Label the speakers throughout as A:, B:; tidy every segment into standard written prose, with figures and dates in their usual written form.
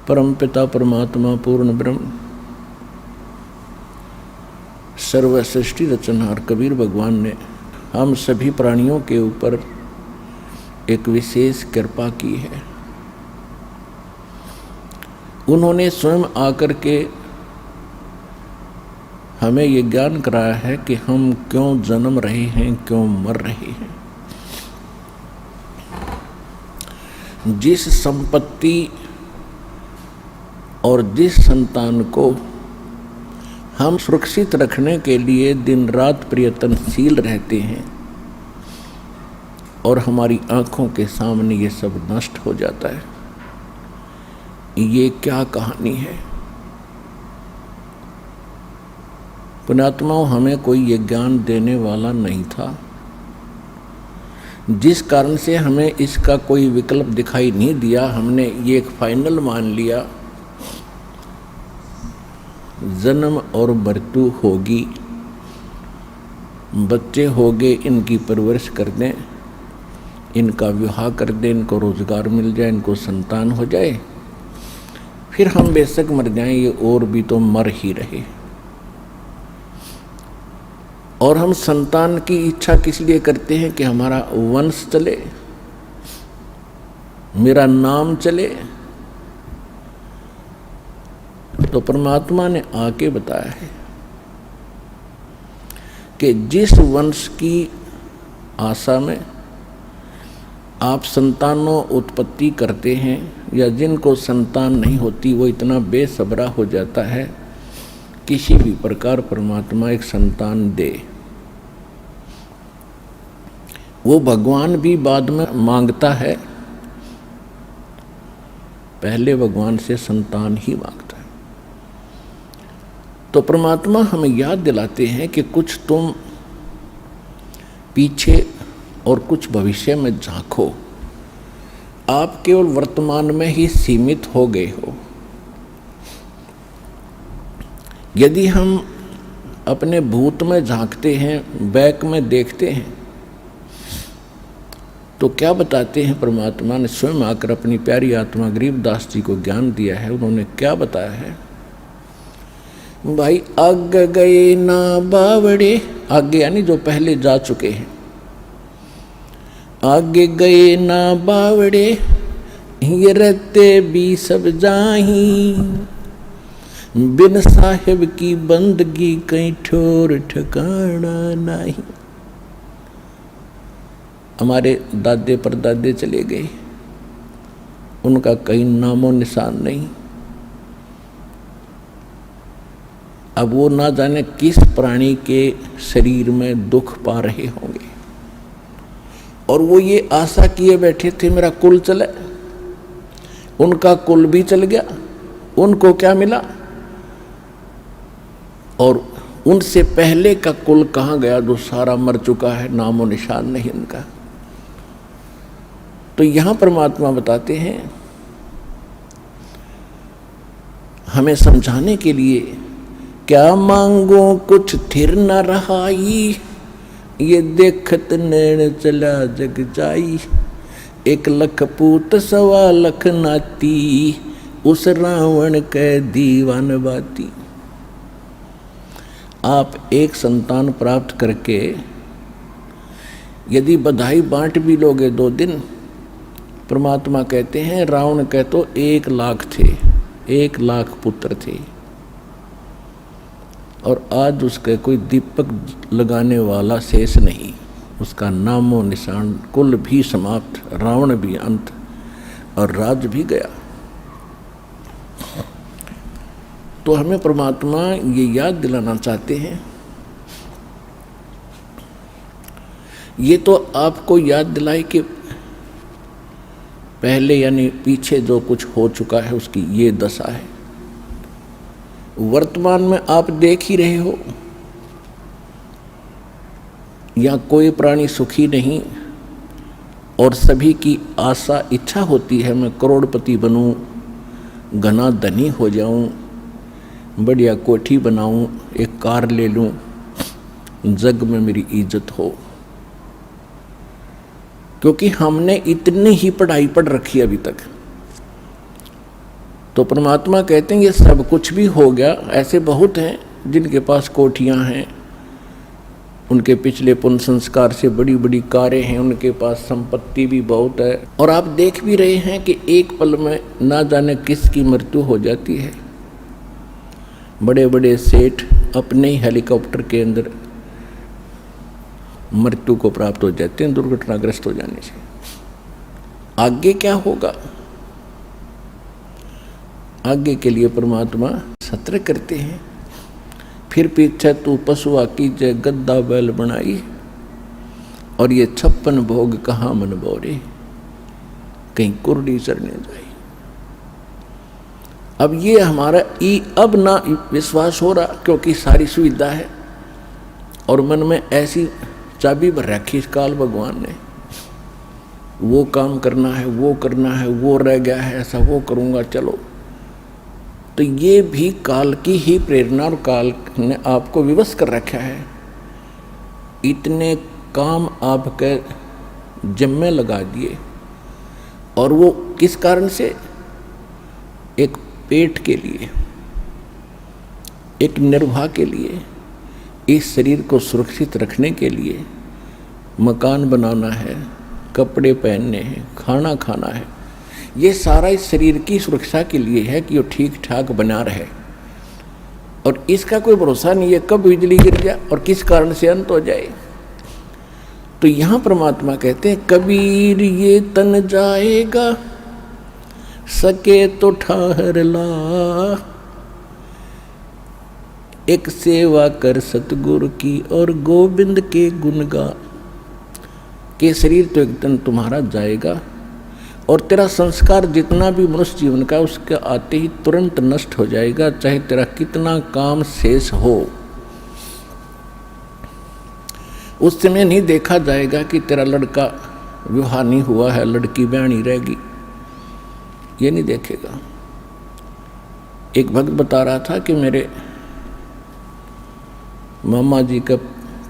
A: परम पिता परमात्मा पूर्ण ब्रह्म सर्व सृष्टि रचनहार कबीर भगवान ने हम सभी प्राणियों के ऊपर एक विशेष कृपा की है। उन्होंने स्वयं आकर के हमें ये ज्ञान कराया है कि हम क्यों जन्म रहे हैं, क्यों मर रहे हैं। जिस संपत्ति और जिस संतान को हम सुरक्षित रखने के लिए दिन रात प्रयत्नशील रहते हैं और हमारी आंखों के सामने ये सब नष्ट हो जाता है, ये क्या कहानी है। पुण्यात्माओं, हमें कोई ये ज्ञान देने वाला नहीं था, जिस कारण से हमें इसका कोई विकल्प दिखाई नहीं दिया। हमने ये एक फाइनल मान लिया, जन्म और मृत्यु होगी, बच्चे होंगे, इनकी परवरिश कर दें, इनका विवाह कर दें, इनको रोजगार मिल जाए, इनको संतान हो जाए, फिर हम बेशक मर जाएं, ये और भी तो मर ही रहे। और हम संतान की इच्छा किस लिए करते हैं कि हमारा वंश चले, मेरा नाम चले। तो परमात्मा ने आके बताया है कि जिस वंश की आशा में आप संतानों उत्पत्ति करते हैं या जिनको संतान नहीं होती, वो इतना बेसब्रा हो जाता है किसी भी प्रकार परमात्मा एक संतान दे। वो भगवान भी बाद में मांगता है, पहले भगवान से संतान ही मांगता है। तो परमात्मा हमें याद दिलाते हैं कि कुछ तुम पीछे और कुछ भविष्य में झांको। आप केवल वर्तमान में ही सीमित हो गए हो। यदि हम अपने भूत में झांकते हैं, बैक में देखते हैं, तो क्या बताते हैं परमात्मा ने स्वयं आकर अपनी प्यारी आत्मा गरीबदास जी को ज्ञान दिया है। उन्होंने क्या बताया है, भाई आगे गए ना बावड़े, आगे यानी जो पहले जा चुके हैं, आगे गए ना बावड़े, ये रहते भी सब जाही, बिन साहिब की बंदगी कहीं ठोर ठिकाना नहीं। हमारे दादे परदादे चले गए, उनका कहीं नामो निशान नहीं। अब वो ना जाने किस प्राणी के शरीर में दुख पा रहे होंगे, और वो ये आशा किए बैठे थे मेरा कुल चले। उनका कुल भी चल गया, उनको क्या मिला, और उनसे पहले का कुल कहाँ गया जो सारा मर चुका है, नामो निशान नहीं उनका। तो यहां परमात्मा बताते हैं हमें समझाने के लिए, क्या मांगो कुछ थिर न रहाई, ये देखत नैन चला जग जाई, 1 लख पूत 1.25 लाख नाती, उस रावण के दीवान बाती। आप एक संतान प्राप्त करके यदि बधाई बांट भी लोगे 2 दिन, परमात्मा कहते हैं रावण के तो 1 लाख थे, 1 लाख पुत्र थे, और आज उसके कोई दीपक लगाने वाला शेष नहीं, उसका नामो निशान, कुल भी समाप्त, रावण भी अंत, और राज भी गया। तो हमें परमात्मा ये याद दिलाना चाहते हैं, ये तो आपको याद दिलाए कि पहले यानी पीछे जो कुछ हो चुका है उसकी ये दशा है। वर्तमान में आप देख ही रहे हो, यहाँ कोई प्राणी सुखी नहीं, और सभी की आशा इच्छा होती है मैं करोड़पति बनूं, घना धनी हो जाऊं, बढ़िया कोठी बनाऊं, एक कार ले लूं, जग में मेरी इज्जत हो। क्योंकि हमने इतनी ही पढ़ाई पढ़ रखी अभी तक, तो परमात्मा कहते हैं ये सब कुछ भी हो गया। ऐसे बहुत हैं जिनके पास कोठियाँ हैं, उनके पिछले पुण्य संस्कार से बड़ी बड़ी कारें हैं, उनके पास संपत्ति भी बहुत है, और आप देख भी रहे हैं कि एक पल में ना जाने किसकी मृत्यु हो जाती है। बड़े बड़े सेठ अपने ही हेलीकॉप्टर के अंदर मृत्यु को प्राप्त हो जाते हैं दुर्घटनाग्रस्त हो जाने से। आगे क्या होगा, आगे के लिए परमात्मा सत्र करते हैं। फिर पीछे तू पशुआ की जय गद्दा बैल बनाई, और ये 56 भोग कहाँ मन बोरे, कहीं कुर्डी चरने जाई। अब ये हमारा अब ना विश्वास हो रहा, क्योंकि सारी सुविधा है और मन में ऐसी चाबी भर रखी इस काल भगवान ने, वो काम करना है, वो करना है, वो रह गया है, ऐसा वो करूँगा चलो। तो ये भी काल की ही प्रेरणा, और काल ने आपको विवश कर रखा है। इतने काम आपके जिम्मे लगा दिए, और वो किस कारण से? एक पेट के लिए, एक निर्वाह के लिए, इस शरीर को सुरक्षित रखने के लिए। मकान बनाना है, कपड़े पहनने हैं, खाना खाना है, ये सारा इस शरीर की सुरक्षा के लिए है कि वो ठीक ठाक बना रहे। और इसका कोई भरोसा नहीं है कब बिजली गिर जाए और किस कारण से अंत हो जाए। तो यहाँ परमात्मा कहते हैं कबीर ये तन जाएगा, सके तो ठहर ला, एक सेवा कर सतगुरु की और गोविंद के गुण गा। के शरीर तो एक दिन तुम्हारा जाएगा, और तेरा संस्कार जितना भी मनुष्य जीवन का उसके आते ही तुरंत नष्ट हो जाएगा, चाहे तेरा कितना काम शेष हो। उस समय नहीं देखा जाएगा कि तेरा लड़का विवाह नहीं हुआ है, लड़की ब्याणी रहेगी, ये नहीं देखेगा। एक भक्त बता रहा था कि मेरे मामा जी का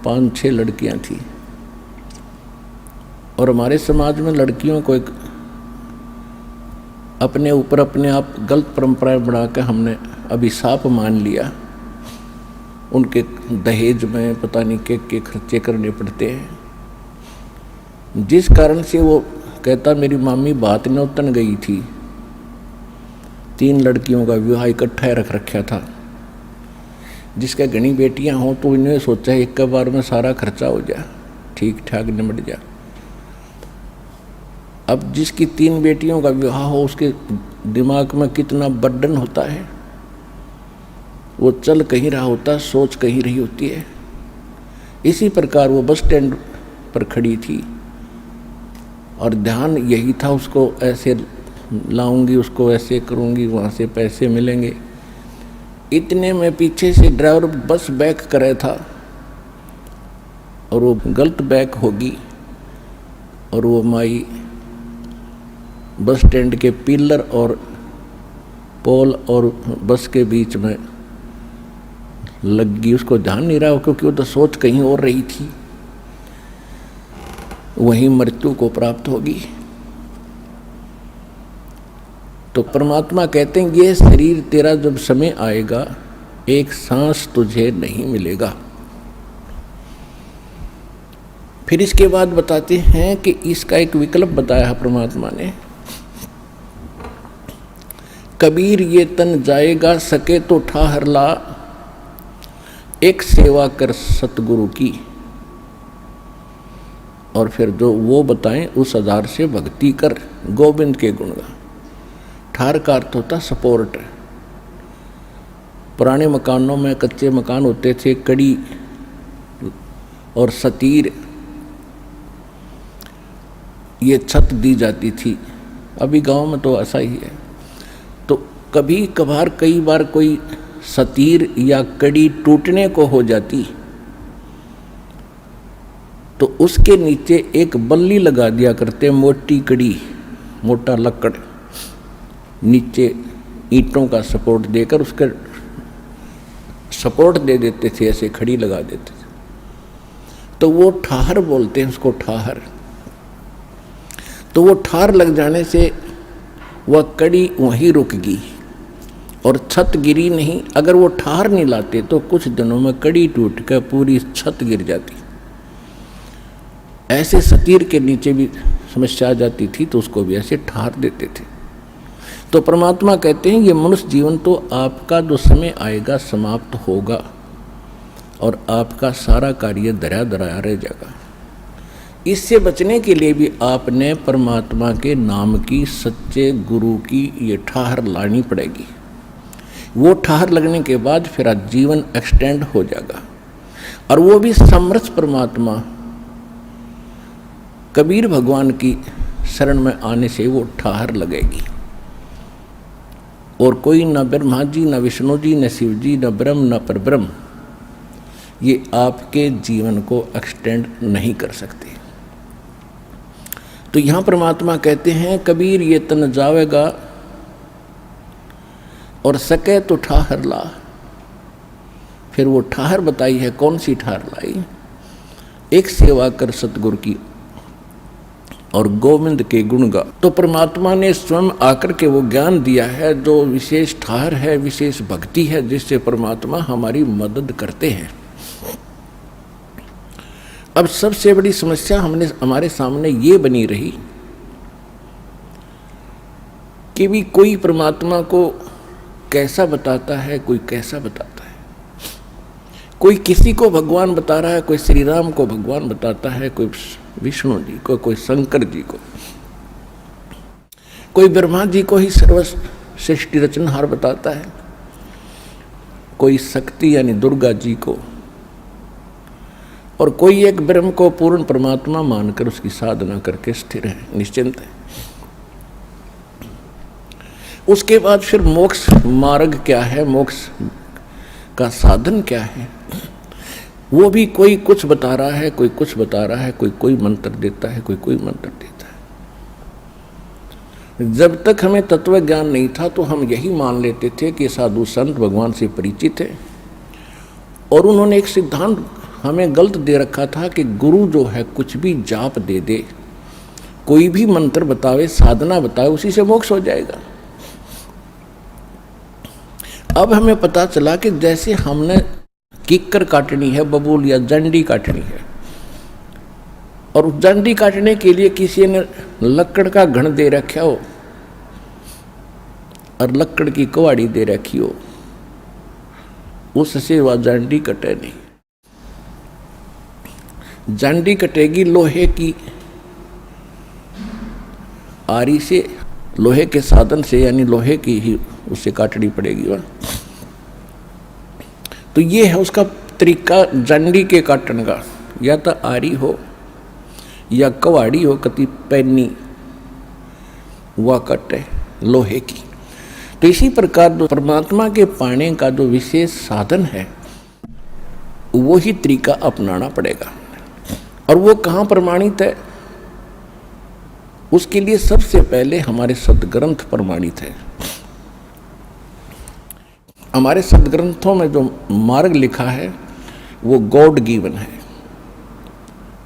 A: 5-6 लड़कियां थी, और हमारे समाज में लड़कियों को एक अपने ऊपर अपने आप गलत परंपराएं बनाकर हमने अभिशाप मान लिया। उनके दहेज में पता नहीं के खर्चे करने पड़ते हैं, जिस कारण से वो कहता मेरी मामी बात नौतन गई थी, 3 लड़कियों का विवाह इकट्ठा रख रखा था। जिसके घनी बेटियां हों तो इन्हें सोचा एक के बार में सारा खर्चा हो जाए, ठीक ठाक निपट जाए। अब जिसकी 3 बेटियों का विवाह हो उसके दिमाग में कितना बर्डन होता है, वो चल कहीं रहा होता, सोच कहीं रही होती है। इसी प्रकार वो बस स्टैंड पर खड़ी थी और ध्यान यही था, उसको ऐसे लाऊंगी, उसको ऐसे करूंगी, वहाँ से पैसे मिलेंगे। इतने में पीछे से ड्राइवर बस बैक करे था और वो गलत बैक होगी, और वो माई बस स्टैंड के पिलर और पोल और बस के बीच में लग गई। उसको ध्यान नहीं रहा क्योंकि वो तो सोच कहीं और रही थी, वहीं मृत्यु को प्राप्त होगी। तो परमात्मा कहते हैं ये शरीर तेरा जब समय आएगा, एक सांस तुझे नहीं मिलेगा। फिर इसके बाद बताते हैं कि इसका एक विकल्प बताया है परमात्मा ने, कबीर ये तन जाएगा, सके तो ठाहर ला, एक सेवा कर सतगुरु की। और फिर जो वो बताएं उस आधार से भक्ति कर, गोविंद के गुण गा। ठार का अर्थ होता सपोर्ट। पुराने मकानों में कच्चे मकान होते थे, कड़ी और सतीर ये छत दी जाती थी। अभी गांव में तो ऐसा ही है। तो कभी कभार कई बार कोई सतीर या कड़ी टूटने को हो जाती तो उसके नीचे एक बल्ली लगा दिया करते, मोटी कड़ी, मोटा लकड़, नीचे ईंटों का सपोर्ट देकर उसके सपोर्ट दे देते थे, ऐसे खड़ी लगा देते थे। तो वो ठाहर बोलते हैं उसको, ठाहर। तो वो ठार लग जाने से वह कड़ी वहीं रुक गई, और छत गिरी नहीं, अगर वो ठार नहीं लाते तो कुछ दिनों में कड़ी टूट कर पूरी छत गिर जाती। ऐसे सतीर के नीचे भी समस्या आ जाती थी तो उसको भी ऐसे ठार देते थे। तो परमात्मा कहते हैं ये मनुष्य जीवन तो आपका जो समय आएगा समाप्त होगा और आपका सारा कार्य दरा दराया रह जाएगा। इससे बचने के लिए भी आपने परमात्मा के नाम की, सच्चे गुरु की ये ठाहर लानी पड़ेगी। वो ठाहर लगने के बाद फिर जीवन एक्सटेंड हो जाएगा। और वो भी समर्थ परमात्मा कबीर भगवान की शरण में आने से वो ठाहर लगेगी। और कोई न ब्रह्मा जी, न विष्णु जी, न शिव जी, न ब्रह्म, न परब्रह्म ये आपके जीवन को एक्सटेंड नहीं कर सकते। तो यहाँ परमात्मा कहते हैं कबीर ये तन जावेगा और सके तो ठाहर ला। फिर वो ठाहर बताई है, कौन सी ठाहर लाई? एक सेवा कर सतगुरु की और गोविंद के गुण गा। तो परमात्मा ने स्वयं आकर के वो ज्ञान दिया है जो विशेष ठाहर है, विशेष भक्ति है, जिससे परमात्मा हमारी मदद करते हैं। अब सबसे बड़ी समस्या हमारे सामने ये बनी रही कि भी कोई परमात्मा को कैसा बताता है, कोई कैसा बताता है। कोई किसी को भगवान बता रहा है, कोई श्री राम को भगवान बताता है, कोई विष्णु जी को, कोई शंकर जी को, कोई ब्रह्मा जी को ही सर्वश्रेष्ठ रचनहार बताता है, कोई शक्ति यानी दुर्गा जी को, और कोई एक ब्रह्म को पूर्ण परमात्मा मानकर उसकी साधना करके स्थिर है, निश्चिंत है। उसके बाद फिर मोक्ष मार्ग क्या है, मोक्ष का साधन क्या है, वो भी कोई कुछ बता रहा है, कोई कुछ बता रहा है, कोई मंत्र देता है, कोई मंत्र देता है। जब तक हमें तत्व ज्ञान नहीं था तो हम यही मान लेते थे कि साधु संत भगवान से परिचित है, और उन्होंने एक सिद्धांत हमें गलत दे रखा था कि गुरु जो है कुछ भी जाप दे दे, कोई भी मंत्र बतावे, साधना बतावे, उसी से मोक्ष हो जाएगा। अब हमें पता चला कि जैसे हमने किक्कर काटनी है, बबूल या जंडी काटनी है, और उस जंडी काटने के लिए किसी ने लकड़ का घन दे रखा हो और लकड़ की कुहाड़ी दे रखी हो, उससे वह जंडी कटे नहीं। जंडी कटेगी लोहे की आरी से, लोहे के साधन से, यानी लोहे की ही उससे काटनी पड़ेगी वह। तो ये है उसका तरीका जंडी के काटने का, या तो आरी हो या कवाड़ी हो, कति पैनी वह कटे लोहे की। तो इसी प्रकार जो परमात्मा के पाने का जो विशेष साधन है वो ही तरीका अपनाना पड़ेगा। और वो कहाँ प्रमाणित है? उसके लिए सबसे पहले हमारे सदग्रंथ प्रमाणित है। हमारे सदग्रंथों में जो मार्ग लिखा है वो गॉड गिवन है,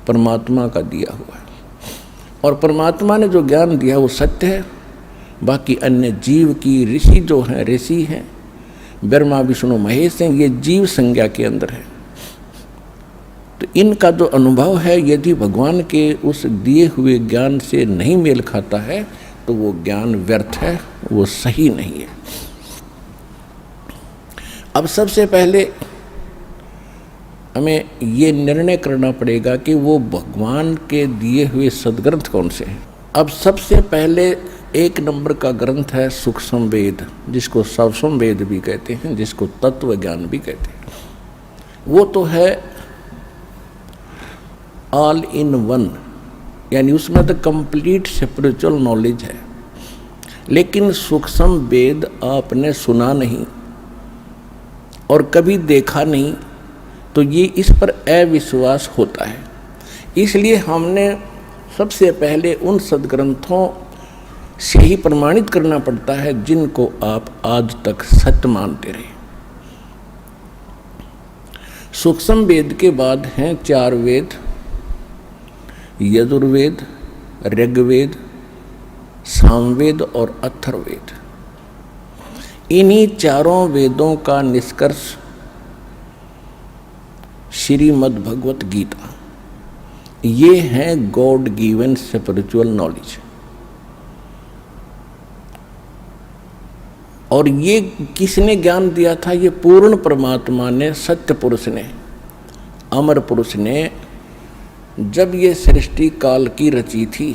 A: परमात्मा का दिया हुआ है। और परमात्मा ने जो ज्ञान दिया वो सत्य है। बाकी अन्य जीव की ऋषि जो हैं, ऋषि हैं, ब्रह्मा विष्णु महेश हैं, ये जीव संज्ञा के अंदर है। तो इनका जो अनुभव है, यदि भगवान के उस दिए हुए ज्ञान से नहीं मेल खाता है तो वो ज्ञान व्यर्थ है, वो सही नहीं है। अब सबसे पहले हमें ये निर्णय करना पड़ेगा कि वो भगवान के दिए हुए सदग्रंथ कौन से हैं। अब सबसे पहले एक नंबर का ग्रंथ है सूक्ष्म वेद, जिसको सवसम वेद भी कहते हैं, जिसको तत्व ज्ञान भी कहते हैं। वो तो है ऑल इन वन, यानी उसमें तो कंप्लीट स्पिरिचुअल नॉलेज है। लेकिन सूक्ष्म वेद आपने सुना नहीं और कभी देखा नहीं तो ये इस पर अविश्वास होता है। इसलिए हमने सबसे पहले उन सदग्रंथों से ही प्रमाणित करना पड़ता है जिनको आप आज तक सत्य मानते रहे। सूक्ष्म वेद के बाद हैं 4 वेद, यजुर्वेद, ऋग्वेद, सामवेद और अथर्ववेद। इन्हीं चारों वेदों का निष्कर्ष श्रीमद् भगवत गीता, ये है गॉड गिवन स्पिरिचुअल नॉलेज। और ये किसने ज्ञान दिया था? ये पूर्ण परमात्मा ने, सत्य पुरुष ने, अमर पुरुष ने जब ये सृष्टि काल की रची थी,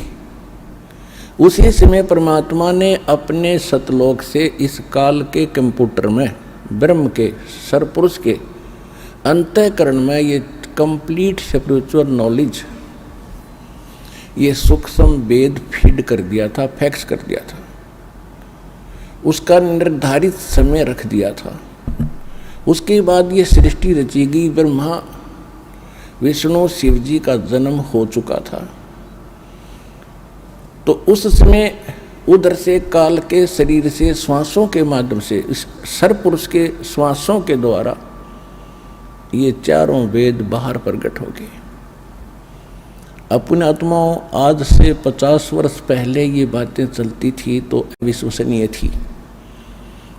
A: उसी समय परमात्मा ने अपने सतलोक से इस काल के कंप्यूटर में, ब्रह्म के, सरपुरुष के अंतःकरण में ये कंप्लीट स्पिरिचुअल नॉलेज, ये सूक्ष्म वेद फीड कर दिया था, फैक्स कर दिया था, उसका निर्धारित समय रख दिया था। उसके बाद ये सृष्टि रची गई। ब्रह्मा विष्णु शिव जी का जन्म हो चुका था। तो उस समय उधर से काल के शरीर से श्वासों के माध्यम से, इस सरपुरुष के श्वासों के द्वारा ये चारों वेद बाहर प्रकट हो गए। अपने आत्माओं, आज से 50 वर्ष पहले ये बातें चलती थी तो विश्वसनीय थी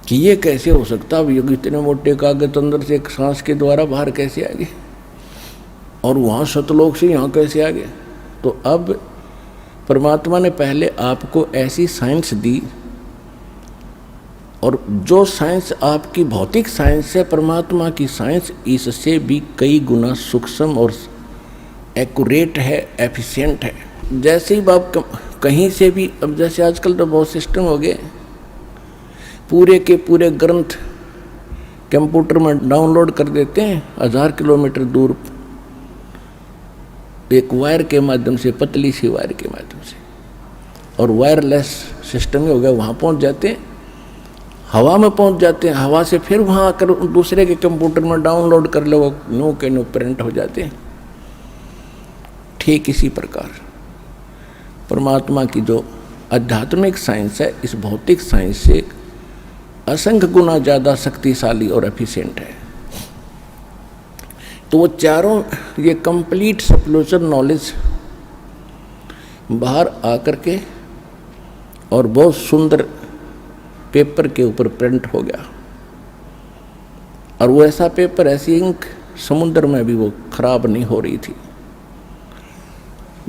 A: कि ये कैसे हो सकता, अब योग इतने मोटे कागज अंदर से एक सांस के द्वारा बाहर कैसे आ गए, और वहाँ सतलोक से यहाँ कैसे आ गए। तो अब परमात्मा ने पहले आपको ऐसी साइंस दी, और जो साइंस आपकी भौतिक साइंस है, परमात्मा की साइंस इससे भी कई गुना सूक्ष्म और एक्यूरेट है, एफिशिएंट है। जैसे ही आप कहीं से भी, अब जैसे आजकल तो बहुत सिस्टम हो गए, पूरे के पूरे ग्रंथ कंप्यूटर में डाउनलोड कर देते हैं 1000 किलोमीटर दूर, एक वायर के माध्यम से, पतली सी वायर के माध्यम से, और वायरलेस सिस्टम ही हो गया, वहाँ पहुँच जाते हैं, हवा में पहुँच जाते हैं, हवा से फिर वहाँ आकर दूसरे के कंप्यूटर में डाउनलोड कर लो, नो के नो प्रिंट हो जाते हैं। ठीक इसी प्रकार परमात्मा की जो आध्यात्मिक साइंस है, इस भौतिक साइंस से असंख्य गुना ज़्यादा शक्तिशाली और एफिशिएंट है। तो वो चारों, ये कंप्लीट स्पिरिचुअल नॉलेज बाहर आकर के और बहुत सुंदर पेपर के ऊपर प्रिंट हो गया। और वो ऐसा पेपर, ऐसी इंक समुद्र में भी वो खराब नहीं हो रही थी।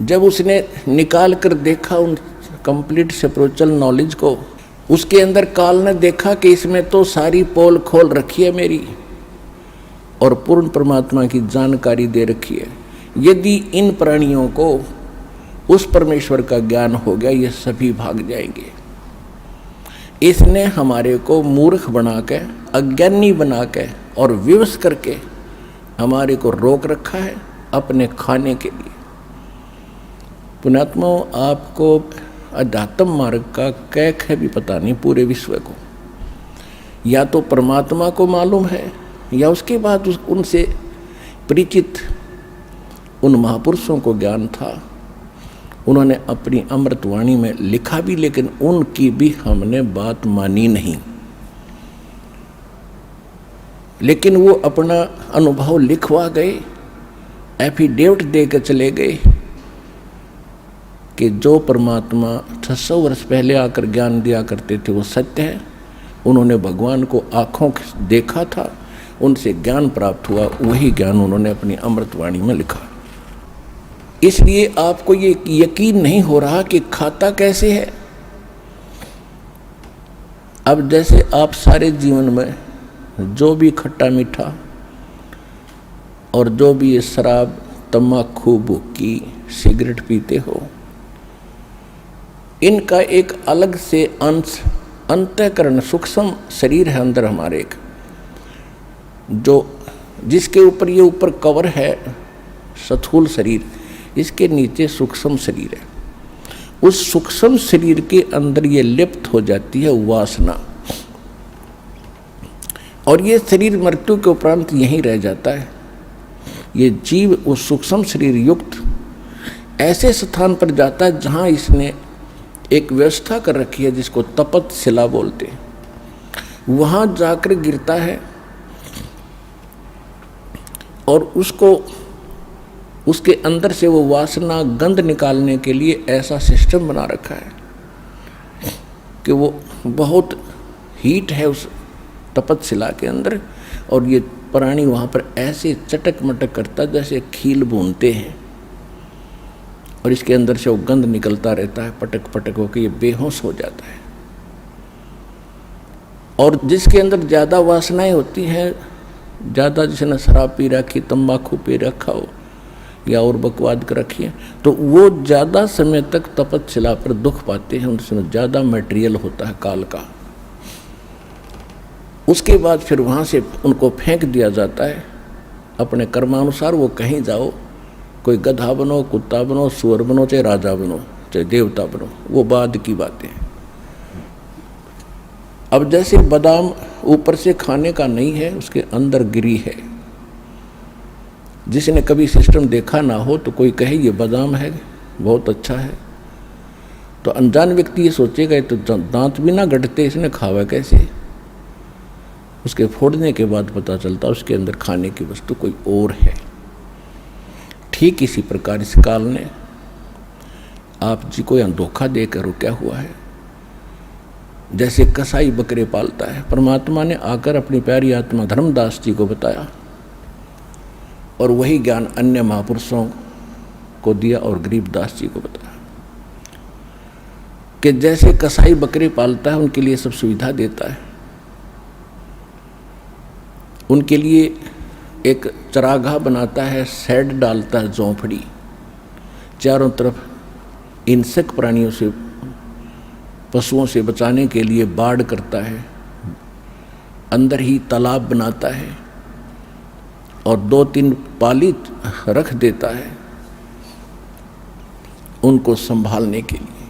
A: जब उसने निकाल कर देखा उन कंप्लीट स्पिरिचुअल नॉलेज को, उसके अंदर काल ने देखा कि इसमें तो सारी पोल खोल रखी है मेरी, और पूर्ण परमात्मा की जानकारी दे रखी है। यदि इन प्राणियों को उस परमेश्वर का ज्ञान हो गया, ये सभी भाग जाएंगे। इसने हमारे को मूर्ख बना के, अज्ञानी बना के और विवश करके हमारे को रोक रखा है अपने खाने के लिए। पुण्यात्माओं, आपको अध्यात्म मार्ग का कैक है भी पता नहीं पूरे विश्व को। या तो परमात्मा को मालूम है, या उसके बाद उनसे परिचित उन महापुरुषों को ज्ञान था, उन्होंने अपनी अमृतवाणी में लिखा भी, लेकिन उनकी भी हमने बात मानी नहीं। लेकिन वो अपना अनुभव लिखवा गए, एफिडेविट दे के चले गए कि जो परमात्मा 600 वर्ष पहले आकर ज्ञान दिया करते थे वो सत्य है। उन्होंने भगवान को आँखों से देखा था, उनसे ज्ञान प्राप्त हुआ, वही ज्ञान उन्होंने अपनी अमृतवाणी में लिखा। इसलिए आपको ये यकीन नहीं हो रहा कि खाता कैसे है। अब जैसे आप सारे जीवन में जो भी खट्टा मीठा और जो भी ये शराब, तम्बाकू, भुक्की, सिगरेट पीते हो, इनका एक अलग से अंश, अंतःकरण, सूक्ष्म शरीर है अंदर हमारे एक, जो जिसके ऊपर ये ऊपर कवर है स्थूल शरीर, इसके नीचे सूक्ष्म शरीर है। उस सूक्ष्म शरीर के अंदर ये लिप्त हो जाती है वासना, और ये शरीर मृत्यु के उपरांत यहीं रह जाता है। ये जीव उस सूक्ष्म शरीर युक्त ऐसे स्थान पर जाता है जहाँ इसने एक व्यवस्था कर रखी है, जिसको तपत शिला बोलते हैं। वहाँ जाकर गिरता है और उसको, उसके अंदर से वो वासना गंध निकालने के लिए ऐसा सिस्टम बना रखा है कि वो बहुत हीट है उस तपतशिला के अंदर, और ये प्राणी वहाँ पर ऐसे चटक मटक करता जैसे खील भूनते हैं, और इसके अंदर से वो गंध निकलता रहता है, पटक पटक होकर ये बेहोश हो जाता है। और जिसके अंदर ज़्यादा वासनाएं होती हैं, ज़्यादा जिसने शराब पी रखी, तंबाकू पी रखा हो या और बकवाद कर रखी है, तो वो ज़्यादा समय तक तपतशिला पर दुख पाते हैं, उनमें ज़्यादा मटेरियल होता है काल का। उसके बाद फिर वहाँ से उनको फेंक दिया जाता है अपने कर्मानुसार। वो कहीं जाओ, कोई गधा बनो, कुत्ता बनो, सुअर बनो, चाहे राजा बनो, चाहे देवता बनो, वो बाद की बातें। अब जैसे बादाम ऊपर से खाने का नहीं है, उसके अंदर गिरी है। जिसने कभी सिस्टम देखा ना हो तो कोई कहे ये बादाम है, बहुत अच्छा है, तो अनजान व्यक्ति ये सोचेगा ये तो दांत भी ना गढ़ते, इसने खावा कैसे। उसके फोड़ने के बाद पता चलता उसके अंदर खाने की वस्तु कोई और है। ठीक इसी प्रकार इस काल ने आप जी को यहाँ धोखा देकर रुका हुआ है। जैसे कसाई बकरे पालता है, परमात्मा ने आकर अपनी प्यारी आत्मा धर्मदास जी को बताया, और वही ज्ञान अन्य महापुरुषों को दिया और गरीबदास जी को बताया कि जैसे कसाई बकरे पालता है, उनके लिए सब सुविधा देता है, उनके लिए एक चरागाह बनाता है, शेड डालता है, झोंपड़ी, चारों तरफ हिंसक प्राणियों से, पशुओं से बचाने के लिए बाड़ करता है, अंदर ही तालाब बनाता है और 2-3 पाली रख देता है उनको संभालने के लिए।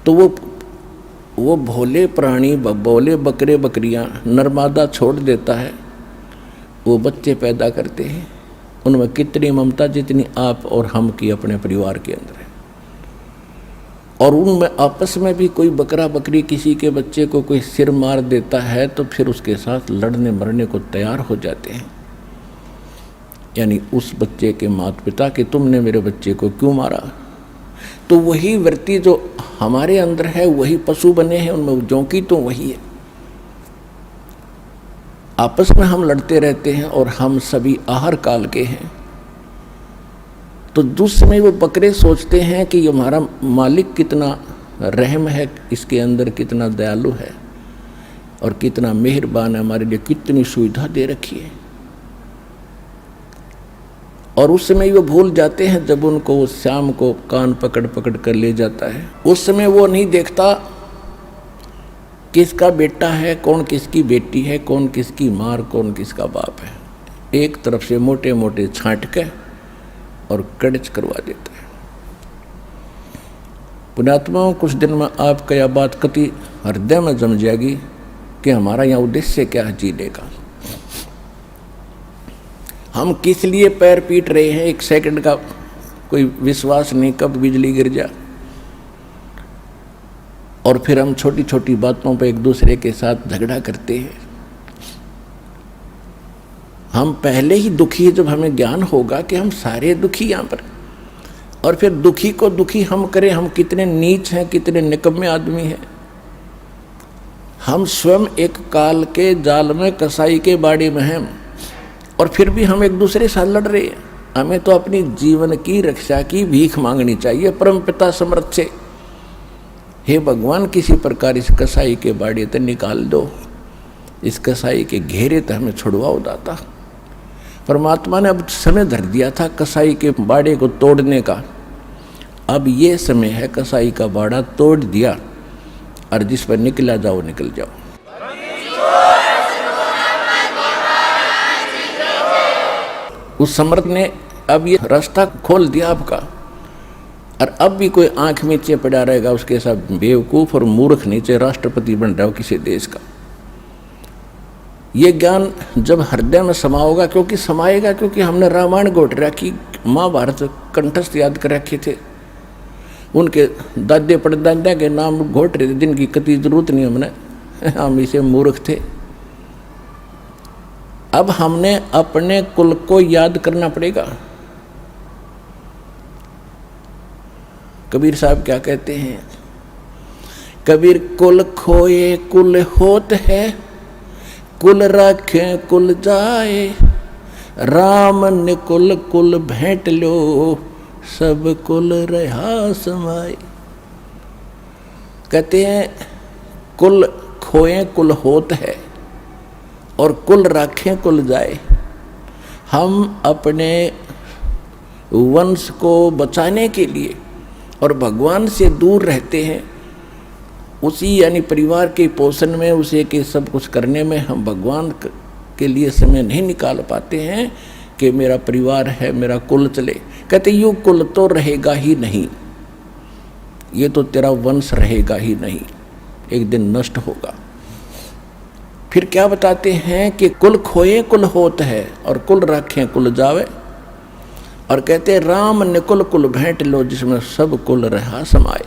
A: तो वो भोले प्राणी, भोले बकरे बकरियां नरमादा छोड़ देता है, वो बच्चे पैदा करते हैं, उनमें कितनी ममता जितनी आप और हम की अपने परिवार के अंदर है। और उनमें आपस में भी कोई बकरा बकरी किसी के बच्चे को कोई सिर मार देता है तो फिर उसके साथ लड़ने मरने को तैयार हो जाते हैं, यानी उस बच्चे के माता पिता कि तुमने मेरे बच्चे को क्यों मारा। तो वही वृत्ति जो हमारे अंदर है, वही पशु बने हैं, उनमें जोंकी तो वही है। आपस में हम लड़ते रहते हैं और हम सभी आहार काल के हैं। तो दूसरे में वो बकरे सोचते हैं कि ये हमारा मालिक कितना रहम है, इसके अंदर कितना दयालु है और कितना मेहरबान है, हमारे लिए कितनी सुविधा दे रखी है। और उस समय वो भूल जाते हैं जब उनको वो शाम को कान पकड़ पकड़ कर ले जाता है। उस समय वो नहीं देखता किसका बेटा है, कौन किसकी बेटी है, कौन किसकी मार, कौन किसका बाप है। एक तरफ से मोटे मोटे छांट के और कड़च करवा देता है। पुण्यात्माओं, कुछ दिन में आपका यह बात कति हृदय में जम जाएगी कि हमारा यहाँ उद्देश्य क्या है जीने का। हम किस लिए पैर पीट रहे हैं, एक सेकंड का कोई विश्वास नहीं कब बिजली गिर जाए। और फिर हम छोटी छोटी बातों पर एक दूसरे के साथ झगड़ा करते हैं। हम पहले ही दुखी है, जब हमें ज्ञान होगा कि हम सारे दुखी यहाँ पर, और फिर दुखी को दुखी हम करें, हम कितने नीच हैं, कितने निकम्मे आदमी हैं। हम स्वयं एक काल के जाल में, कसाई के बाड़े में हैं, और फिर भी हम एक दूसरे साथ लड़ रहे हैं। हमें तो अपनी जीवन की रक्षा की भीख मांगनी चाहिए परम पिता समर्थ से। हे भगवान, किसी प्रकार इस कसाई के बाड़े तक निकाल दो, इस कसाई के घेरे तक हमें छुड़वाओ दाता। परमात्मा ने अब समय धर दिया था कसाई के बाड़े को तोड़ने का। अब ये समय है, कसाई का बाड़ा तोड़ दिया और जिस पर निकला जाओ निकल जाओ। उस समर्थ ने अब ये रास्ता खोल दिया आपका, और अब भी कोई आंख नीचे पड़ा रहेगा उसके साथ बेवकूफ और मूर्ख नीचे राष्ट्रपति बन रहा हो किसी देश का। ये ज्ञान जब हृदय में समा होगा, क्योंकि समाएगा, क्योंकि हमने रामायण घोट रखी, महाभारत कंठस्थ याद कर रखे थे, उनके दादे परदादा के नाम घोट रहे थे जिनकी कति जरूरत नहीं हमने, हम इसे मूर्ख थे। अब हमने अपने कुल को याद करना पड़ेगा। कबीर साहब क्या कहते हैं, कबीर कुल खोए कुल होत है, कुल राखे कुल जाए, राम निकुल कुल भेंट लो, सब कुल रहा समाए। कहते हैं कुल खोए कुल होत है और कुल राखें कुल जाए। हम अपने वंश को बचाने के लिए और भगवान से दूर रहते हैं, उसी यानी परिवार के पोषण में, उसे के सब कुछ करने में हम भगवान के लिए समय नहीं निकाल पाते हैं कि मेरा परिवार है, मेरा कुल चले। कहते यूँ कुल तो रहेगा ही नहीं, ये तो तेरा वंश रहेगा ही नहीं, एक दिन नष्ट होगा। फिर क्या बताते हैं कि कुल खोए कुल होत है और कुल राखें कुल जावे, और कहते हैं राम निकुल कुल भेंट लो, जिसमें सब कुल रहा समाए।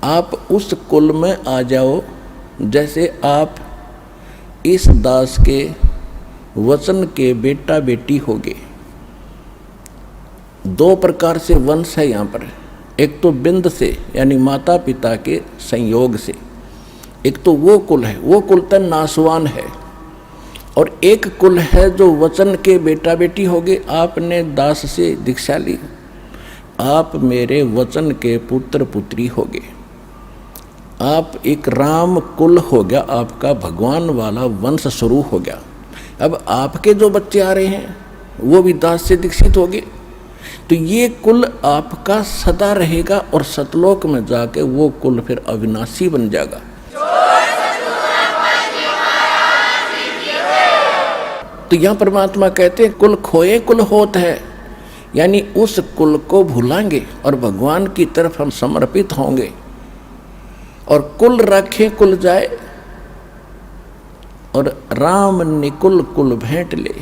A: आप उस कुल में आ जाओ जैसे आप इस दास के वचन के बेटा बेटी होगे। दो प्रकार से वंश है यहाँ पर, एक तो बिंद से यानी माता पिता के संयोग से, एक तो वो कुल है, वो कुल तो नासवान है, और एक कुल है जो वचन के बेटा बेटी होगे। आपने दास से दीक्षा ली, आप मेरे वचन के पुत्र पुत्री होगे, आप एक राम कुल हो गया, आपका भगवान वाला वंश शुरू हो गया। अब आपके जो बच्चे आ रहे हैं वो भी दास से दीक्षित होंगे, तो ये कुल आपका सदा रहेगा और सतलोक में जाके वो कुल फिर अविनाशी बन जाएगा। तो यहाँ परमात्मा कहते हैं कुल खोए कुल होत है, यानी उस कुल को भूलांगे और भगवान की तरफ हम समर्पित होंगे, और कुल रखे कुल जाए, और राम निकुल कुल भेंट ले,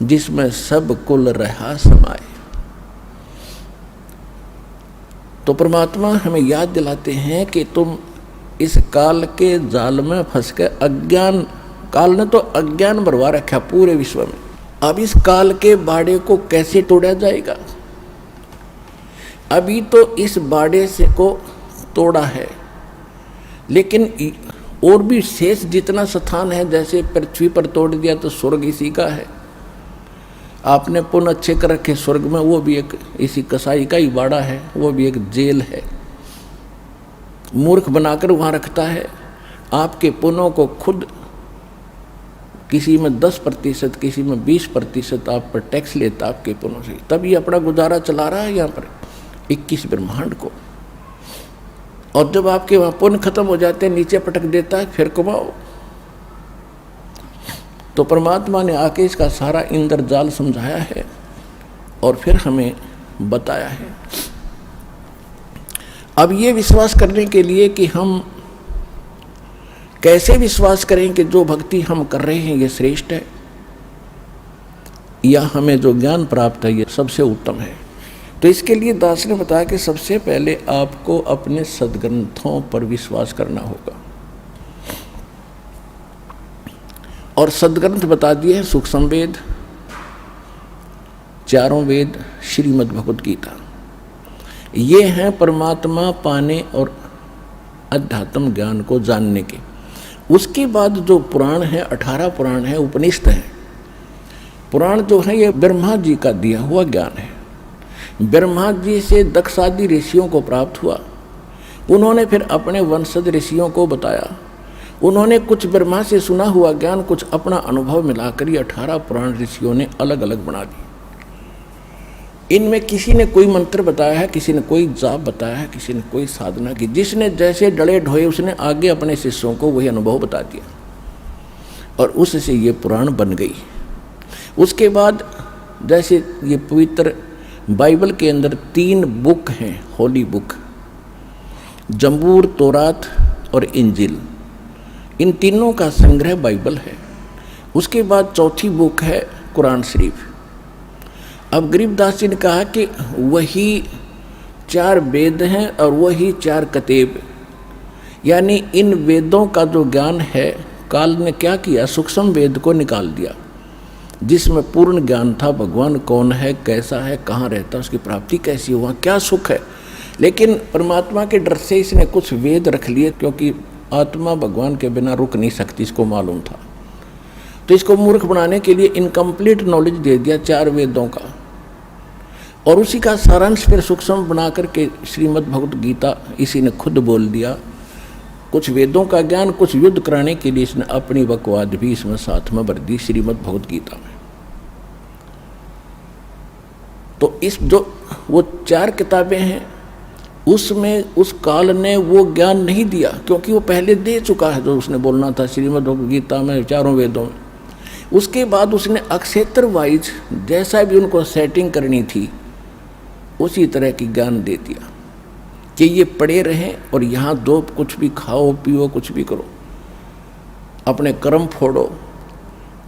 A: जिसमें सब कुल रहा समाए। तो परमात्मा हमें याद दिलाते हैं कि तुम इस काल के जाल में फंस के, अज्ञान काल ने तो अज्ञान भरवा रखा पूरे विश्व में। अब इस काल के बाड़े को कैसे तोड़ा जाएगा? अभी तो इस बाड़े से को तोड़ा है, लेकिन और भी शेष जितना स्थान है, जैसे पृथ्वी पर तोड़ दिया तो स्वर्ग इसी का है। आपने पुण्य अच्छे कर रखे स्वर्ग में, वो भी एक इसी कसाई का ही बाड़ा है, वो भी एक जेल है। मूर्ख बनाकर वहाँ रखता है। आपके पुण्यों को खुद किसी में 10%, किसी में 20% आप पर टैक्स लेता आपके पुण्यों से, तब ये अपना गुजारा चला रहा है यहाँ पर 21 ब्रह्मांड को। और जब आपके वहाँ पुण्य खत्म हो जाते हैं, नीचे पटक देता है, फिर कमाओ। तो परमात्मा ने आके इसका सारा इंद्रजाल समझाया है और फिर हमें बताया है। अब ये विश्वास करने के लिए कि हम कैसे विश्वास करें कि जो भक्ति हम कर रहे हैं ये श्रेष्ठ है, या हमें जो ज्ञान प्राप्त है ये सबसे उत्तम है। तो इसके लिए दास ने बताया कि सबसे पहले आपको अपने सद्ग्रंथों पर विश्वास करना होगा, और सद्ग्रंथ बता दिए हैं सूक्ष्म वेद, चारों वेद, श्रीमद् भगवद गीता। ये हैं परमात्मा पाने और अध्यात्म ज्ञान को जानने के। उसके बाद जो पुराण है, 18 पुराण है, उपनिषद है। पुराण जो है ये ब्रह्मा जी का दिया हुआ ज्ञान है। ब्रह्मा जी से दक्षादि ऋषियों को प्राप्त हुआ, उन्होंने फिर अपने वंशज ऋषियों को बताया। उन्होंने कुछ ब्रह्मा से सुना हुआ ज्ञान, कुछ अपना अनुभव मिलाकर ये 18 पुराण ऋषियों ने अलग अलग बना दी। इनमें किसी ने कोई मंत्र बताया है, किसी ने कोई जाप बताया है, किसी ने कोई साधना की। जिसने जैसे डले ढोए उसने आगे अपने शिष्यों को वही अनुभव बता दिया, और उससे ये पुराण बन गई। उसके बाद जैसे ये पवित्र बाइबल के अंदर 3 बुक हैं, होली बुक, जंबूर, तौरात और इंजिल। इन तीनों का संग्रह बाइबल है। उसके बाद चौथी बुक है कुरान शरीफ। अब गरीबदास जी ने कहा कि वही 4 वेद हैं और वही 4 कतेब, यानी इन वेदों का जो ज्ञान है काल ने क्या किया, सूक्ष्म वेद को निकाल दिया, जिसमें पूर्ण ज्ञान था। भगवान कौन है, कैसा है, कहाँ रहता है, उसकी प्राप्ति कैसी हुआ, क्या सुख है, लेकिन परमात्मा के डर से इसने कुछ वेद रख लिए, क्योंकि आत्मा भगवान के बिना रुक नहीं सकती, इसको मालूम था। तो इसको मूर्ख बनाने के लिए इनकम्प्लीट नॉलेज दे दिया 4 वेदों का, और उसी का सारांश फिर सूक्ष्म बना करके श्रीमद् भगवत गीता इसी ने खुद बोल दिया। कुछ वेदों का ज्ञान, कुछ युद्ध कराने के लिए इसने अपनी बकवाद भी इसमें साथ में भर दी श्रीमद् भगवत गीता में। तो इस जो वो 4 किताबें हैं उसमें उस काल ने वो ज्ञान नहीं दिया, क्योंकि वो पहले दे चुका है जो उसने बोलना था श्रीमद् भगवत गीता में 4 वेदों में। उसके बाद उसने अक्षेत्र वाइज जैसा भी उनको सेटिंग करनी थी उसी तरह की ज्ञान दे दिया कि ये पड़े रहें और यहाँ दो कुछ भी खाओ पियो कुछ भी करो, अपने कर्म फोड़ो।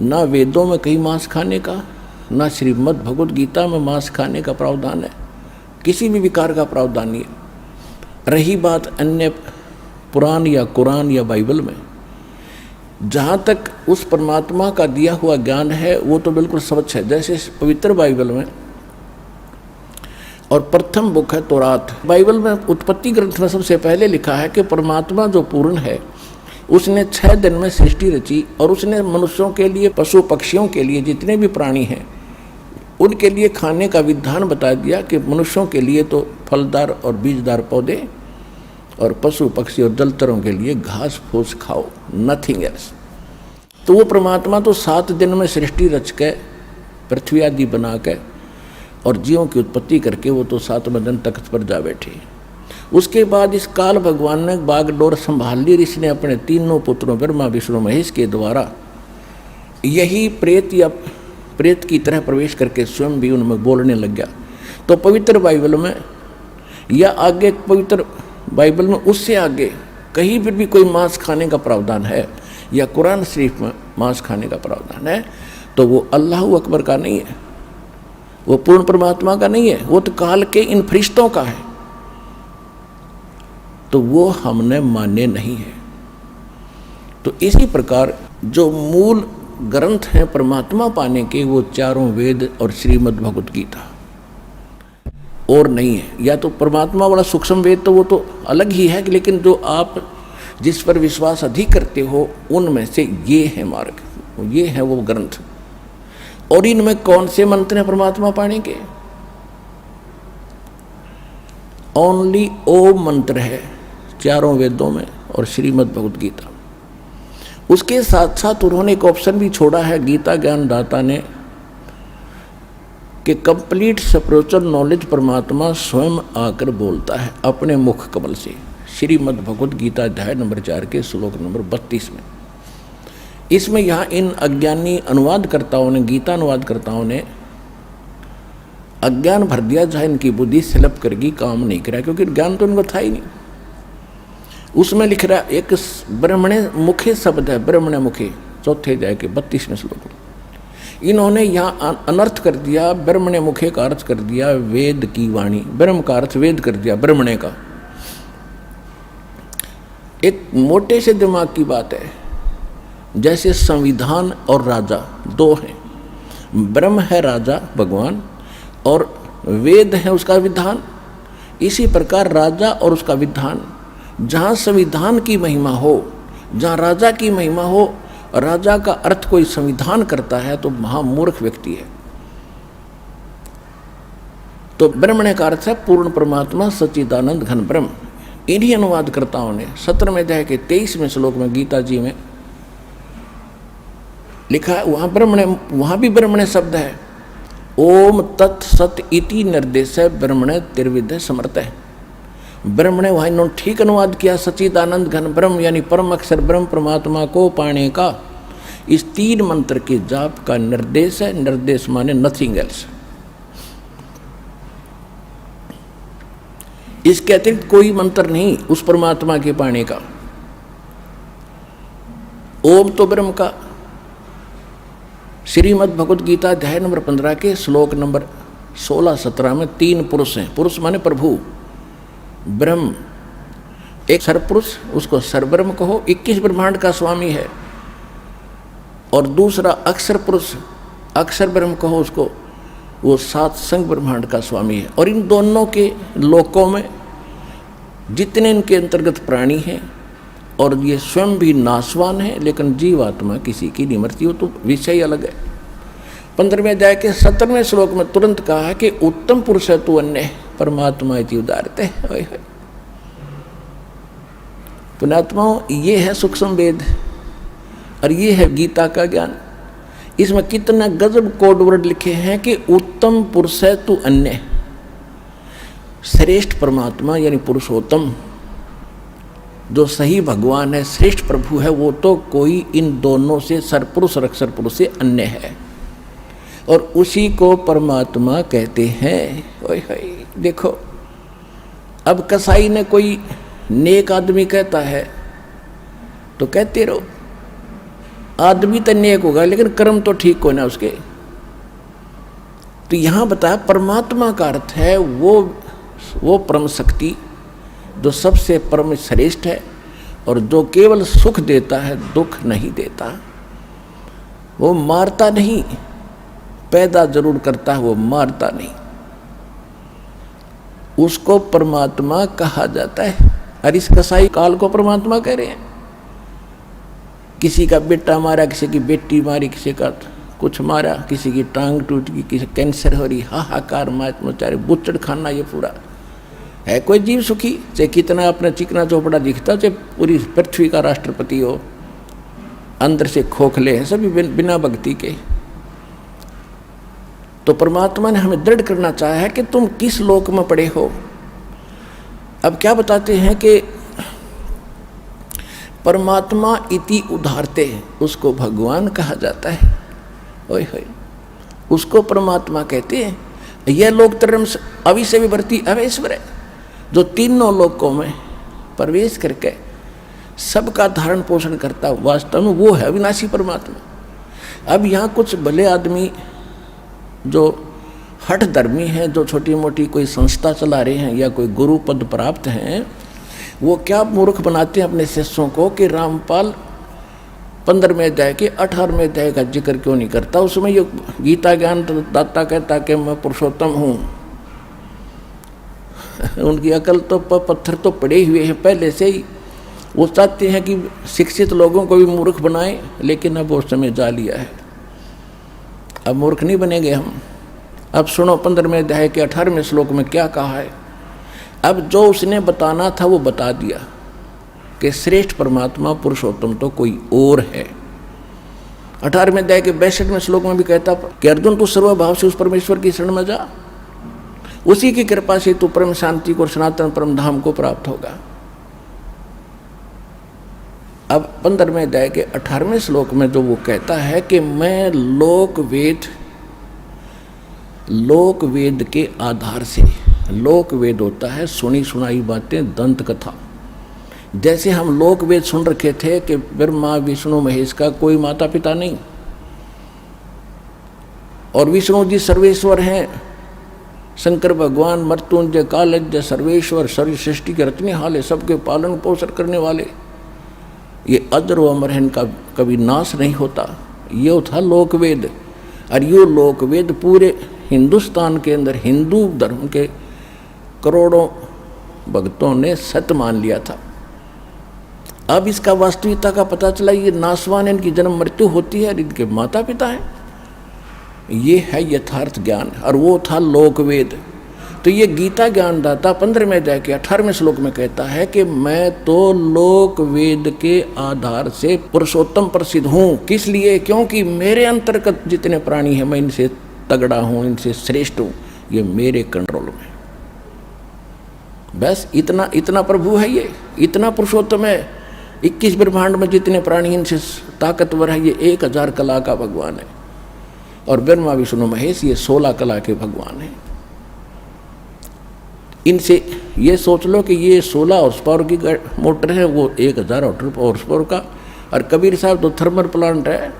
A: ना वेदों में कहीं मांस खाने का, ना श्रीमद् भगवत गीता में मांस खाने का प्रावधान है, किसी भी विकार का प्रावधान नहीं है। रही बात अन्य पुराण या कुरान या बाइबल में, जहाँ तक उस परमात्मा का दिया हुआ ज्ञान है वो तो बिल्कुल स्वच्छ है। जैसे पवित्र बाइबल में, और प्रथम बुक है तौरात। बाइबल में उत्पत्ति ग्रंथ में सबसे पहले लिखा है कि परमात्मा जो पूर्ण है उसने 6 दिन में सृष्टि रची, और उसने मनुष्यों के लिए, पशु पक्षियों के लिए, जितने भी प्राणी हैं उनके लिए खाने का विधान बता दिया कि मनुष्यों के लिए तो फलदार और बीजदार पौधे, और पशु पक्षी और जलचरों के लिए घास फूस खाओ, नथिंग एल्स। तो वो परमात्मा तो 7 दिन में सृष्टि रच के, पृथ्वी आदि बना के और जीवों की उत्पत्ति करके वो तो 7वें दिन तख्त पर जा बैठे। उसके बाद इस काल भगवान ने बागडोर संभाल ली, इसने अपने 3 पुत्रों ब्रह्मा विष्णु महेश के द्वारा यही प्रेत या प्रेत की तरह प्रवेश करके स्वयं भी उनमें बोलने लग गया। तो पवित्र बाइबल में या आगे पवित्र बाइबल में उससे आगे कहीं पर भी कोई मांस खाने का प्रावधान है या कुरान शरीफ में मांस खाने का प्रावधान है तो वो अल्लाह अकबर का नहीं है, वो पूर्ण परमात्मा का नहीं है, वो तो काल के इन फरिश्तों का है। तो वो हमने माने नहीं है। तो इसी प्रकार जो मूल ग्रंथ हैं परमात्मा पाने के, वो 4 वेद और श्रीमद् भगवत गीता, और नहीं है। या तो परमात्मा वाला सूक्ष्म वेद तो वो तो अलग ही है, लेकिन जो आप जिस पर विश्वास अधिक करते हो उनमें से ये है मार्ग, ये है वो ग्रंथ। और इनमें कौन से मंत्र हैं परमात्मा पाने के? ओनली ओम मंत्र है 4 वेदों में और श्रीमद् भगवत गीता। उसके साथ साथ उन्होंने एक ऑप्शन भी छोड़ा है गीता ज्ञानदाता ने कि कंप्लीट स्पिरिचुअल नॉलेज परमात्मा स्वयं आकर बोलता है अपने मुख कमल से। श्रीमद् भगवत गीता अध्याय नंबर 4 के श्लोक नंबर 32 में। इसमें यहाँ इन अज्ञानी अनुवादकर्ताओं ने, गीता अनुवादकर्ताओं ने अज्ञान भर दिया, जहाँ इनकी बुद्धि स्लप करगी काम नहीं करा, क्योंकि ज्ञान तो इनको था ही नहीं। उसमें लिख रहा एक ब्रह्मणे मुखे शब्द है, ब्रह्मणे मुखे, 4थे अध्याय के 32वें श्लोक में। इन्होंने यहाँ अनर्थ कर दिया, ब्रह्मणे मुखे का अर्थ कर दिया वेद की वाणी, ब्रह्म का अर्थ वेद कर दिया ब्रह्मणे का। एक मोटे से दिमाग की बात है, जैसे संविधान और राजा 2 हैं, ब्रह्म है राजा भगवान और वेद है उसका विधान। इसी प्रकार राजा और उसका विधान, जहाँ संविधान की महिमा हो, जहाँ राजा की महिमा हो, राजा का अर्थ कोई संविधान करता है तो महामूर्ख व्यक्ति है। तो ब्रह्मण्य का अर्थ है पूर्ण परमात्मा सच्चिदानंद घन ब्रह्म। इन्हीं अनुवादकर्ताओं ने 17वें अध्याय के 23वें श्लोक में गीता जी में लिखा है, वहाँ ब्रह्मण्य, वहाँ भी ब्रह्मण्य शब्द है। ओम तत् सत इति निर्देश ब्रह्मण्य त्रिविध समर्थ है। ब्रह्मण्य वहाँ इन्होंने ठीक अनुवाद किया, सच्चिदानंद घन ब्रह्म यानी परम अक्षर ब्रह्म परमात्मा को पाने का इस 3 मंत्र के जाप का निर्देश है। निर्देश माने नथिंग एल्स, इसके अतिरिक्त कोई मंत्र नहीं उस परमात्मा के पाने का। ओम तो ब्रह्म का। श्रीमद् भगवत गीता अध्याय नंबर 15 के श्लोक नंबर 16-17 में 3 पुरुष हैं। पुरुष माने प्रभु, ब्रह्म, एक सरपुरुष उसको सरब्रह्म कहो, 21 ब्रह्मांड का स्वामी है, और दूसरा अक्षर पुरुष, अक्षर ब्रह्म कहो उसको, वो 7 संग ब्रह्मांड का स्वामी है। और इन दोनों के लोकों में जितने इनके अंतर्गत प्राणी हैं, और ये स्वयं भी नाशवान है, लेकिन जीवात्मा किसी की नहीं मरती हो, तो विषय अलग है। 15वें अध्याय के 17वें श्लोक में तुरंत कहा है कि उत्तम पुरुष है तू अन्य परमात्मा इति उदारते। पुण्यात्माओं, ये है सूक्ष्म वेद और ये है गीता का ज्ञान। इसमें कितना गजब कोड वर्ड लिखे हैं कि उत्तम पुरुष है तू अन्य। श्रेष्ठ परमात्मा यानी पुरुषोत्तम, जो सही भगवान है, श्रेष्ठ प्रभु है, वो तो कोई इन दोनों से सरपुरुष और अक्षर पुरुष से अन्य है, और उसी को परमात्मा कहते हैं। ओए होए, देखो अब कसाई ने कोई नेक आदमी कहता है तो कहते रहो, आदमी तो नेक होगा लेकिन कर्म तो ठीक हो ना उसके। तो यहां बताया परमात्मा का अर्थ है वो परम शक्ति जो सबसे परम श्रेष्ठ है, और जो केवल सुख देता है, दुख नहीं देता। वो मारता नहीं, पैदा जरूर करता है, वो मारता नहीं। उसको परमात्मा कहा जाता है। और इस कसाई काल को परमात्मा कह रहे हैं। किसी का बेटा मारा, किसी की बेटी मारी, किसी का कुछ मारा, किसी की टांग टूट गई, किसी कैंसर हो रही, हाहाकार मचारे, बुच्चड़ खाना, ये पूरा है कोई जीव सुखी? चाहे कितना अपना चिकना चौपड़ा दिखता, चाहे पूरी पृथ्वी का राष्ट्रपति हो, अंदर से खोखले हैं सभी बिना भक्ति के। तो परमात्मा ने हमें दृढ़ करना चाहा है कि तुम किस लोक में पड़े हो। अब क्या बताते हैं कि परमात्मा इति उदारते, उसको भगवान कहा जाता है। ओए होए, उसको परमात्मा कहते हैं। यह लोक धर्म अविषय विवर्ती अवेश्वर है, जो तीनों लोकों में प्रवेश करके सबका धारण पोषण करता, वास्तव में वो है अविनाशी परमात्मा। अब यहाँ कुछ भले आदमी जो हठ धर्मी हैं, जो छोटी मोटी कोई संस्था चला रहे हैं या कोई गुरु पद प्राप्त हैं, वो क्या मूर्ख बनाते हैं अपने शिष्यों को कि रामपाल 15वें अध्याय के 18वें अध्याय का जिक्र क्यों नहीं करता। उसमें ये गीता ज्ञान दाता कहता कि मैं पुरुषोत्तम हूँ। उनकी अकल तो पत्थर तो पड़े हुए हैं पहले से ही। वो चाहते हैं कि शिक्षित लोगों को भी मूर्ख बनाएं, लेकिन अब वो समय जा लिया है। अब मूर्ख नहीं बनेंगे हम। अब सुनो 15वें अध्याय के 18वें श्लोक में क्या कहा है। अब जो उसने बताना था वो बता दिया कि श्रेष्ठ परमात्मा पुरुषोत्तम तो कोई और है। 18वें अध्याय के 62वें श्लोक में भी कहता कि अर्जुन तू सर्वभाव से उस परमेश्वर की शरण में जा, उसी की कृपा से तू परम शांति को, सनातन परम धाम को प्राप्त होगा। अब 15वें अध्याय के 18वें श्लोक में जो वो कहता है कि मैं लोक वेद के आधार से, लोक वेद होता है सुनी सुनाई बातें, दंत कथा। जैसे हम लोक वेद सुन रखे थे कि ब्रह्मा विष्णु महेश का कोई माता पिता नहीं, और विष्णु जी सर्वेश्वर हैं, शंकर भगवान मृत्युंजय कालज्ञ सर्वेश्वर, सर्व सृष्टि के रचनेहार है, सबके पालन पोषण करने वाले, ये अजर व अमर है, इनका कभी नाश नहीं होता। ये था लोकवेद। और ये लोकवेद पूरे हिंदुस्तान के अंदर हिंदू धर्म के करोड़ों भक्तों ने सत्य मान लिया था। अब इसका वास्तविकता का पता चला, ये नासवान, इनकी जन्म मृत्यु होती है और इनके माता पिता हैं। ये है यथार्थ ज्ञान, और वो था लोकवेद। तो ये गीता ज्ञानदाता 15वें अध्याय के 18वें श्लोक में कहता है कि मैं तो लोकवेद के आधार से पुरुषोत्तम प्रसिद्ध हूँ। किस लिए? क्योंकि मेरे अंतर्गत जितने प्राणी हैं मैं इनसे तगड़ा हूँ, इनसे श्रेष्ठ हूँ, ये मेरे कंट्रोल में। बस इतना प्रभु है, ये इतना पुरुषोत्तम है। 21 ब्रह्मांड में जितने प्राणी इनसे ताकतवर है, ये 1000 कला का भगवान है। और ब्रह्मा विष्णु महेश ये 16 कला के भगवान हैं। इनसे ये सोच लो कि ये 16 हॉर्स पावर की मोटर है, वो 1000 हॉर्स पावर का। और कबीर साहब तो थर्मल प्लांट है,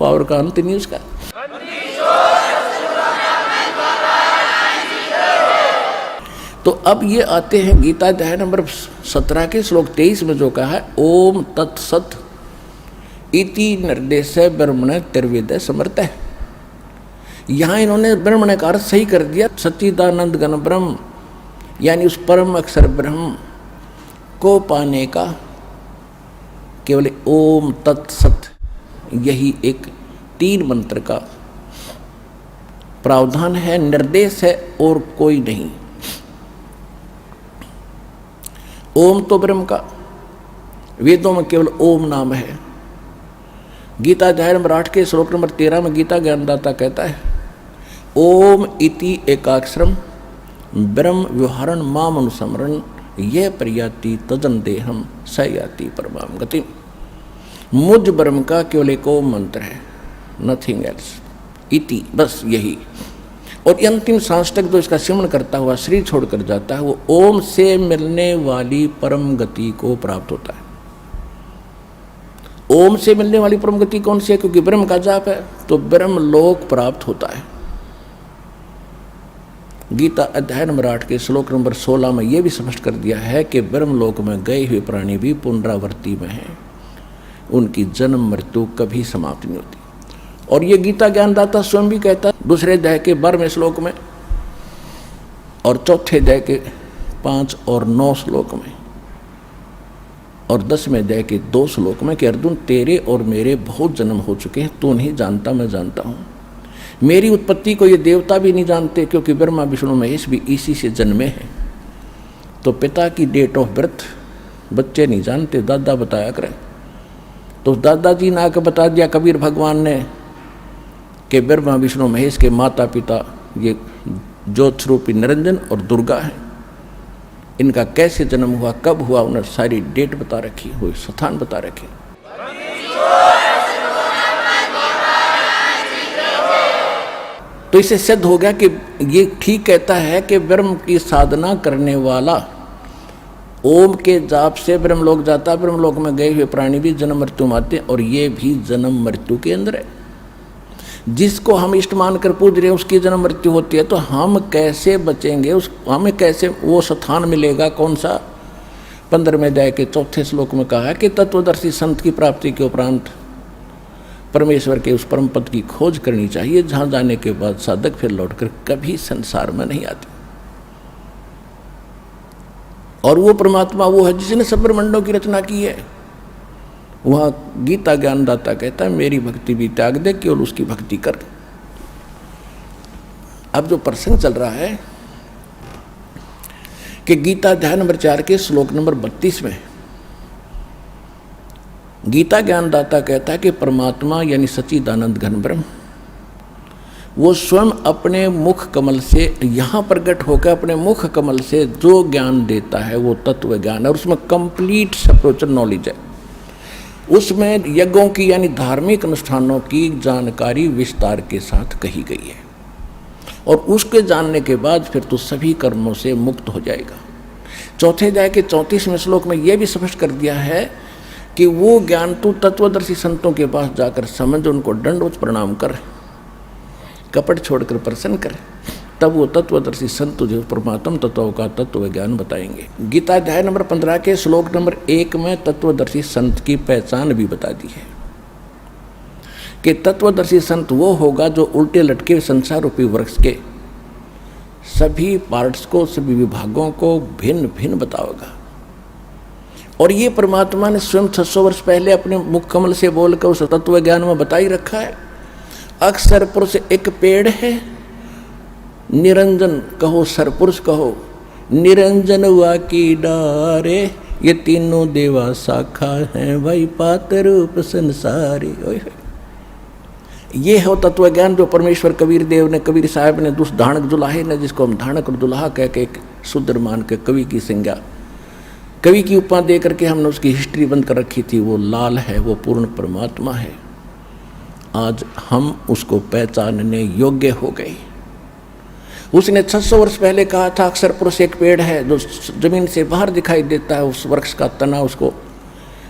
A: पावर का अंत नहीं उसका। तो अब ये आते हैं गीता अध्याय नंबर 17 के श्लोक 23 में जो कहा है, ओम तत्सत इति निर्देश ब्रह्मण तिर्वेद समर्थ है। यहाँ इन्होंने ब्रह्मण का अर्थ सही कर दिया, सच्चिदानंद घन ब्रह्म, यानी उस परम अक्षर ब्रह्म को पाने का केवल ओम तत्सत यही एक 3 मंत्र का प्रावधान है, निर्देश है और कोई नहीं। ओम तो ब्रह्म का, वेदों में केवल ओम नाम है। गीता अध्याय नंबर 8 के श्लोक नंबर 13 में गीता ज्ञानदाता कहता है, ओम इति एकाक्षरम ब्रह्म व्यवहारण माम अनुसमरण यह प्रयाति तदन देहम स याति परमाम गति। मुझ ब्रह्म का केवल एक ओम मंत्र है, नथिंग एल्स, इति बस यही। और अंतिम सांस तक जो इसका सिमरण करता हुआ शरीर छोड़कर जाता है वो ओम से मिलने वाली परम गति को प्राप्त होता है। ओम से मिलने वाली परम गति कौन सी है? क्योंकि ब्रह्म का जाप है तो ब्रह्म लोक प्राप्त होता है। गीता अध्याय नंबर 8 के श्लोक नंबर 16 में यह भी स्पष्ट कर दिया है कि ब्रह्मलोक में गए हुए प्राणी भी पुनरावृत्ति में हैं, उनकी जन्म मृत्यु कभी समाप्त नहीं होती। और ये गीता ज्ञानदाता स्वयं भी कहता है दूसरे अध्याय के 12वें श्लोक में और चौथे अध्याय के 5 और 9 श्लोक में और 10वें अध्याय के 2 श्लोक में कि अर्जुन तेरे और मेरे बहुत जन्म हो चुके हैं, तू नहीं जानता मैं जानता हूँ। मेरी उत्पत्ति को ये देवता भी नहीं जानते क्योंकि ब्रह्मा विष्णु महेश भी इसी से जन्मे हैं। तो पिता की डेट ऑफ बर्थ बच्चे नहीं जानते, दादा बताया करें। तो दादाजी ने आकर बता दिया कबीर भगवान ने कि ब्रह्मा विष्णु महेश के माता पिता ये ज्योत स्वरूपी निरंजन और दुर्गा हैं। इनका कैसे जन्म हुआ, कब हुआ, उन्होंने सारी डेट बता रखी, वो स्थान बता रखे। तो इससे सिद्ध हो गया कि ये ठीक कहता है कि ब्रह्म की साधना करने वाला ओम के जाप से ब्रह्मलोक जाता है। ब्रह्मलोक में गए हुए प्राणी भी जन्म मृत्यु माते और ये भी जन्म मृत्यु के अंदर है। जिसको हम इष्ट मानकर पूज रहे हैं उसकी जन्म मृत्यु होती है, तो हम कैसे बचेंगे? हमें कैसे वो स्थान मिलेगा? कौन सा? 15वें अध्याय के 4 श्लोक में कहा है कि तत्वदर्शी संत की प्राप्ति के उपरांत परमेश्वर के उस परम पद की खोज करनी चाहिए जहां जाने के बाद साधक फिर लौटकर कभी संसार में नहीं आते। और वो परमात्मा वो है जिसने सब ब्रह्मांडों की रचना की है। वहां गीता ज्ञानदाता कहता है मेरी भक्ति भी त्याग दे, केवल उसकी भक्ति कर। अब जो प्रसंग चल रहा है कि गीता अध्याय नंबर 4 के श्लोक नंबर 32 में गीता ज्ञानदाता कहता है कि परमात्मा यानी सच्चिदानंद घन ब्रह्म वो स्वयं अपने मुख कमल से यहाँ प्रकट होकर अपने मुख कमल से जो ज्ञान देता है वो तत्व ज्ञान है और उसमें कंप्लीट स्पिरिचुअल नॉलेज है। उसमें यज्ञों की यानी धार्मिक अनुष्ठानों की जानकारी विस्तार के साथ कही गई है और उसके जानने के बाद फिर तो सभी कर्मों से मुक्त हो जाएगा। चौथे अध्याय के 34वें श्लोक में यह भी स्पष्ट कर दिया है कि वो ज्ञान तू तत्वदर्शी संतों के पास जाकर समझ, उनको दंडवत प्रणाम कर, कपट छोड़कर प्रसन्न कर, तब वो तत्वदर्शी संत तुझे परमात्म तत्वों का तत्व ज्ञान बताएंगे। गीता अध्याय नंबर 15 के श्लोक नंबर 1 में तत्वदर्शी संत की पहचान भी बता दी है कि तत्वदर्शी संत वो होगा जो उल्टे लटके संसार रूपी वृक्ष के सभी पार्ट्स को, सभी विभागों को भिन्न भिन्न बताओगा। और ये परमात्मा ने स्वयं 600 वर्ष पहले अपने मुख कमल से बोलकर उस तत्व ज्ञान में बता ही रखा है। अक्षर पुरुष एक पेड़ है, निरंजन कहो सरपुरुष कहो, निरंजन हुआ की डारे, ये तीनों देवा शाखा हैं भाई पात रूप संसारी। ये हो तत्व ज्ञान जो परमेश्वर कबीर देव ने, कबीर साहब ने, उस धानक दुलाहे ने, जिसको हम धानक और दुल्हा कह के एक शूद्र मान के कवि की संज्ञा, कवि की उपमा दे करके हमने उसकी हिस्ट्री बंद कर रखी थी। वो लाल है, वो पूर्ण परमात्मा है। आज हम उसको पहचानने योग्य हो गए। उसने 600 वर्ष पहले कहा था अक्षर पुरुष एक पेड़ है जो जमीन से बाहर दिखाई देता है, उस वृक्ष का तना उसको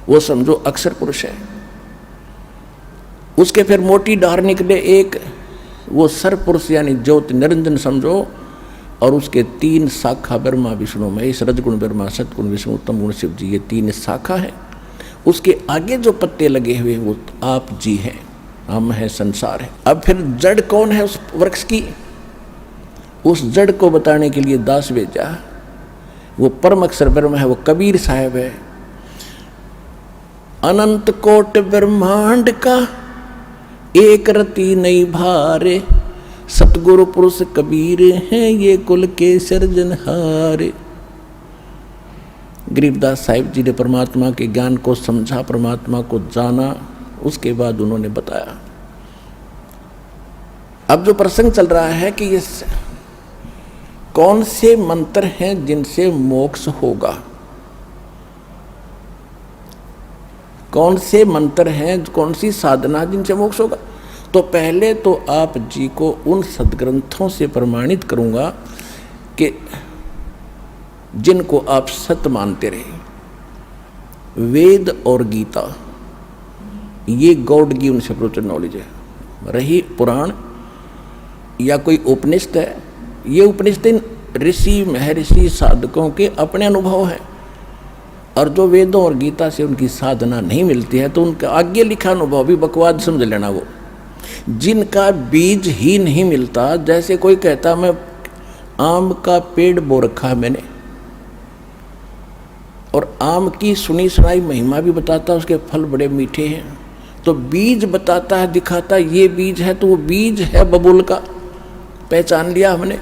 A: वो समझो अक्षर पुरुष है। उसके फिर मोटी डार निकले एक, वो सर पुरुष यानी ज्योति निरंजन समझो, और उसके 3 शाखा ब्रह्मा विष्णु महेश, रजगुण ब्रह्मा, सतगुण विष्णु, उत्तम गुण शिव जी, ये 3 शाखा है। उसके आगे जो पत्ते लगे हुए वो आप जी हैं, हम है, संसार है। अब फिर जड़ कौन है उस वृक्ष की? उस जड़ को बताने के लिए दास भेजा वो परम अक्षर ब्रह्म है, वो कबीर साहब है। अनंत कोट ब्रह्मांड का एक रति नहीं भारे, सतगुरु पुरुष कबीर हैं ये कुल के सिरजनहारे। गरीबदास साहिब जी ने परमात्मा के ज्ञान को समझा, परमात्मा को जाना, उसके बाद उन्होंने बताया। अब जो प्रसंग चल रहा है कि ये कौन से मंत्र हैं जिनसे मोक्ष होगा, कौन से मंत्र हैं, कौन सी साधना जिनसे मोक्ष होगा। तो पहले तो आप जी को उन सदग्रंथों से प्रमाणित करूंगा कि जिनको आप सत्य मानते रहे। वेद और गीता ये गॉड गिवन स्पिरिचुअल नॉलेज है। रही पुराण या कोई उपनिषद है, ये उपनिषद ऋषि महर्षि साधकों के अपने अनुभव है। और जो वेदों और गीता से उनकी साधना नहीं मिलती है तो उनका आगे लिखा अनुभव भी बकवाद समझ लेना। वो जिनका बीज ही नहीं मिलता, जैसे कोई कहता मैं आम का पेड़ बो रखा है मैंने, और आम की सुनी सुनाई महिमा भी बताता है, उसके फल बड़े मीठे हैं, तो बीज बताता है, दिखाता ये बीज है, तो वो बीज है बबूल का, पहचान लिया हमने।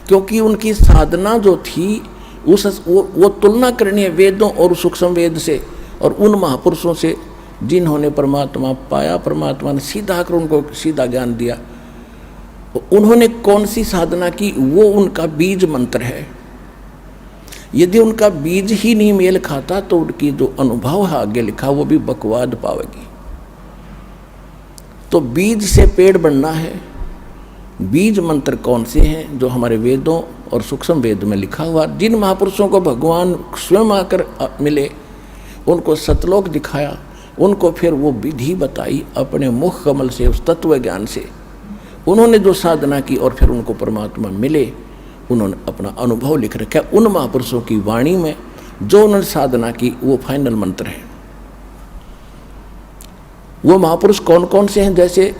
A: क्योंकि उनकी साधना जो थी वो तुलना करनी है वेदों और सूक्ष्म वेद से और उन महापुरुषों से जिन्होंने परमात्मा पाया, परमात्मा ने सीधा आकर उनको सीधा ज्ञान दिया। उन्होंने कौन सी साधना की, वो उनका बीज मंत्र है। यदि उनका बीज ही नहीं मेल खाता तो उनकी जो अनुभव है आगे लिखा वो भी बकवाद पावेगी। तो बीज से पेड़ बनना है। बीज मंत्र कौन से हैं जो हमारे वेदों और सूक्ष्म वेद में लिखा हुआ, जिन महापुरुषों को भगवान स्वयं आकर मिले, उनको सतलोक दिखाया, उनको फिर वो विधि बताई अपने मुख कमल से, उस तत्व ज्ञान से उन्होंने जो साधना की और फिर उनको परमात्मा मिले, उन्होंने अपना अनुभव लिख रखा। उन महापुरुषों की वाणी में जो उन्होंने साधना की वो फाइनल मंत्र है। वो महापुरुष कौन कौन से हैं, जैसे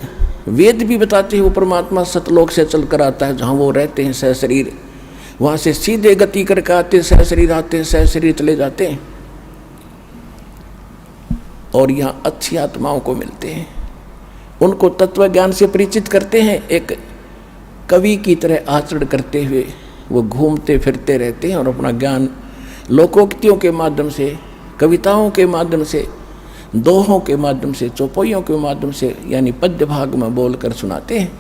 A: वेद भी बताते हैं वो परमात्मा सतलोक से चलकर आता है, जहाँ वो रहते हैं सह शरीर, वहाँ से सीधे गति करके आते, सह शरीर आते हैं, सह शरीर चले जाते हैं और यहाँ अच्छी आत्माओं को मिलते हैं, उनको तत्व ज्ञान से परिचित करते हैं। एक कवि की तरह आचरण करते हुए वो घूमते फिरते रहते हैं और अपना ज्ञान लोकोक्तियों के माध्यम से, कविताओं के माध्यम से, दोहों के माध्यम से, चौपाइयों के माध्यम से, यानी पद्य भाग में बोलकर सुनाते हैं,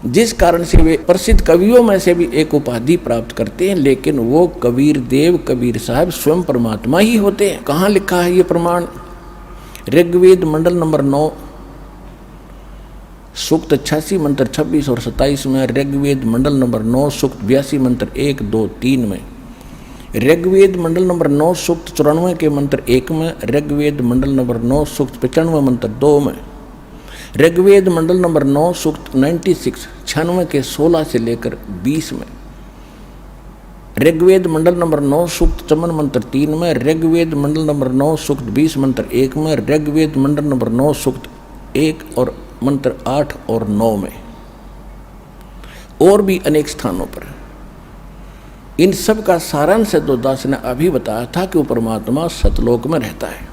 A: जिस कारण से वे प्रसिद्ध कवियों में से भी एक उपाधि प्राप्त करते हैं। लेकिन वो कबीर देव, कबीर साहब स्वयं परमात्मा ही होते हैं। कहाँ लिखा है ये प्रमाण? ऋग्वेद मंडल नंबर 9 सूक्त 86 मंत्र 26 और 27 में, ऋग्वेद मंडल नंबर 9 सूक्त 82 मंत्र 1, 2, 3 में, ऋग्वेद मंडल नंबर 9 सूक्त 94 के मंत्र 1 में, ऋग्वेद मंडल नंबर 9 सूक्त 95 मंत्र 2 में, ऋग्वेद मंडल नंबर 9 सूक्त 96 के 16 से लेकर 20 में, ऋग्वेद मंडल नंबर 9 सूक्त 54 मंत्र 3 में, ऋग्वेद मंडल नंबर 9 सूक्त 20 मंत्र 1 में, ऋग्वेद मंडल नंबर 9 सूक्त 1 और मंत्र 8 और 9 में, और भी अनेक स्थानों पर। इन सब का सारांश जो दास ने अभी बताया था कि वो परमात्मा सतलोक में रहता है,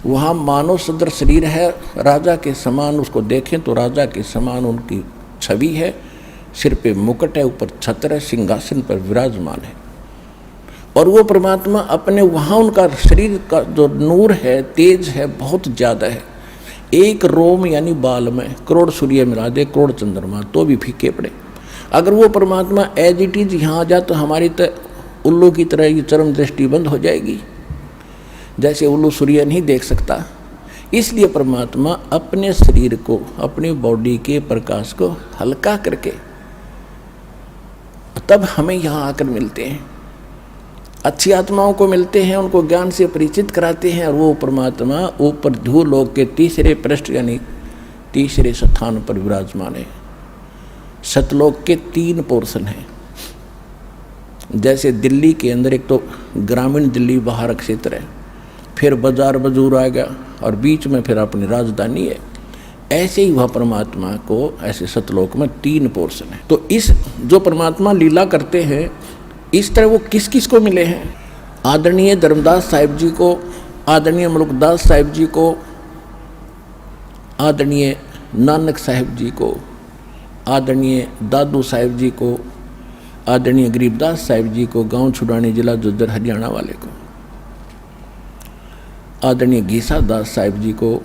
A: वहाँ मानव सदृश शरीर है, राजा के समान उसको देखें तो राजा के समान उनकी छवि है, सिर पे मुकुट है, ऊपर छत्र है, सिंहासन पर विराजमान है। और वो परमात्मा अपने वहाँ उनका शरीर का जो नूर है, तेज है, बहुत ज़्यादा है। एक रोम यानी बाल में करोड़ सूर्य मिला दे, करोड़ चंद्रमा, तो भी फीके पड़े। अगर वो परमात्मा एज इट इज यहाँ आ जाए तो हमारी तो उल्लू की तरह ये चरम दृष्टि बंद हो जाएगी, जैसे उल्लू सूर्य नहीं देख सकता। इसलिए परमात्मा अपने शरीर को, अपनी बॉडी के प्रकाश को हल्का करके तब हमें यहाँ आकर मिलते हैं, अच्छी आत्माओं को मिलते हैं, उनको ज्ञान से परिचित कराते हैं, और वो परमात्मा ऊपर भूलोक के तीसरे पृष्ठ यानी तीसरे स्थान पर विराजमान है। सतलोक के 3 पोर्शन हैं। जैसे दिल्ली के अंदर एक तो ग्रामीण दिल्ली बाहर क्षेत्र है, फिर बाजार बजूर आ गया, और बीच में फिर अपनी राजधानी है। ऐसे ही वह परमात्मा को ऐसे सतलोक में 3 पोर्शन है। तो इस जो परमात्मा लीला करते हैं इस तरह वो किस किस को मिले हैं? आदरणीय धर्मदास साहिब जी को, आदरणीय मुल्कदास साहिब जी को, आदरणीय नानक साहिब जी को, आदरणीय दादू साहिब जी को, आदरणीय गरीबदास साहिब जी को, गांव छुड़ानी जिला झज्जर हरियाणा वाले को, आदरणीय गीसा दास साहिब जी को,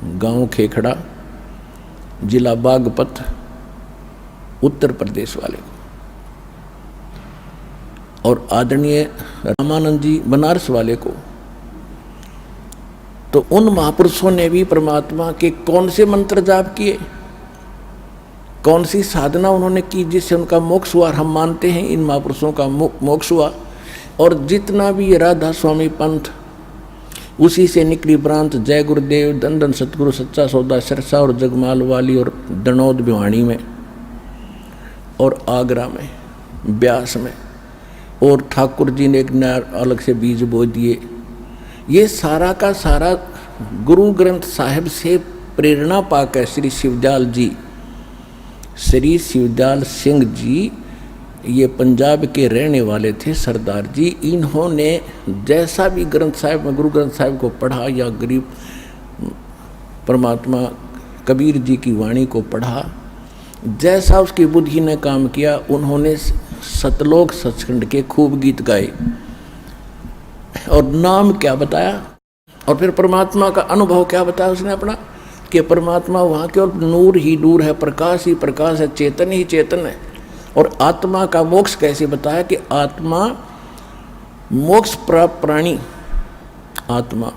A: गांव खेखड़ा जिला बागपत उत्तर प्रदेश वाले को, और आदरणीय रामानंद जी बनारस वाले को। तो उन महापुरुषों ने भी परमात्मा के कौन से मंत्र जाप किए, कौन सी साधना उन्होंने की जिससे उनका मोक्ष हुआ? हम मानते हैं इन महापुरुषों का मोक्ष हुआ। और जितना भी राधा स्वामी पंथ, उसी से निकली प्रांत जय गुरुदेव, दंदन सतगुरु, सच्चा सौदा, सिरसा और जगमाल वाली और दनौद भिवानी में और आगरा में, ब्यास में, और ठाकुर जी ने एक नया अलग से बीज बो दिए। ये सारा का सारा गुरु ग्रंथ साहिब से प्रेरणा पाकर श्री शिवदयाल जी, श्री शिवदयाल सिंह जी, ये पंजाब के रहने वाले थे सरदार जी। इन्होंने जैसा भी ग्रंथ साहिब में, गुरु ग्रंथ साहिब को पढ़ा या गरीब परमात्मा कबीर जी की वाणी को पढ़ा, जैसा उसकी बुद्धि ने काम किया, उन्होंने सतलोक सचखंड के खूब गीत गाए और नाम क्या बताया, और फिर परमात्मा का अनुभव क्या बताया उसने अपना, कि परमात्मा वहाँ केवल नूर ही नूर है, प्रकाश ही प्रकाश है, चेतन ही चेतन है। और आत्मा का मोक्ष कैसे बताया, कि आत्मा मोक्ष प्राप्त प्राणी, आत्मा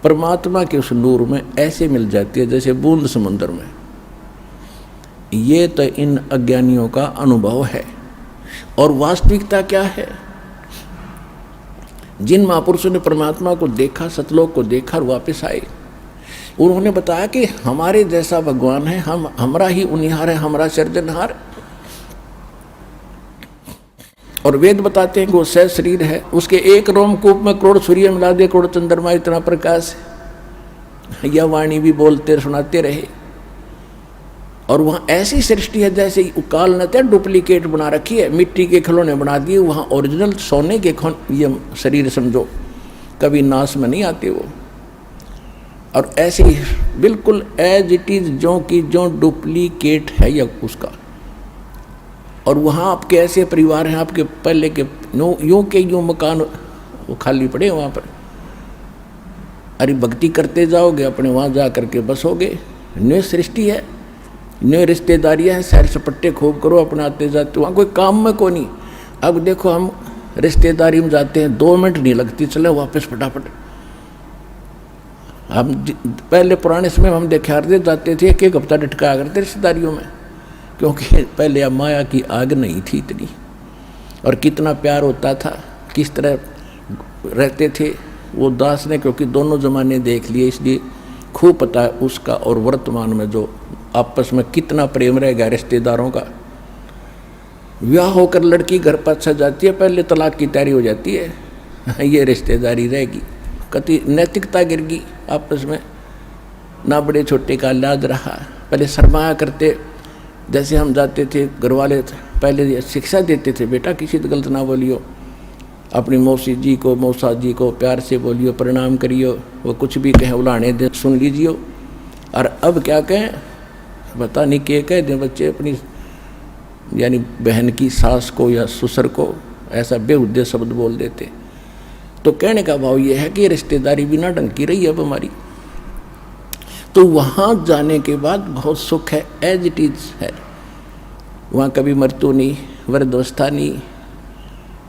A: परमात्मा के उस नूर में ऐसे मिल जाती है जैसे बूंद समुद्र में। ये तो इन अज्ञानियों का अनुभव है। और वास्तविकता क्या है? जिन महापुरुषों ने परमात्मा को देखा, सतलोक को देखा और वापस आए, उन्होंने बताया कि हमारे जैसा भगवान है, हम हमारा ही उनिहार है, हमारा सर्जनहार। और वेद बताते हैं कि वो सह शरीर है, उसके एक रोमकूप में करोड़ सूर्य मिला दे, करोड़ चंद्रमा इतना प्रकाश है। यह वाणी भी बोलते सुनाते रहे। और वहाँ ऐसी सृष्टि है जैसे काल ने तो डुप्लीकेट बना रखी है, मिट्टी के खिलौने बना दिए, वहाँ ओरिजिनल सोने के ये शरीर समझो, कभी नाश में नहीं आते वो। और ऐसे ही बिल्कुल एज इट इज, जो कि जो डुप्लीकेट है या उसका। और वहाँ आपके ऐसे परिवार हैं, आपके पहले के यूं के यूं मकान वो खाली पड़े वहाँ पर। अरे भक्ति करते जाओगे, अपने वहाँ जा करके बसोगे। न्यू सृष्टि है, न्यू रिश्तेदारियाँ हैं, सैर सपट्टे खूब करो, अपने आते जाते, वहाँ कोई काम में को नहीं। अब देखो हम रिश्तेदारी में जाते हैं, 2 मिनट नहीं लगती, चले वापस फटाफट। हम पहले पुराने समय में हम देखारते जाते थे, एक हफ्ता डटका करते रिश्तेदारियों में, क्योंकि पहले अब माया की आग नहीं थी इतनी, और कितना प्यार होता था, किस तरह रहते थे वो दास ने, क्योंकि दोनों ज़माने देख लिए, इसलिए खूब पता है उसका। और वर्तमान में जो आपस में कितना प्रेम रह गया रिश्तेदारों का। ब्याह होकर लड़की घर पर सज जाती है, पहले तलाक की तैयारी हो जाती है, ये रिश्तेदारी रहेगी, कति नैतिकता गिर गई आपस में, ना बड़े छोटे का लाज रहा। पहले शर्माया करते, जैसे हम जाते थे घर वाले पहले शिक्षा देते थे, बेटा किसी तो गलत ना बोलियो, अपनी मौसी जी को, मौसा जी को प्यार से बोलियो, प्रणाम करियो, वो कुछ भी कहें उलाने दे सुन लीजियो। और अब क्या कहें, पता नहीं क्या कह दें बच्चे अपनी, यानी बहन की सास को या ससुर को ऐसा बेहुद्दे शब्द बोल देते। तो कहने का भाव ये है कि रिश्तेदारी बिना ढंग की रही अब हमारी। तो वहाँ जाने के बाद बहुत सुख है, एज इट इज है। वहाँ कभी मृत्यु नहीं, वृद्धावस्था नहीं,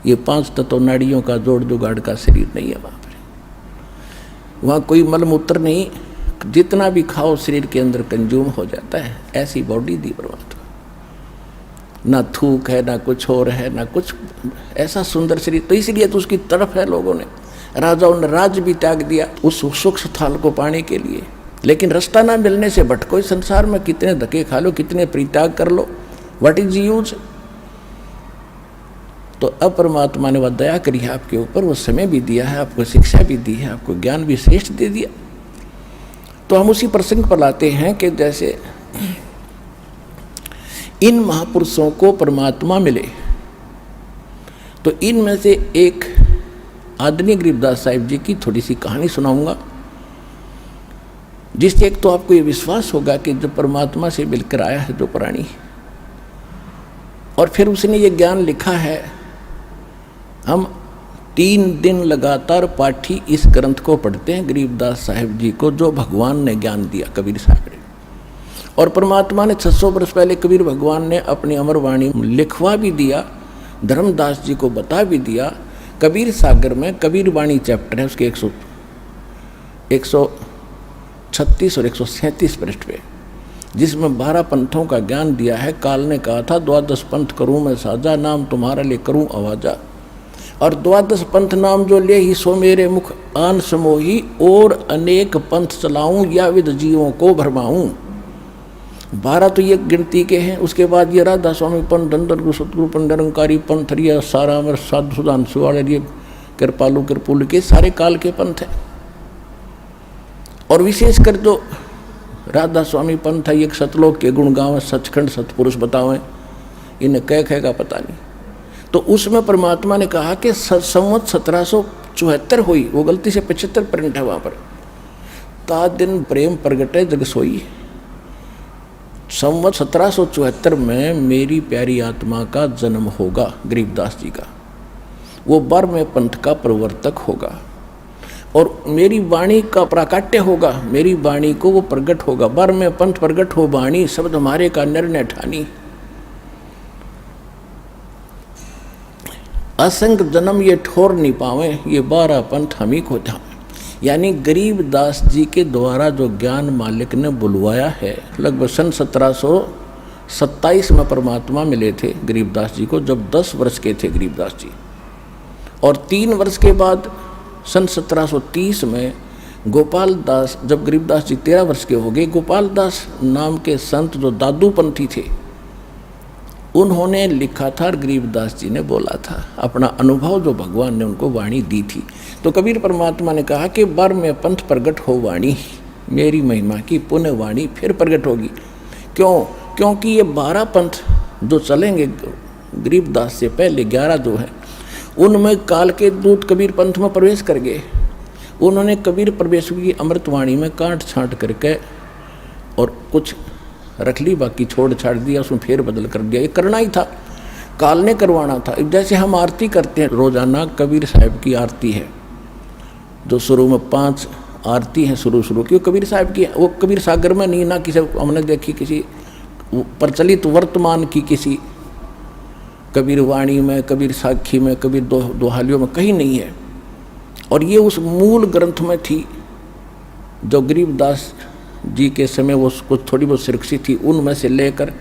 A: ये 5 तत्व नाड़ियों का जोड़ जुगाड़ का शरीर नहीं है वहाँ पर। वहाँ कोई मलमूत्र नहीं, जितना भी खाओ शरीर के अंदर कंज्यूम हो जाता है, ऐसी बॉडी दी परमात्मा। ना थूक है, ना कुछ और है, ना कुछ, ऐसा सुंदर शरीर। तो इसलिए तो उसकी तरफ है लोगों ने, राजाओं ने राज भी त्याग दिया उस सुख स्थान को पाने के लिए। लेकिन रास्ता ना मिलने से भटको इस संसार में, कितने धक्के खा लो, कितने परित्याग कर लो, व्हाट इज यूज। तो अब परमात्मा ने वह दया करी है आपके ऊपर, वो समय भी दिया है, आपको शिक्षा भी दी है, आपको ज्ञान भी श्रेष्ठ दे दिया। तो हम उसी प्रसंग पर लाते हैं कि जैसे इन महापुरुषों को परमात्मा मिले तो इनमें से एक आदरणीय गरीबदास साहिब जी की थोड़ी सी कहानी सुनाऊंगा, जिससे एक तो आपको ये विश्वास होगा कि जब परमात्मा से मिलकर आया है जो प्राणी, और फिर उसने ये ज्ञान लिखा है। हम 3 दिन लगातार पाठी इस ग्रंथ को पढ़ते हैं गरीबदास साहिब जी को, जो भगवान ने ज्ञान दिया कबीर साहब ने। और परमात्मा ने 600 वर्ष पहले कबीर भगवान ने अपनी अमर वाणी लिखवा भी दिया, धर्मदास जी को बता भी दिया। कबीर सागर में कबीर वाणी चैप्टर है, उसके 136 और 137 पृष्ठ पे, जिसमें 12 पंथों का ज्ञान दिया है। काल ने कहा था 12 पंथ करूँ मैं साजा, नाम तुम्हारा ले करूँ आवाजा। और 12 पंथ नाम जो ले ही सो मेरे मुख आन समोही, और अनेक पंथ चलाऊं या विद जीवों को भरमाऊं। 12 तो ये गिनती के हैं। उसके बाद ये राधा स्वामी पंथ, धनधन गुरु सतगुरु पंथ, निरंकारी पंथ, रिया सारा अमर साधु सुदान सुवाड़े, कृपालु कृपुल के सारे काल के पंथ हैं। और विशेषकर जो राधा स्वामी पंथ है, एक सतलोक के गुण गावे, सचखंड सतपुरुष बतावें, इन्हें कह का पता नहीं। तो उसमें परमात्मा ने कहा कि संवत 1774 हुई, वो गलती से 75 प्रिंट है वहाँ पर। ता दिन प्रेम प्रगटे जग सोई। संवत 1774 में मेरी प्यारी आत्मा का जन्म होगा, गरीबदास जी का। वो बर्म पंथ का प्रवर्तक होगा और मेरी वाणी का प्राकट्य होगा, मेरी वाणी को वो प्रगट होगा। बर्म पंथ प्रगट हो वाणी, शब्द हमारे का निर्णय ठानी। असंग जन्म ये ठोर नहीं पावे, ये 12 पंथ हम ही को था। यानी गरीबदास जी के द्वारा जो ज्ञान मालिक ने बुलवाया है, लगभग सन 1727 में परमात्मा मिले थे गरीबदास जी को, जब 10 वर्ष के थे गरीबदास जी। और 3 वर्ष के बाद सन 1730 में गोपाल दास, जब गरीबदास जी 13 वर्ष के हो गए, गोपाल दास नाम के संत जो दादू पंथी थे, उन्होंने लिखा था और गरीबदास जी ने बोला था अपना अनुभव जो भगवान ने उनको वाणी दी थी। तो कबीर परमात्मा ने कहा कि बार में पंथ प्रगट हो वाणी, मेरी महिमा की पुण्य वाणी फिर प्रगट होगी। क्यों? क्योंकि ये 12 पंथ जो चलेंगे गरीबदास से पहले 11 जो हैं, उनमें काल के दूत कबीर पंथ में प्रवेश कर गए। उन्होंने कबीर प्रवेश की अमृतवाणी में काट छांट करके और कुछ रख ली, बाकी छोड़ छाड़ दिया, उसमें फेर बदल कर दिया। ये करना ही था, काल ने करवाना था। जैसे हम आरती करते हैं रोजाना, कबीर साहब की आरती है जो शुरू में 5 आरती हैं शुरू की, वो कबीर साहब की। वो कबीर सागर में नहीं, ना किसी हमने देखी किसी प्रचलित वर्तमान की किसी कबीर वाणी में, कबीर साखी में, कबीर दोहालियों में कहीं नहीं है। और ये उस मूल ग्रंथ में थी जो गरीबदास जी के समय वो कुछ थोड़ी बहुत सुरक्षित थी, उनमें से लेकर,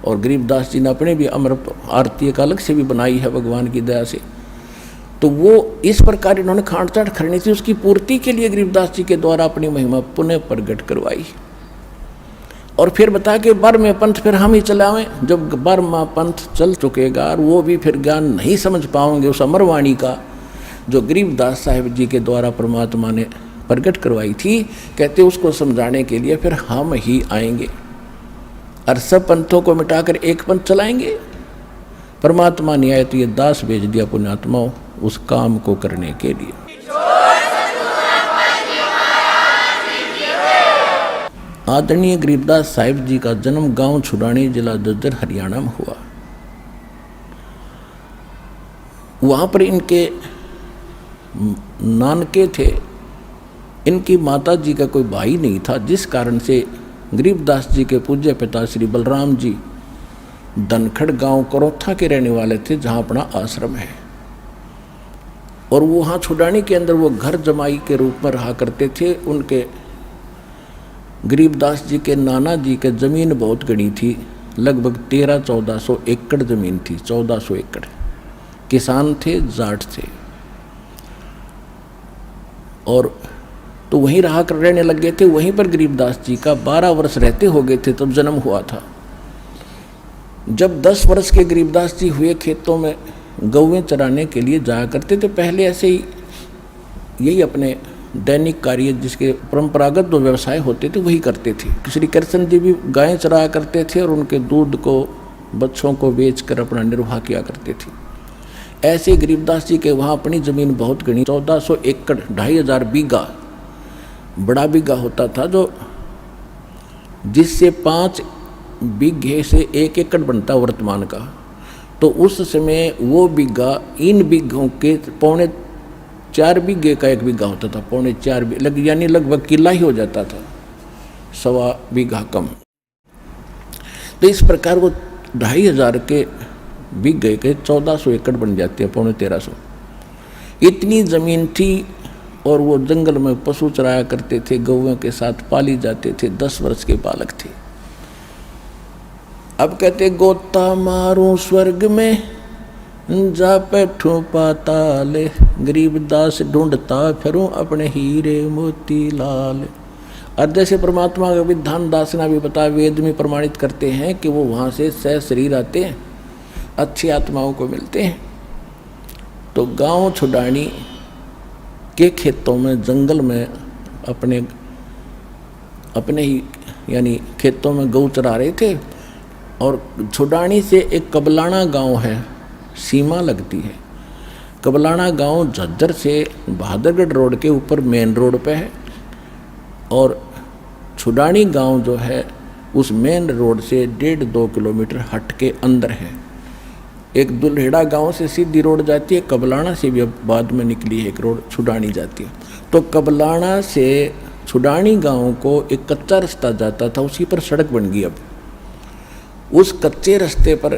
A: और गरीबदास जी ने अपने भी अमृत आरती एक अलग से भी बनाई है भगवान की दया से। तो वो इस प्रकार इन्होंने खांडचाट करनी थी, उसकी पूर्ति के लिए गरीबदास जी के द्वारा अपनी महिमा पुनः प्रगट करवाई। और फिर बता के बर्म पंथ फिर हम ही चलावें। जब बर्मा पंथ चल चुकेगा और वो भी फिर ज्ञान नहीं समझ पाओगे उस अमरवाणी का जो गरीबदास साहिब जी के द्वारा परमात्मा ने प्रकट करवाई थी, कहते उसको समझाने के लिए फिर हम ही आएंगे और सब पंथों को मिटाकर एक पंथ चलाएंगे। परमात्मा नहीं आए तो ये दास भेज दिया पुण्यात्माओं उस काम को करने के लिए। आदरणीय गरीबदास साहिब जी का जन्म गांव छुड़ानी, जिला जज्जर, हरियाणा में हुआ। वहाँ पर इनके नानके थे, इनकी माता जी का कोई भाई नहीं था, जिस कारण से गरीबदास जी के पूज्य पिता श्री बलराम जी धनखड़ गांव करोथा के रहने वाले थे, जहाँ अपना आश्रम है। और वो वहाँ छुड़ानी के अंदर वो घर जमाई के रूप में रहा करते थे। उनके गरीबदास जी के नाना जी के ज़मीन बहुत गणी थी, लगभग 1300-1400 एकड़ ज़मीन थी, 1400 एकड़। किसान थे, जाट थे, और तो वहीं रहा कर रहने लग गए थे। वहीं पर गरीबदास जी का 12 वर्ष रहते हो गए थे तब जन्म हुआ था। जब 10 वर्ष के गरीबदास जी हुए, खेतों में गौवें चराने के लिए जाया करते थे। पहले ऐसे ही यही अपने दैनिक कार्य जिसके परंपरागत जो व्यवसाय होते थे वही करते थे। श्री कृष्ण जी भी गायें चराया करते थे और उनके दूध को, बच्चों को बेचकर अपना निर्वाह किया करते थे। ऐसे गरीबदास जी के वहाँ अपनी ज़मीन बहुत गणी, 1400 एकड़ 2500 बीघा बड़ा बीघा होता था, जो जिससे 5 बीघे से 1 एकड़ बनता वर्तमान का। तो उस समय वो बीघा इन बीघों के 4.25 बीघे का 1 बीघा होता था, 4.25 बीघे यानी लगभग किला ही हो जाता था, 1.25 बीघा कम। तो इस प्रकार वो 2500 के बीघे के 1400 एकड़ बन जाते हैं, 1350। इतनी ज़मीन थी और वो जंगल में पशु चराया करते थे, गौओं के साथ पाली जाते थे, 10 वर्ष के बालक थे। अब कहते गोता मारूं स्वर्ग में जा बैठूं पाताल, गरीबदास ढूंढता फिरूं अपने हीरे मोती लाल। और जैसे परमात्मा का विधान दासना भी बता, वेद में प्रमाणित करते हैं कि वो वहाँ से सह शरीर आते हैं, अच्छी आत्माओं को मिलते हैं। तो गांव छुडानी के खेतों में, जंगल में अपने ही यानी खेतों में गौ चरा रहे थे। और छुडानी से एक कबलाना गांव है, सीमा लगती है। कबलाना गांव झज्जर से बहादुरगढ़ रोड के ऊपर मेन रोड पे है, और छुडानी गांव जो है उस मेन रोड से 1.5-2 किलोमीटर हट के अंदर है। एक दुल्हेड़ा गांव से सीधी रोड जाती है, कबलाना से भी अब बाद में निकली है एक रोड छुडानी जाती है। तो कबलाना से छुडानी गांव को एक कच्चा रास्ता जाता था, उसी पर सड़क बन गई। अब उस कच्चे रास्ते पर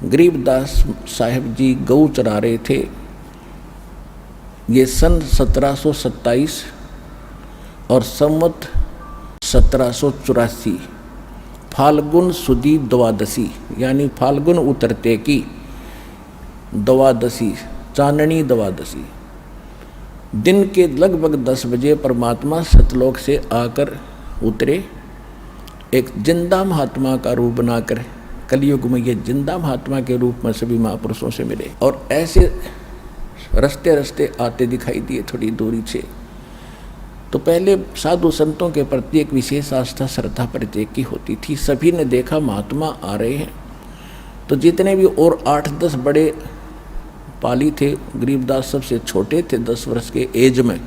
A: गरीबदास साहब जी गऊ चरा रहे थे। ये सन 1727 और संवत 1784 फाल्गुन सुदी द्वादशी, यानी फाल्गुन उतरते की द्वादशी, चांदनी द्वादशी दिन के लगभग 10 बजे परमात्मा सतलोक से आकर उतरे। एक जिंदा महात्मा का रूप बनाकर कलयुग में ये जिंदा महात्मा के रूप में सभी महापुरुषों से मिले। और ऐसे रास्ते रास्ते आते दिखाई दिए थोड़ी दूरी से। तो पहले साधु संतों के प्रति एक विशेष आस्था श्रद्धा प्रत्येक की होती थी। सभी ने देखा महात्मा आ रहे हैं, तो जितने भी और 8-10 बड़े पाली थे, गरीबदास सबसे छोटे थे 10 वर्ष के एज में,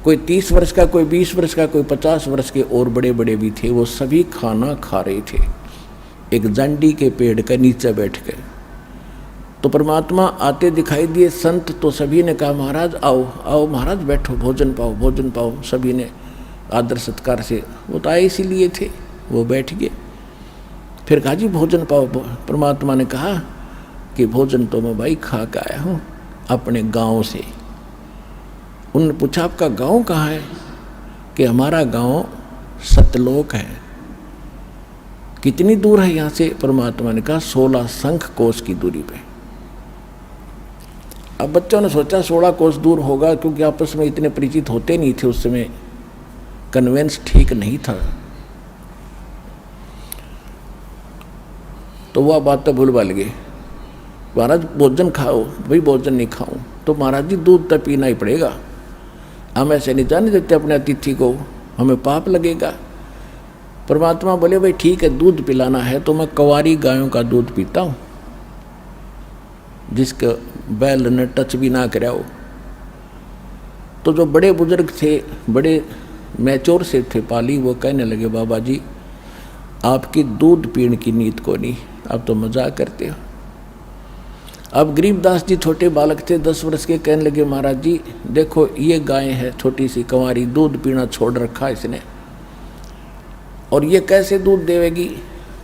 A: कोई 30 वर्ष का, कोई 20 वर्ष का, कोई 50 वर्ष के, और बड़े बड़े भी थे। वो सभी खाना खा रहे थे एक जांडी के पेड़ के नीचे बैठ कर। तो परमात्मा आते दिखाई दिए। संत तो सभी ने कहा महाराज आओ आओ महाराज बैठो, भोजन पाओ भोजन पाओ। सभी ने आदर सत्कार से, वो तो आए इसीलिए थे, वो बैठ गए। फिर कहा जी भोजन पाओ। परमात्मा ने कहा कि भोजन तो मैं भाई खा के आया हूँ अपने गाँव से। उन्होंने पूछा आपका गांव कहाँ है? कि हमारा गांव सतलोक है। कितनी दूर है यहाँ से? परमात्मा ने कहा 16 शंख कोस की दूरी पे। अब बच्चों ने सोचा 16 कोस दूर होगा, क्योंकि आपस में इतने परिचित होते नहीं थे उस समय, कन्वेंस ठीक नहीं था। तो वह बात तो भूल भाल गए। महाराज भोजन खाओ। भाई भोजन नहीं खाऊं तो महाराज जी दूध तो पीना ही पड़ेगा, हम ऐसे नहीं जाने देते अपने अतिथि को, हमें पाप लगेगा। परमात्मा बोले भाई ठीक है, दूध पिलाना है तो मैं कवारी गायों का दूध पीता हूँ, जिसके बैल ने टच भी ना कराओ। तो जो बड़े बुजुर्ग थे, बड़े मैच्योर से थे पाली, वो कहने लगे बाबा जी आपकी दूध पीने की नीत को नहीं, आप तो मजाक करते हो। अब गरीबदास जी छोटे बालक थे 10 वर्ष के, कहने लगे महाराज जी देखो ये गाय है छोटी सी कंवारी, दूध पीना छोड़ रखा इसने, और ये कैसे दूध देवेगी?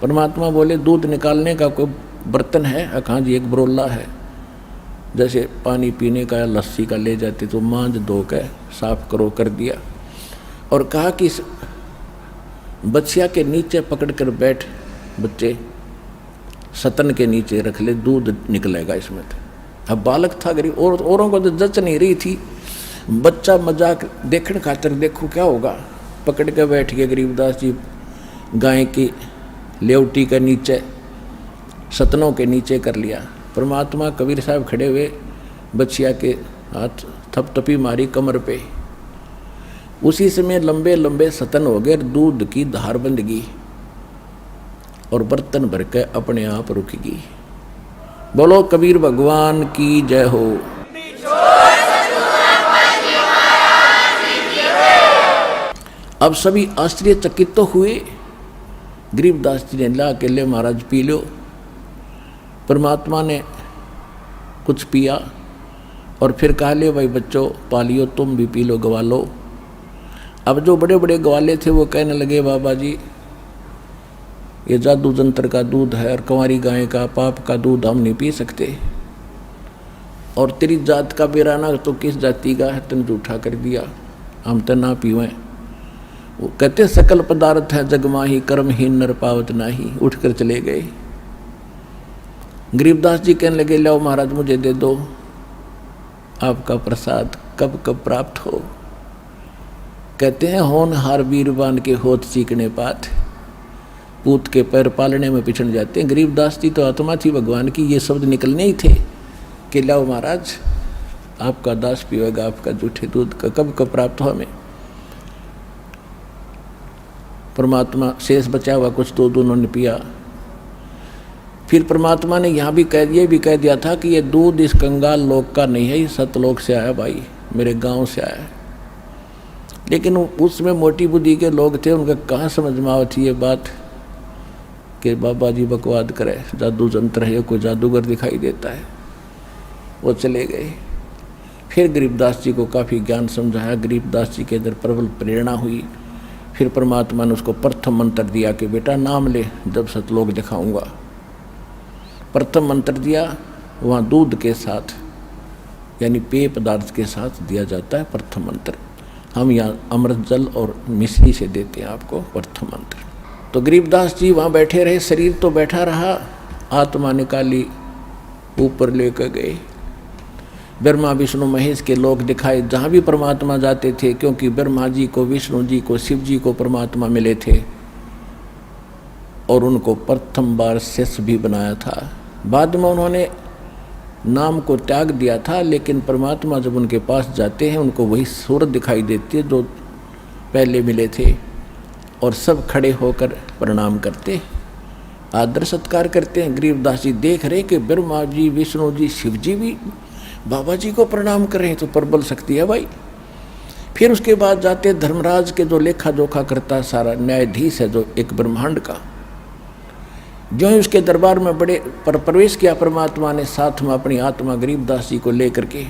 A: परमात्मा बोले दूध निकालने का कोई बर्तन है? हाँ जी एक बरोला है, जैसे पानी पीने का या लस्सी का ले जाते तो मांझ धो के साफ करो, कर दिया। और कहा कि बच्चिया के नीचे पकड़ कर बैठ, बच्चे सतन के नीचे रख ले, दूध निकलेगा इसमें। अब बालक था गरीब, और औरों को तो जच नहीं रही थी। बच्चा मजाक देखने खातर देखो क्या होगा, पकड़ के बैठ गए गरीबदास जी गाय की लेवटी के नीचे, सतनों के नीचे कर लिया। परमात्मा कबीर साहब खड़े हुए, बच्चिया के हाथ थपथपी मारी कमर पे। उसी समय लंबे लंबे सतन हो गए, दूध की धार बंध गई और बर्तन भर के अपने आप रुक गई। बोलो कबीर भगवान की जय हो। अब सभी आश्चर्यचकित तो हुए। गरीबदास जी ने ला के ले महाराज पी लो। परमात्मा ने कुछ पिया और फिर कहा ले भाई बच्चों पालियो, तुम भी पी लो, गवा लो। अब जो बड़े बड़े ग्वाले थे वो कहने लगे बाबा जी ये जादू जंत्र का दूध है और कंवारी गाय का पाप का दूध हम नहीं पी सकते, और तेरी जात का बेराना तो किस जाति का है, तन झूठा कर दिया, हम तो ना पीवें। वो कहते सकल पदार्थ है जगमाही, कर्महीन नर पावत नाही। उठ कर चले गए। गरीबदास जी कहने लगे लो महाराज मुझे दे दो, आपका प्रसाद कब कब प्राप्त हो। कहते हैं होनहार वीरवान के होत चीकने पात, पूत के पैर पालने में पिछड़ जाते हैं। गरीबदास जी तो आत्मा थी भगवान की, ये शब्द निकलने ही थे कि लाओ महाराज आपका दास पिएगा आपका जूठे दूध का, कब कब प्राप्त हो हमें। परमात्मा शेष बचा हुआ कुछ दूध उन्होंने पिया। फिर परमात्मा ने यहाँ भी कह दिया था कि ये दूध इस कंगाल लोक का नहीं है, ये सतलोक से आया भाई, मेरे गांव से आया। लेकिन उसमें मोटी बुद्धि के लोग थे, उनका कहाँ समझ में आवती ये बात कि बाबा जी बकवाद करे, जादू जंत्र है, कोई जादूगर दिखाई देता है। वो चले गए। फिर गरीबदास जी को काफ़ी ज्ञान समझाया, गरीबदास जी के अंदर प्रबल प्रेरणा हुई। फिर परमात्मा ने उसको प्रथम मंत्र दिया कि बेटा नाम ले, जब सतलोक दिखाऊंगा। प्रथम मंत्र दिया, वहाँ दूध के साथ यानी पेय पदार्थ के साथ दिया जाता है प्रथम मंत्र। हम यहाँ अमृत जल और मिश्री से देते हैं आपको प्रथम मंत्र। तो गरीबदास जी वहाँ बैठे रहे, शरीर तो बैठा रहा, आत्मा निकाली ऊपर लेकर गए। ब्रह्मा विष्णु महेश के लोक दिखाए, जहाँ भी परमात्मा जाते थे, क्योंकि ब्रह्मा जी को, विष्णु जी को, शिव जी को परमात्मा मिले थे और उनको प्रथम बार शेष भी बनाया था। बाद में उन्होंने नाम को त्याग दिया था, लेकिन परमात्मा जब उनके पास जाते हैं उनको वही सूरत दिखाई देती है जो पहले मिले थे, और सब खड़े होकर प्रणाम करते, आदर सत्कार करते हैं। गरीबदास जी देख रहे कि ब्रह्मा जी, विष्णु जी, शिव जी भी बाबा जी को प्रणाम कर रहे हैं, तो प्रबल शक्ति है भाई। फिर उसके बाद जाते धर्मराज के जो लेखा जोखा करता सारा न्यायाधीश है जो एक ब्रह्मांड का, जो ही उसके दरबार में बड़े प्रवेश किया परमात्मा ने, साथ में अपनी आत्मा गरीबदास जी को लेकर के।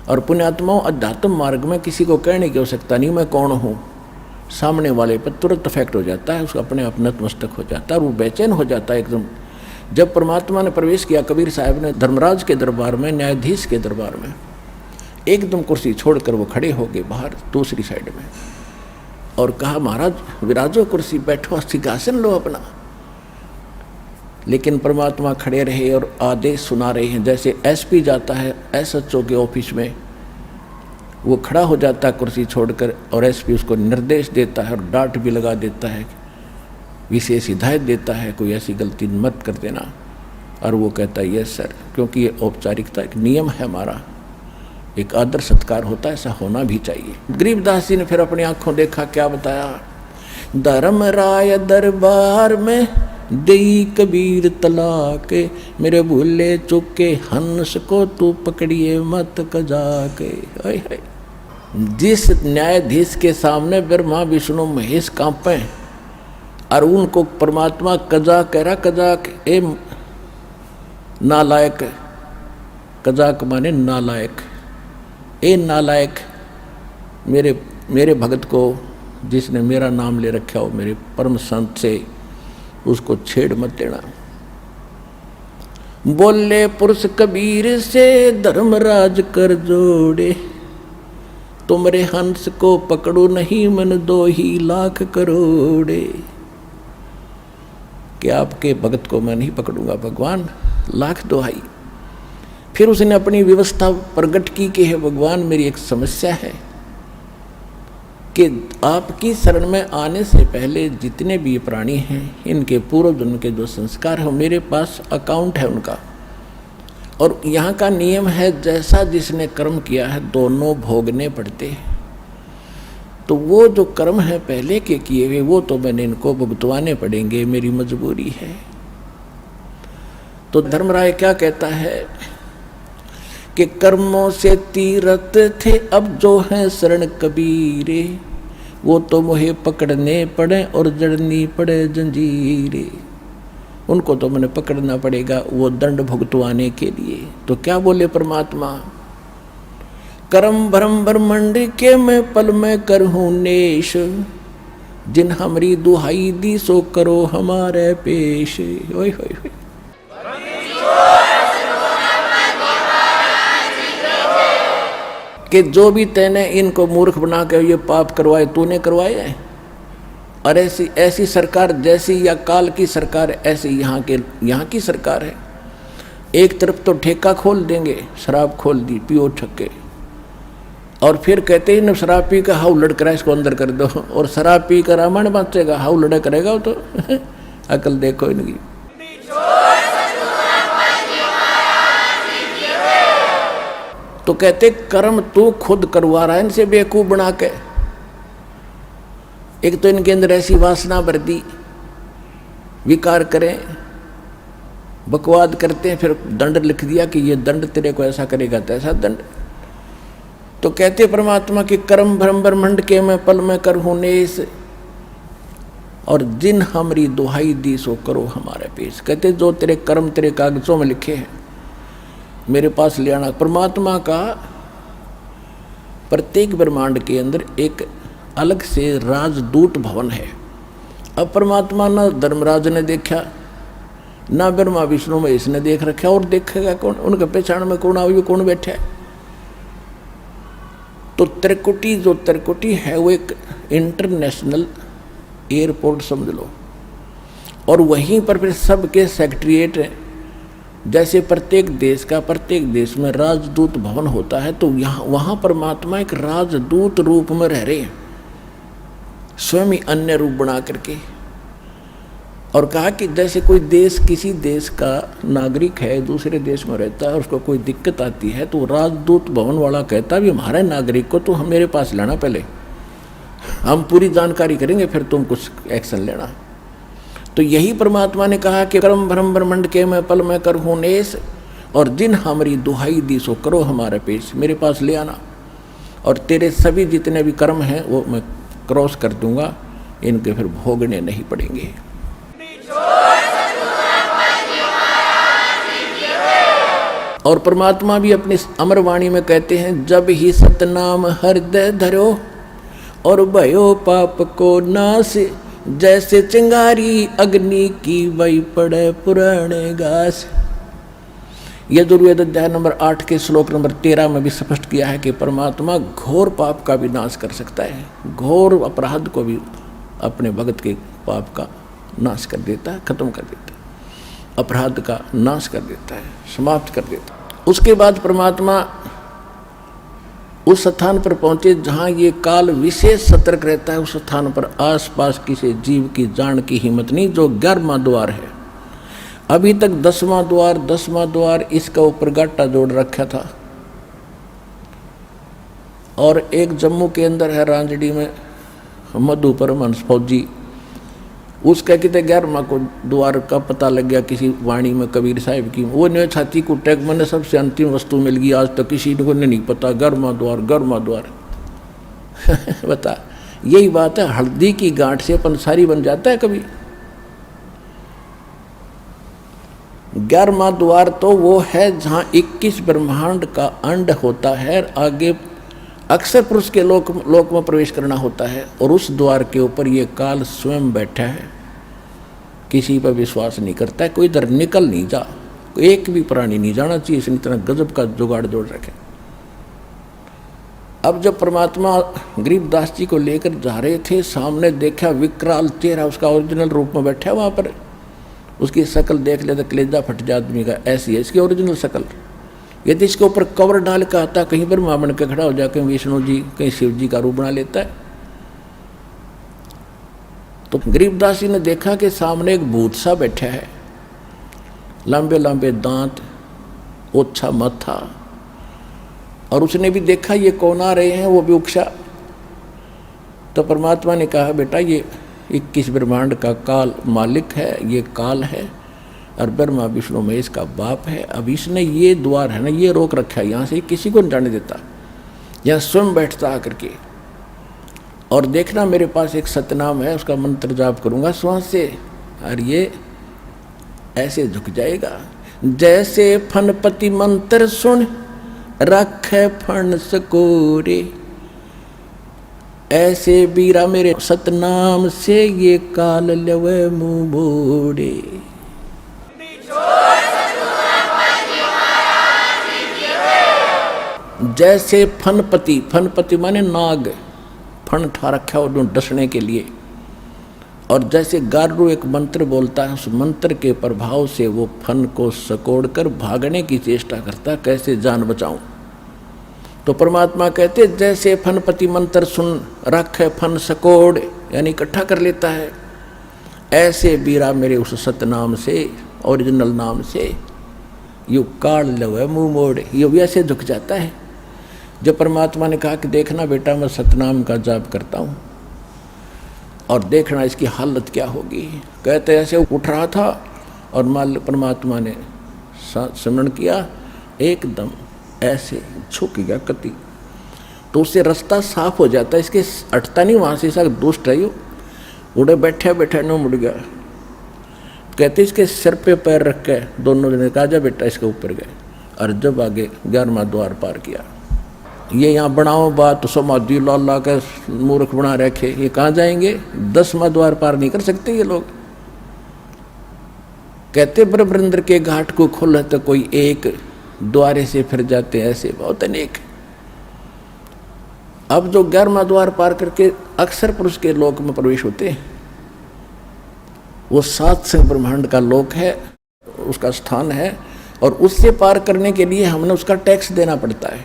A: और पुण्यात्माओं अध्यात्म मार्ग में किसी को कहने की आवश्यकता नहीं मैं कौन हूँ, सामने वाले पर तुरंत इफेक्ट हो जाता है, उसका अपने आप नतमस्तक हो जाता है और वो बेचैन हो जाता है एकदम। जब परमात्मा ने प्रवेश किया कबीर साहब ने धर्मराज के दरबार में, न्यायाधीश के दरबार में, एकदम कुर्सी छोड़कर वो खड़े हो गए बाहर दूसरी साइड में और कहा महाराज विराजो कुर्सी, बैठो, सिंहासन लो अपना। लेकिन परमात्मा खड़े रहे और आदेश सुना रहे हैं। जैसे एसपी जाता है एसएचओ के ऑफिस में, वो खड़ा हो जाता है कुर्सी छोड़कर और एसपी उसको निर्देश देता है और डांट भी लगा देता है, विशेष हिदायत देता है, कोई ऐसी गलती मत कर देना। और वो कहता है यस सर, क्योंकि ये औपचारिकता एक नियम है हमारा, एक आदर सत्कार होता है, ऐसा होना भी चाहिए। गरीबदास जी ने फिर अपनी आंखों देखा, क्या बताया, धर्मराय दरबार में दई कबीर तलाक, मेरे भूले चुके हंस को तू पकड़िए मत कजा के। जिस न्यायाधीश के सामने ब्रह्मा विष्णु महेश कांपे और उनको परमात्मा कजा कह रहा, कजाक ए नालायक, कजाक माने नालायक, ए नालायक, मेरे भगत को जिसने मेरा नाम ले रखा हो, मेरे परम संत से, उसको छेड़ मत देना। बोले पुरुष कबीर से धर्मराज कर जोड़े, तुमरे हंस को पकड़ो नहीं मन 2 लाख करोड़े। कि आपके भगत को मैं नहीं पकड़ूंगा भगवान, लाख दोहाई। फिर उसने अपनी व्यवस्था प्रकट की कि है भगवान मेरी एक समस्या है कि आपकी शरण में आने से पहले जितने भी प्राणी हैं इनके पूर्व जन्म के जो संस्कार हैं मेरे पास अकाउंट है उनका, और यहाँ का नियम है जैसा जिसने कर्म किया है दोनों भोगने पड़ते हैं। तो वो जो कर्म है पहले के किए हुए वो तो मैंने इनको भुगतवाने पड़ेंगे, मेरी मजबूरी है। तो धर्मराय क्या कहता है कि कर्मों से तीरथ थे अब जो हैं शरण कबीरे, वो तो मोहे पकड़ने पड़े और जड़नी पड़े जंजीरे। उनको तो मैंने पकड़ना पड़ेगा वो दंड भुगतवाने के लिए। तो क्या बोले परमात्मा, करम भरम ब्रह्मंड के मैं पल में करहूँ नेश, जिन हमरी दुहाई दी सो करो हमारे पेश। ओए होए होए। कि जो भी तैने इनको मूर्ख बना के ये पाप करवाए तूने करवाए हैं। और ऐसी सरकार जैसी या काल की सरकार ऐसी यहाँ की सरकार है। एक तरफ तो ठेका खोल देंगे, शराब खोल दी, पियो छक्के, और फिर कहते ही न शराब पी का हाउ लड़ करा इसको अंदर कर दो, और शराब पी कर रामायण बांचेगा, हाउ लड़ा करेगा वो तो अकल देखो इनकी। तो कहते कर्म तू खुद करवा रहा है इनसे बेवकूफ बना के। एक तो इनके अंदर ऐसी वासना भर दी, विकार करें, बकवाद करते हैं, फिर दंड लिख दिया कि ये दंड तेरे को ऐसा करेगा तैसा दंड। तो कहते परमात्मा कि कर्म भ्रम ब्रह्मंड के मैं पल में करहूँ नेस, और जिन हमारी दुहाई दी सो करो हमारे पेश। कहते जो तेरे कर्म तेरे कागजों में लिखे हैं मेरे पास ले आना। परमात्मा का प्रत्येक ब्रह्मांड के अंदर एक अलग से राजदूत भवन है। अब परमात्मा ना धर्मराज ने देखा, ना ब्रह्मा विष्णु में इसने देख रखा, और देखेगा कौन? उनके पहचान में कौन आवे, कौन बैठा है? तो त्रिकुटी जो त्रिकुटी है वो एक इंटरनेशनल एयरपोर्ट समझ लो, और वहीं पर फिर सबके सेक्रेटरीट हैं। जैसे प्रत्येक देश में राजदूत भवन होता है, तो यहाँ वहाँ परमात्मा एक राजदूत रूप में रह रहे हैं, स्वयं ही अन्य रूप बना करके। और कहा कि जैसे कोई देश किसी देश का नागरिक है, दूसरे देश में रहता है, उसको कोई दिक्कत आती है, तो राजदूत भवन वाला कहता है भी हमारे नागरिक को तो हम मेरे पास लाना, पहले हम पूरी जानकारी करेंगे, फिर तुम कुछ एक्शन लेना। तो यही परमात्मा ने कहा कि कर्म भ्रम ब्रह्मंड के मैं पल में करहूँ नेस, और जिन हमारी दुहाई दी सो करो हमारे पेश, मेरे पास ले आना, और तेरे सभी जितने भी कर्म हैं वो मैं क्रॉस कर दूंगा, इनके फिर भोगने नहीं पड़ेंगे। और परमात्मा भी अपनी अमर वाणी में कहते हैं, जब ही सतनाम हृदय धरो और भयो पाप को नाश, जैसे चिंगारी अग्नि की वही पड़े पुराने घास। यजुर्वेद अध्याय नंबर 8 के श्लोक नंबर 13 में भी स्पष्ट किया है कि परमात्मा घोर पाप का भी नाश कर सकता है, घोर अपराध को भी अपने भगत के पाप का नाश कर देता है, खत्म कर देता है, अपराध का नाश कर देता है, समाप्त कर देता है। उसके बाद परमात्मा उस स्थान पर पहुंचे जहाँ ये काल विशेष सतर्क रहता है। उस स्थान पर आसपास किसी जीव की जान की हिम्मत नहीं, जो 11वां द्वार है। अभी तक 10वां द्वार इसका ऊपर गाटा जोड़ रखा था। और एक जम्मू के अंदर है रांजड़ी में मधु परमहंस फौजी, उसका कितने 11वां को द्वार का पता लग गया किसी वाणी में कबीर साहिब की। वो ने छाती को टैग, मैंने सबसे अंतिम वस्तु मिल गई, आज तक किसी को नहीं पता 11वां द्वार बता, यही बात है, हल्दी की गांठ से पंसारी बन जाता है कभी। 11वां द्वार तो वो है जहाँ 21 ब्रह्मांड का अंड होता है, आगे अक्सर पुरुष के लोक में प्रवेश करना होता है। और उस द्वार के ऊपर ये काल स्वयं बैठा है, किसी पर विश्वास नहीं करता है, कोई इधर निकल नहीं जा, एक भी प्राणी नहीं जाना चाहिए, इसने इतना गजब का जुगाड़ जोड़ रखे। अब जब परमात्मा गरीबदास जी को लेकर जा रहे थे, सामने देखा विकराल चेहरा, उसका ओरिजिनल रूप में बैठा है वहाँ पर। उसकी शक्ल देख ले तो कलेजा फट जाए आदमी का, ऐसी है इसकी ओरिजिनल शक्ल। यदि इसके ऊपर कवर डाल का आता, कहीं पर मां बन के खड़ा हो जाए, कहीं विष्णु जी कहीं शिव जी का रूप बना लेता है। तो गरीबदास जी ने देखा कि सामने एक भूत सा बैठा है, लंबे लंबे दांत, ओछा माथा, और उसने भी देखा ये कौन आ रहे हैं, वो भी उकसा। तो परमात्मा ने कहा, बेटा ये 21 ब्रह्मांड का काल मालिक है, ये काल है, और ब्रह्मा विष्णु महेश का बाप है। अब इसने ये द्वार है ना, ये रोक रखा है, यहाँ से किसी को नहीं जाने देता, यहाँ स्वयं बैठता आकर के। और देखना मेरे पास एक सतनाम है, उसका मंत्र जाप करूँगा श्वास से, और ये ऐसे झुक जाएगा। जैसे फनपति मंत्र सुन रखे फण सकोरे, ऐसे बीरा मेरे सतनाम से ये काल लवे मुँह मोड़े। जैसे फनपति, फनपति माने नाग, फन ठा रखा है डसने के लिए। और जैसे गारू एक मंत्र बोलता है, उस मंत्र के प्रभाव से वो फन को सकोड़ कर भागने की चेष्टा करता, कैसे जान बचाऊं। तो परमात्मा कहते जैसे फनपति मंत्र सुन रखे फन सकोड़, यानी इकट्ठा कर लेता है, ऐसे बीरा मेरे उस सतनाम से, ओरिजिनल नाम से, यू काल लवे मुँह मोड़, ये भी ऐसे झुक जाता है। जब परमात्मा ने कहा कि देखना बेटा मैं सतनाम का जाप करता हूँ और देखना इसकी हालत क्या होगी, कहते ऐसे उठ रहा था और माल परमात्मा ने स्मरण किया, एकदम ऐसे झुक गया कति, तो उससे रास्ता साफ हो जाता है, इसके हटता नहीं वहाँ से, सब दुष्ट है, उड़े बैठे बैठे न मुड़ गया। कहते इसके सिर पे पैर रख के दोनों जने कहा जा बेटा इसके ऊपर गए, और जब आगे 11वां द्वार पार किया। ये यहाँ बनाओ बात तो समाधि ला के मूर्ख बना रखे, ये कहाँ जाएंगे, 10वां द्वार पार नहीं कर सकते ये लोग। कहते ब्रह्मेंद्र के घाट को खोले तो कोई एक द्वारे से फिर जाते, ऐसे बहुत अनेक। अब जो 11वां द्वार पार करके अक्षर पुरुष के लोक में प्रवेश होते हैं, वो 7 संग ब्रह्मांड का लोक है, उसका स्थान है, और उससे पार करने के लिए हमने उसका टैक्स देना पड़ता है।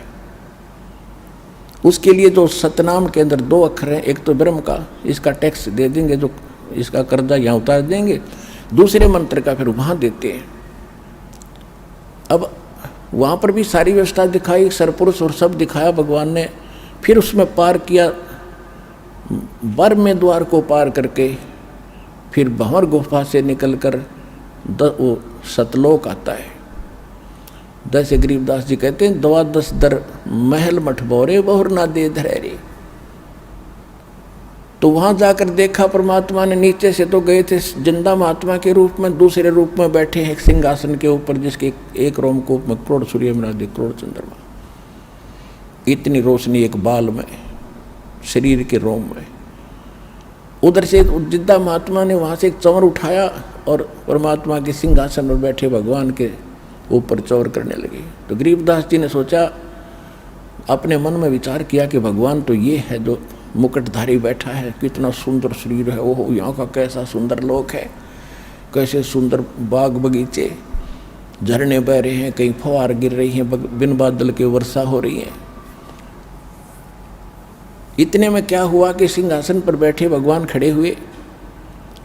A: उसके लिए जो सतनाम के अंदर 2 अक्षर हैं, एक तो ब्रह्म का, इसका टैक्स दे देंगे, जो इसका कर्जा यहाँ उतार देंगे, दूसरे मंत्र का फिर वहाँ देते हैं। अब वहाँ पर भी सारी व्यवस्था दिखाई, सरपुरुष और सब दिखाया भगवान ने, फिर उसमें पार किया, 12वें द्वार को पार करके फिर भंवर गुफा से निकलकर वो सतलोक आता है। जैसे गरीबदास जी कहते हैं, 12 दर महल मठ बोरे बहुर ना दे धरेरे। तो वहां जाकर देखा परमात्मा ने, नीचे से तो गए थे जिंदा महात्मा के रूप में, दूसरे रूप में बैठे हैं एक सिंहासन के ऊपर, जिसके एक रोमकूप में करोड़ सूर्य मिला दे, करोड़ चंद्रमा, इतनी रोशनी एक बाल में, शरीर के रोम में। उधर से जिंदा महात्मा ने वहां से एक चंवर उठाया और परमात्मा के सिंहासन पर बैठे भगवान के ऊपर चौर करने लगे। तो गरीबदास जी ने सोचा, अपने मन में विचार किया कि भगवान तो ये है जो मुकुटधारी बैठा है, कितना सुंदर शरीर है, ओहो यहाँ का कैसा सुंदर लोक है, कैसे सुंदर बाग बगीचे, झरने बह रहे हैं, कहीं फुहार गिर रही हैं, बिन बादल के वर्षा हो रही है। इतने में क्या हुआ कि सिंहासन पर बैठे भगवान खड़े हुए,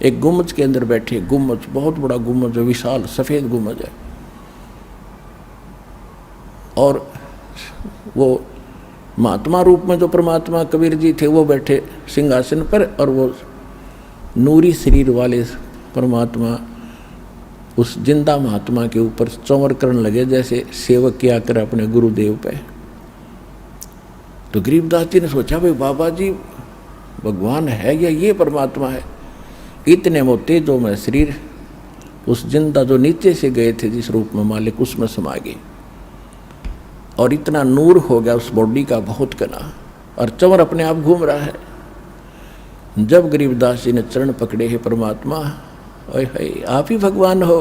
A: एक गुम्बज के अंदर बैठे, गुम्बज बहुत बड़ा गुम्बज है, विशाल सफ़ेद गुम्बज है, और वो महात्मा रूप में जो परमात्मा कबीर जी थे वो बैठे सिंहासन पर, और वो नूरी शरीर वाले परमात्मा उस जिंदा महात्मा के ऊपर चंवर करने लगे, जैसे सेवक किया कर अपने गुरुदेव पे। तो गरीबदास जी ने सोचा, भाई बाबा जी भगवान है या ये परमात्मा है। इतने में तेजो में शरीर उस जिंदा जो नीचे से गए थे जिस रूप में मालिक, उसमें समा गए, और इतना नूर हो गया उस बॉडी का बहुत घना, और चंवर अपने आप घूम रहा है। जब गरीबदास जी ने चरण पकड़े, है परमात्मा, ओए हाय आप ही भगवान हो।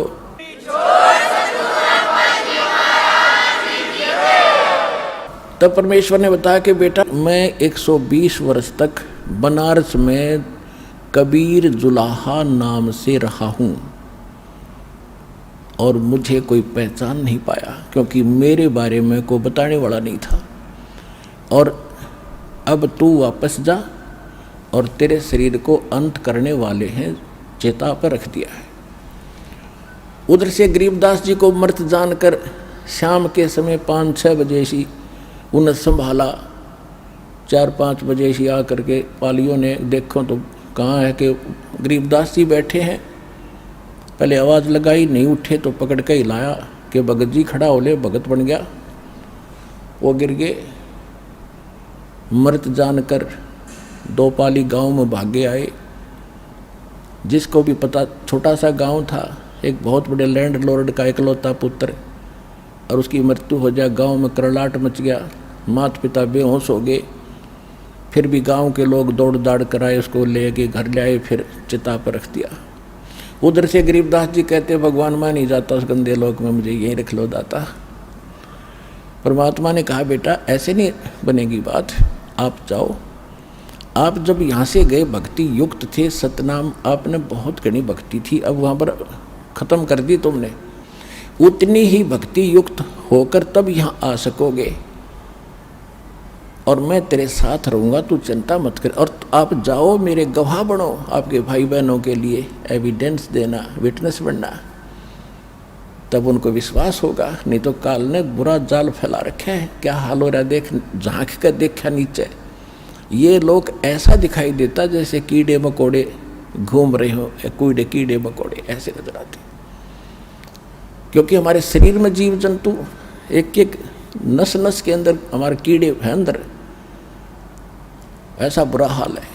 A: तब परमेश्वर ने बताया कि बेटा मैं 120 वर्ष तक बनारस में कबीर जुलाहा नाम से रहा हूँ, और मुझे कोई पहचान नहीं पाया, क्योंकि मेरे बारे में कोई बताने वाला नहीं था। और अब तू वापस जा, और तेरे शरीर को अंत करने वाले हैं चेता पर रख दिया है। उधर से गरीबदास जी को मृत जानकर शाम के समय 5-6 बजे सी उन्हें संभाला, 4-5 बजे सी आकर के पालियों ने देखो तो कहाँ है कि गरीबदास जी बैठे हैं, पहले आवाज़ लगाई, नहीं उठे तो पकड़ के हिलाया कि भगत जी खड़ा हो ले, भगत बन गया। वो गिर गए, मृत जानकर दो पाली गांव में भागे आए। जिसको भी पता, छोटा सा गांव था, एक बहुत बड़े लैंड लॉर्ड का इकलौता पुत्र, और उसकी मृत्यु हो जाए, गांव में करलाट मच गया, माता पिता बेहोश हो गए। फिर भी गांव के लोग दौड़ दाड़ कराए, उसको ले के घर ले आए, फिर चिता पर रख दिया। उधर से गरीबदास जी कहते, भगवान मैं नहीं जाता उस गंदे लोक में, मुझे यहीं रख लो दाता। परमात्मा ने कहा बेटा ऐसे नहीं बनेगी बात, आप जाओ। आप जब यहाँ से गए भक्ति युक्त थे, सतनाम आपने बहुत घनी भक्ति थी, अब वहाँ पर खत्म कर दी तुमने, उतनी ही भक्ति युक्त होकर तब यहाँ आ सकोगे, और मैं तेरे साथ रहूँगा, तू चिंता मत कर। और आप जाओ, मेरे गवाह बनो, आपके भाई बहनों के लिए एविडेंस देना, विटनेस बनना, तब उनको विश्वास होगा। नहीं तो काल ने बुरा जाल फैला रखे है, क्या हाल हो रहा है देख, झांक कर देखा नीचे, ये लोग ऐसा दिखाई देता जैसे कीड़े मकोड़े घूम रहे हो, कीड़े मकोड़े ऐसे नजर आते, क्योंकि हमारे शरीर में जीव जंतु एक एक नस नस के अंदर हमारे कीड़े हैं अंदर, ऐसा बुरा हाल है।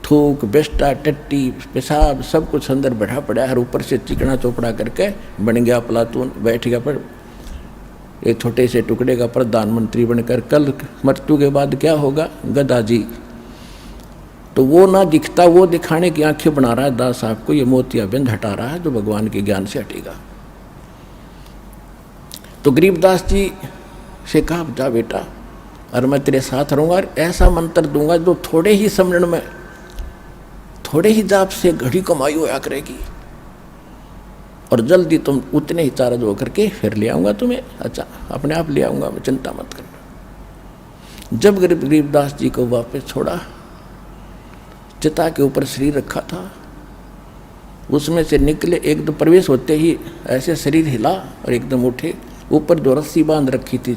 A: थूक, बेस्टा, टट्टी, पेशाब सब कुछ अंदर बैठा पड़ा है, और ऊपर से चिकना चोपड़ा करके बन गया प्लातून, बैठ गया पर एक छोटे से टुकड़े का प्रधानमंत्री बनकर। कल मृत्यु के बाद क्या होगा, गदा जी। तो वो ना दिखता, वो दिखाने की आंखें बना रहा है दास साहब को, ये मोतियाबिंद हटा रहा है जो भगवान के ज्ञान से हटेगा। तो गरीबदास जी से कहा जा बेटा, और मैं तेरे साथ रहूँगा, और ऐसा मंत्र दूंगा जो थोड़े ही समरण में, थोड़े ही जाप से घड़ी कमाई होया करेगी, और जल्दी तुम उतने ही चार्ज होकर के फिर ले आऊँगा तुम्हें। अच्छा, अपने आप ले आऊँगा मैं, चिंता मत करना। जब गरीबदास जी को वापस छोड़ा, चिता के ऊपर शरीर रखा था, उसमें से निकले, एकदम प्रवेश होते ही ऐसे शरीर हिला और एकदम उठे। ऊपर जो रस्सी बांध रखी थी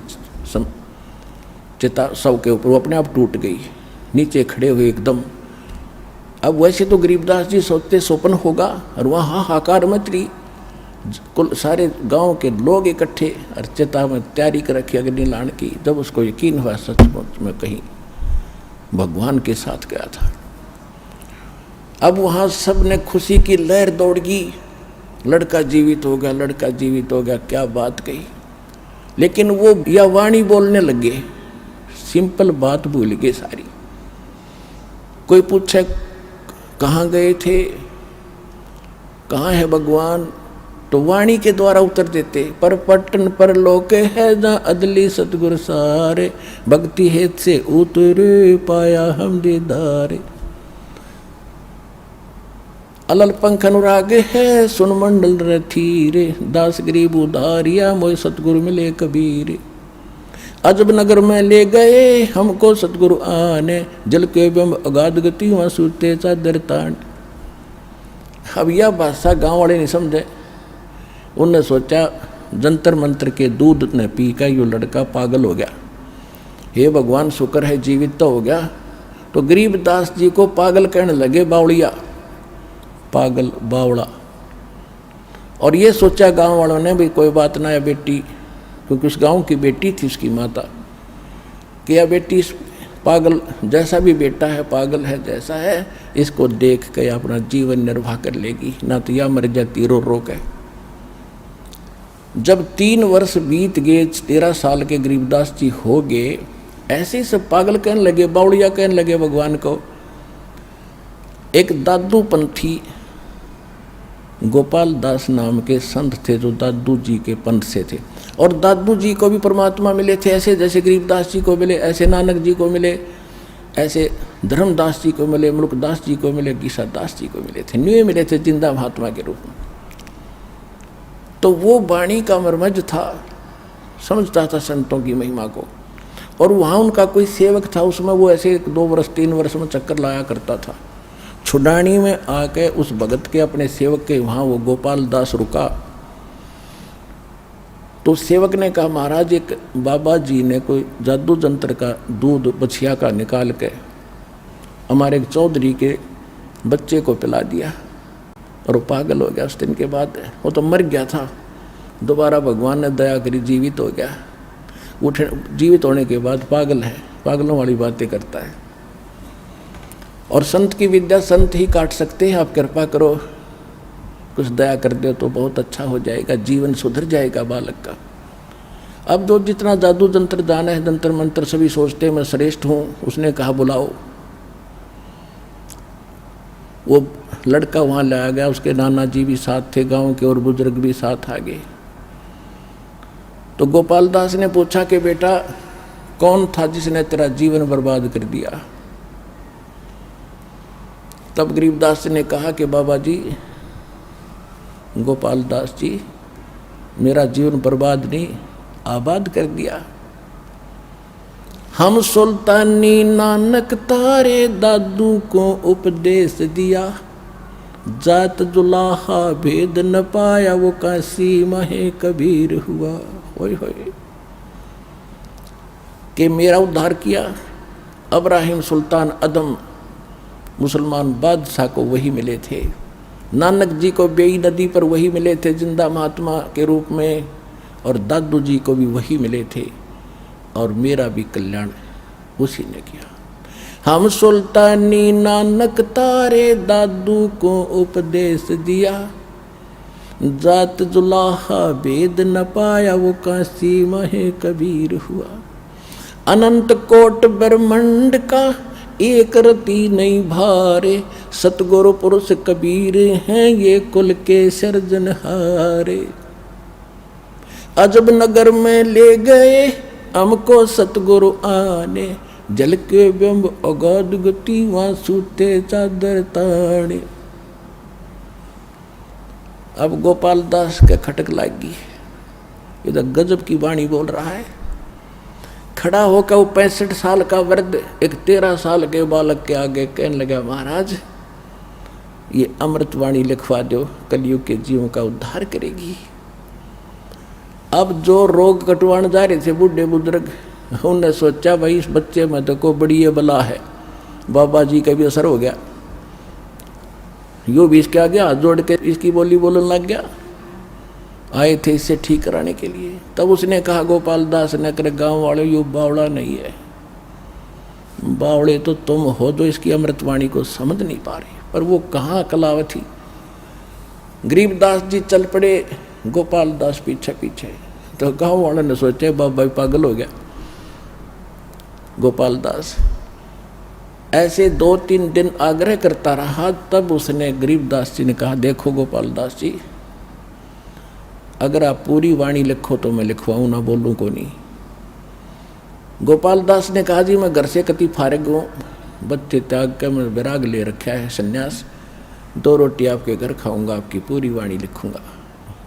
A: चिता शव के ऊपर, वो अपने आप टूट गई, नीचे खड़े हुए एकदम। अब वैसे तो गरीबदास जी सोचते स्वप्न होगा, और वहाँ हाहाकार मच रही, कुल सारे गांव के लोग इकट्ठे, और चिता में तैयारी कर रखी अग्नि लाने की। जब उसको यकीन हुआ सचमुच में कहीं भगवान के साथ गया था, अब वहाँ सब ने खुशी की लहर दौड़ गई, लड़का जीवित हो गया, लड़का जीवित हो गया, क्या बात कही। लेकिन वो या वाणी बोलने लगे, सिंपल बात भूल गए सारी। कोई पूछे कहाँ गए थे, कहाँ है भगवान, तो वाणी के द्वारा उत्तर देते, पर पट्टन पर लोके है जहाँ अदली सतगुर सारे, भक्ति हेत से उतरे पाया हम दीदारे। अलल पंख अनुराग है सुन मंडल रथीरे, दास गरीब उधारिया मोय सतगुरु मिले कबीरे। अजब नगर में ले गए हमको सतगुरु आने, जल के बिंब अगाध गति वहाँ सूते चादर तान। अब यह भाषा गांव वाले नहीं समझे, उनने सोचा जंतर मंत्र के दूध ने पी का यो लड़का पागल हो गया, हे भगवान शुक्र है जीवित तो हो गया। तो गरीबदास जी को पागल कहने लगे, बावड़िया, पागल, बावड़ा। और ये सोचा गांव वालों ने भी कोई बात ना है बेटी, क्योंकि उस गांव की बेटी थी उसकी माता, कि यह बेटी पागल जैसा भी बेटा है, पागल है जैसा है, इसको देख के अपना जीवन निर्वाह कर लेगी, ना तो यह मर जाती रो रो के। जब 3 वर्ष बीत गए, 13 साल के गरीबदास जी हो गए, ऐसे ही सब पागल कहने लगे, बावड़िया कहने लगे भगवान को। एक दादू पंथी गोपाल दास नाम के संत थे जो दादू जी के पंथ से थे, और दादू जी को भी परमात्मा मिले थे, ऐसे जैसे गरीबदास जी को मिले, ऐसे नानक जी को मिले, ऐसे धर्मदास जी को मिले, मुल्कदास जी को मिले, गीसा दास जी को मिले थे, न्यू मिले थे जिंदा महात्मा के रूप में। तो वो वाणी का मर्मज था, समझता था संतों की महिमा को। और वहाँ उनका कोई सेवक था, उसमें वो ऐसे 2 वर्ष 3 वर्ष में चक्कर लाया करता था। छुडानी में आके उस भगत के अपने सेवक के वहाँ वो गोपाल दास रुका, तो सेवक ने कहा महाराज एक बाबा जी ने कोई जादू जंत्र का दूध बछिया का निकाल के हमारे एक चौधरी के बच्चे को पिला दिया, और वो पागल हो गया उस दिन के बाद। वो तो मर गया था, दोबारा भगवान ने दया करी जीवित हो गया। उठ जीवित होने के बाद पागल है, पागलों वाली बातें करता है। और संत की विद्या संत ही काट सकते हैं। आप कृपा करो, कुछ दया कर दो तो बहुत अच्छा हो जाएगा, जीवन सुधर जाएगा बालक का। अब जो जितना जादू जंत्र जाना है, जंतर मंत्र सभी सोचते हैं मैं श्रेष्ठ हूँ। उसने कहा बुलाओ। वो लड़का वहाँ लाया गया, उसके नाना जी भी साथ थे, गांव के और बुजुर्ग भी साथ आ गए। तो गोपाल दास ने पूछा कि बेटा कौन था जिसने तेरा जीवन बर्बाद कर दिया? तब गरीबदास ने कहा कि बाबा जी, गोपाल दास जी, मेरा जीवन बर्बाद नहीं आबाद कर दिया। हम सुल्तानी नानक तारे दादू को उपदेश दिया, जात जुलाहा भेद न पाया वो काशी महे कबीर हुआ। होय होय कि मेरा उद्धार किया। अब्राहिम सुल्तान अदम मुसलमान बादशाह को वही मिले थे, नानक जी को बेई नदी पर वही मिले थे जिंदा महात्मा के रूप में, और दादू जी को भी वही मिले थे, और मेरा भी कल्याण उसी ने किया। हम सुल्तानी नानक तारे दादू को उपदेश दिया, जात जुलाहा भेद न पाया वो काशी महे कबीर हुआ। अनंत कोट ब्रह्मांड का एक रति नहीं भारे, सतगुरु पुरुष कबीर हैं ये कुल के सर्जनहारे। अजब नगर में ले गए हमको सतगुरु आने, जल के बिंब अगाध गति वहाँ सूते चादर ताने। अब गोपाल दास के खटक लागी, इधर गजब की वाणी बोल रहा है। खड़ा होकर वो 65 साल का वृद्ध एक 13 साल के बालक के आगे कहने लगा, महाराज ये अमृतवाणी लिखवा दो, कलयुग के जीवों का उद्धार करेगी। अब जो रोग कटवाने जा रहे थे बूढ़े बुजुर्ग, उन्होंने सोचा भाई इस बच्चे में तो को बड़ी ये बला है। बाबा जी का भी असर हो गया, यो भी इसके आगे हाथ जोड़ के इसकी बोली बोलने लग गया। आए थे इससे ठीक कराने के लिए। तब उसने कहा गोपाल दास ने, करे गांव वाले यो बावड़ा नहीं है, बावड़े तो तुम हो जो इसकी अमृतवाणी को समझ नहीं पा रहे। पर वो कहाँ कलावती। गरीबदास जी चल पड़े, गोपाल दास पीछे पीछे। तो गांव वालों ने सोचे बाबा पागल हो गया। गोपाल दास ऐसे 2-3 दिन आग्रह करता रहा। तब उसने गरीबदास जी ने कहा, देखो गोपाल दास जी, अगर आप पूरी वाणी लिखो तो मैं लिखवाऊँ, ना बोलूँ को नहीं। गोपाल दास ने कहा, जी मैं घर से कति फारिग हूँ, बच्चे त्याग कर मैं विराग ले रखा है संन्यास, 2 रोटी आपके घर खाऊंगा, आपकी पूरी वाणी लिखूंगा,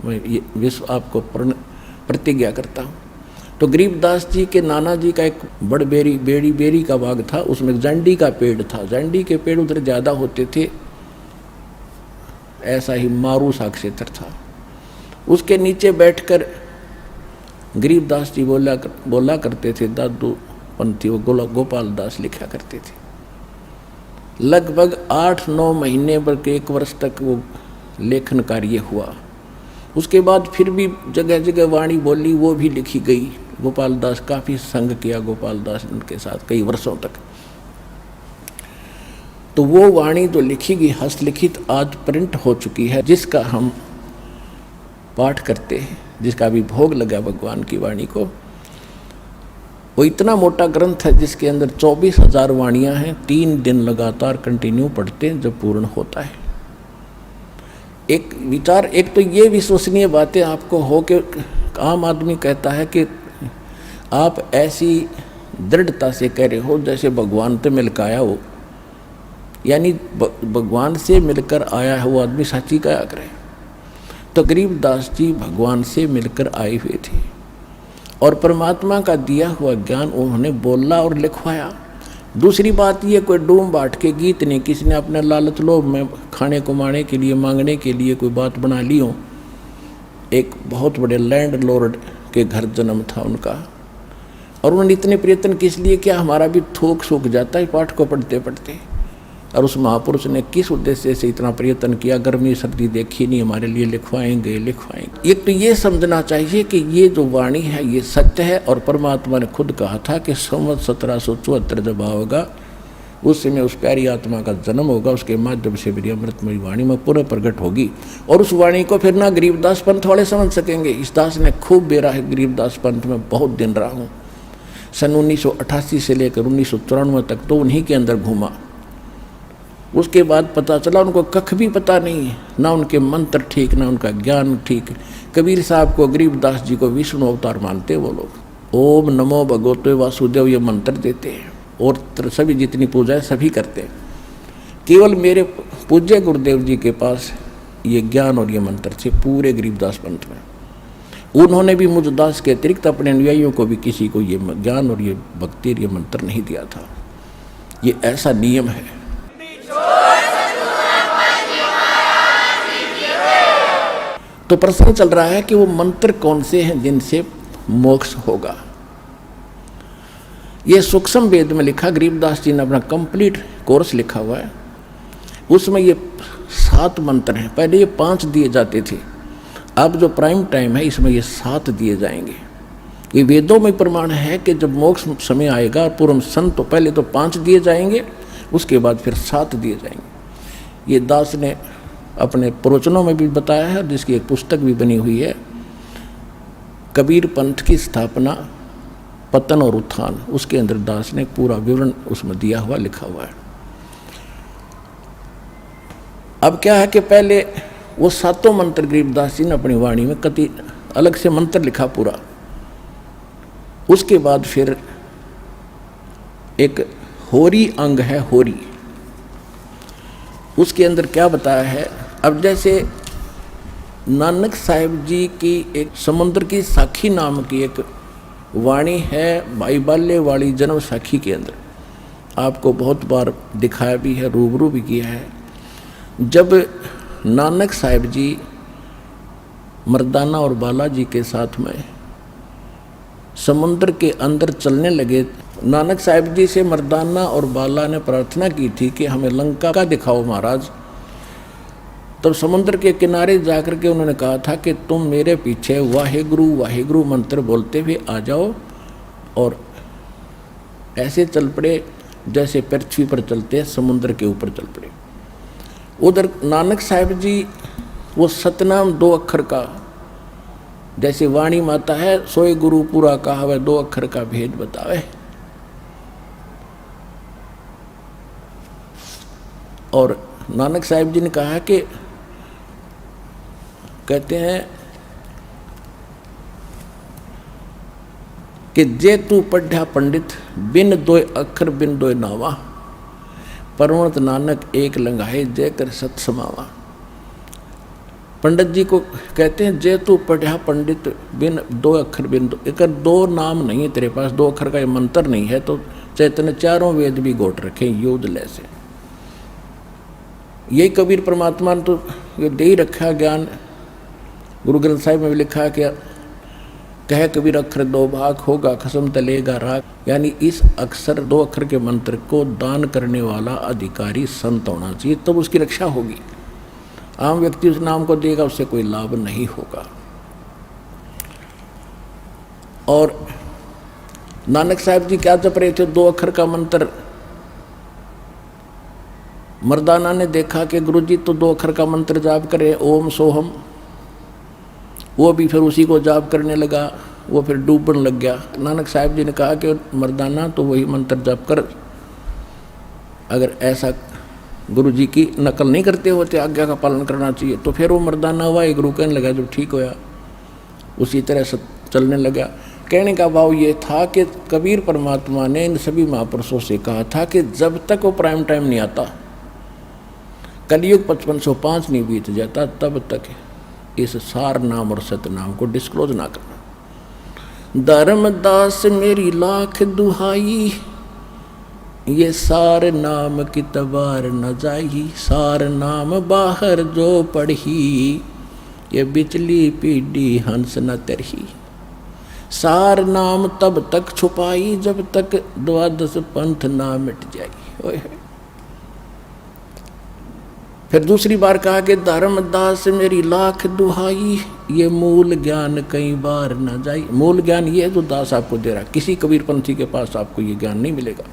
A: मैं ये विश्व आपको प्रतिज्ञा करता हूँ। तो गरीबदास जी के नाना जी का एक बड़ बेरी का बाग था, उसमें जंडी का पेड़ था। जंडी के पेड़ उधर ज़्यादा होते थे, ऐसा ही मारू सा क्षेत्र था। उसके नीचे बैठकर गरीबदास जी बोला करते थे, दादू पंथी वो गोपाल दास लिखा करते थे। लगभग 8-9 महीने बल्कि 1 वर्ष तक वो लेखन कार्य हुआ। उसके बाद फिर भी जगह जगह वाणी बोली, वो भी लिखी गई। गोपाल दास काफ़ी संग किया गोपाल दास उनके साथ कई वर्षों तक। तो वो वाणी जो लिखी गई हस्तलिखित आज प्रिंट हो चुकी है, जिसका हम पाठ करते हैं, जिसका भी भोग लगा भगवान की वाणी को। वो इतना मोटा ग्रंथ है जिसके अंदर 24,000 वाणियाँ हैं। 3 दिन लगातार कंटिन्यू पढ़ते हैं जब पूर्ण होता है। एक विचार, एक तो ये विश्वसनीय बातें आपको हो कि आम आदमी कहता है कि आप ऐसी दृढ़ता से कह रहे हो जैसे भगवान से मिलकर आया हो, यानी भगवान से मिलकर आया है वो आदमी सच्ची कहा करे। तो गरीबदास जी भगवान से मिलकर आए हुए थे और परमात्मा का दिया हुआ ज्ञान उन्होंने बोला और लिखवाया। दूसरी बात ये, कोई डूम बाट के गीत नहीं, किसी ने अपने लालच लोभ में खाने कमाने के लिए मांगने के लिए कोई बात बना ली हो। एक बहुत बड़े लैंड लॉर्ड के घर जन्म था उनका, और उन्होंने इतने प्रयत्न किस लिए किया, हमारा भी थूक सूख जाता है पाठ को पढ़ते पढ़ते। और उस महापुरुष ने किस उद्देश्य से इतना प्रयत्न किया, गर्मी सर्दी देखी नहीं, हमारे लिए लिखवाएंगे। एक तो ये समझना चाहिए कि ये जो वाणी है ये सत्य है, और परमात्मा ने खुद कहा था कि संवत 1774 जब आओगा उस समय उस प्यारी आत्मा का जन्म होगा, उसके माध्यम से मेरी अमृतमयी वाणी में पूरा प्रकट होगी। और उस वाणी को फिर ना गरीबदास पंथ वाले समझ सकेंगे। इस दास ने खूब बेरा है गरीबदास पंथ में, बहुत दिन रहा हूँ, सन 1988 से लेकर 1994 तक तो उन्हीं के अंदर घूमा। उसके बाद पता चला उनको कख भी पता नहीं, ना उनके मंत्र ठीक, ना उनका ज्ञान ठीक। कबीर साहब को, गरीबदास जी को विष्णु अवतार मानते वो लोग। ओम नमो भगवते वासुदेव ये मंत्र देते हैं, और सभी जितनी पूजा है सभी करते हैं। केवल मेरे पूज्य गुरुदेव जी के पास ये ज्ञान और ये मंत्र थे पूरे गरीबदास पंथ में। उन्होंने भी मुझ दास के अतिरिक्त अपने अनुयायियों को भी किसी को ये ज्ञान और ये भक्ति और ये मंत्र नहीं दिया था। ये ऐसा नियम है। तो प्रश्न चल रहा है कि वो मंत्र कौन से हैं जिनसे मोक्ष होगा। ये सूक्ष्म वेद में लिखा, गरीबदास जी ने अपना कंप्लीट कोर्स लिखा हुआ है, उसमें ये 7 मंत्र हैं। पहले ये 5 दिए जाते थे, अब जो प्राइम टाइम है इसमें ये 7 दिए जाएंगे। ये वेदों में प्रमाण है कि जब मोक्ष समय आएगा पूर्व संत, तो पहले तो 5 दिए जाएंगे, उसके बाद फिर 7 दिए जाएंगे। ये दास ने अपने प्रवचनों में भी बताया है, जिसकी एक पुस्तक भी बनी हुई है, कबीर पंथ की स्थापना, पतन और उत्थान। उसके अंदर दास ने पूरा विवरण उसमें दिया हुआ, लिखा हुआ है। अब क्या है कि पहले वो 7 मंत्र गरीबदास जी ने अपनी वाणी में कति अलग से मंत्र लिखा पूरा। उसके बाद फिर एक होरी अंग है, होरी, उसके अंदर क्या बताया है। अब जैसे नानक साहिब जी की एक समुद्र की साखी नाम की एक वाणी है, भाई बाल्य वाली जन्म साखी के अंदर आपको बहुत बार दिखाया भी है, रूबरू भी किया है। जब नानक साहिब जी मर्दाना और बालाजी के साथ में समुद्र के अंदर चलने लगे, नानक साहिब जी से मर्दाना और बाला ने प्रार्थना की थी कि हमें लंका का दिखाओ महाराज। तब समुद्र के किनारे जाकर के उन्होंने कहा था कि तुम मेरे पीछे वाहेगुरु वाहेगुरु मंत्र बोलते हुए आ जाओ, और ऐसे चल पड़े जैसे पृथ्वी पर चलते हैं, समुद्र के ऊपर चल पड़े। उधर नानक साहिब जी वो सतनाम 2 अक्षर का, जैसे वाणी माता है, सोए गुरु पूरा कहावे 2 अक्षर का भेद बतावे। और नानक साहिब जी ने कहा कि कहते हैं कि जे तू पढ़ा पंडित बिन 2 अक्षर बिन 2 नावा, परमत नानक एक लंघाए जय कर सत समावा। पंडित जी को कहते हैं जे तू पढ़ा पंडित बिन 2 अक्षर बिन 2, एक 2 नाम नहीं है तेरे पास, 2 अक्षर का ये मंत्र नहीं है, तो चैतन्य 4 वेद भी गोट रखे युद्ध ले से। यही कबीर परमात्मा ने तो ये दे ही रखा ज्ञान। गुरु ग्रंथ साहिब में भी लिखा कि कह कबीर अक्षर 2 भाग होगा खसम तलेगा राग, यानी इस अक्षर 2 अक्षर के मंत्र को दान करने वाला अधिकारी संत होना चाहिए, तब उसकी रक्षा होगी। आम व्यक्ति उस नाम को देगा, उससे कोई लाभ नहीं होगा। और नानक साहिब जी क्या जप रहे थे 2 अक्षर का मंत्र। मर्दाना ने देखा कि गुरुजी तो 2 अक्षर का मंत्र जाप करे, ओम सोहम, वो भी फिर उसी को जाप करने लगा, वो फिर डूबने लग गया। नानक साहिब जी ने कहा कि मर्दाना तो वही मंत्र जाप कर, अगर ऐसा गुरुजी की नकल नहीं करते होते, आज्ञा का पालन करना चाहिए। तो फिर वो मर्दाना हुआ, एक गुरु कहने लगा, जब ठीक होया उसी तरह से चलने लगा। कहने का भाव ये था कि कबीर परमात्मा ने इन सभी महापुरुषों से कहा था कि जब तक वो प्राइम टाइम नहीं आता, कलयुग 5505 नहीं बीत जाता, तब तक इस सार नाम और सत नाम को डिस्क्लोज ना करना। धर्मदास मेरी लाख दुहाई, ये सार नाम की तबार न जाई। सार नाम बाहर जो पढ़ी, ये बिचली पीढ़ी हंस न तरही। सार नाम तब तक छुपाई, जब तक 12 पंथ ना मिट जाई। ओए फिर दूसरी बार कहा कि धर्मदास मेरी लाख दुहाई, ये मूल ज्ञान कई बार न जाई। मूल ज्ञान ये है जो दास आपको दे रहा, किसी कबीरपंथी के पास आपको ये ज्ञान नहीं मिलेगा।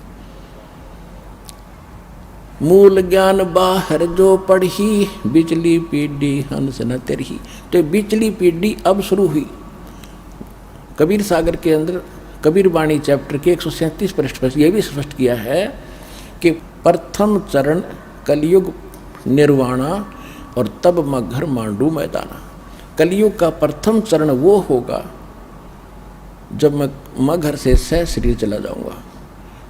A: मूल ज्ञान बाहर जो पढ़ी, बिचली पीढ़ी हंस न तेरही। तो बिचली पीढ़ी अब शुरू हुई। कबीर सागर के अंदर कबीर वाणी चैप्टर के 137 पृष्ठ पर यह भी स्पष्ट किया है कि प्रथम चरण कलयुग निर्वाणा और तब मगर मांडू मैदाना। कलयुग का प्रथम चरण वो होगा जब मैं मगर से सह शरीर चला जाऊंगा।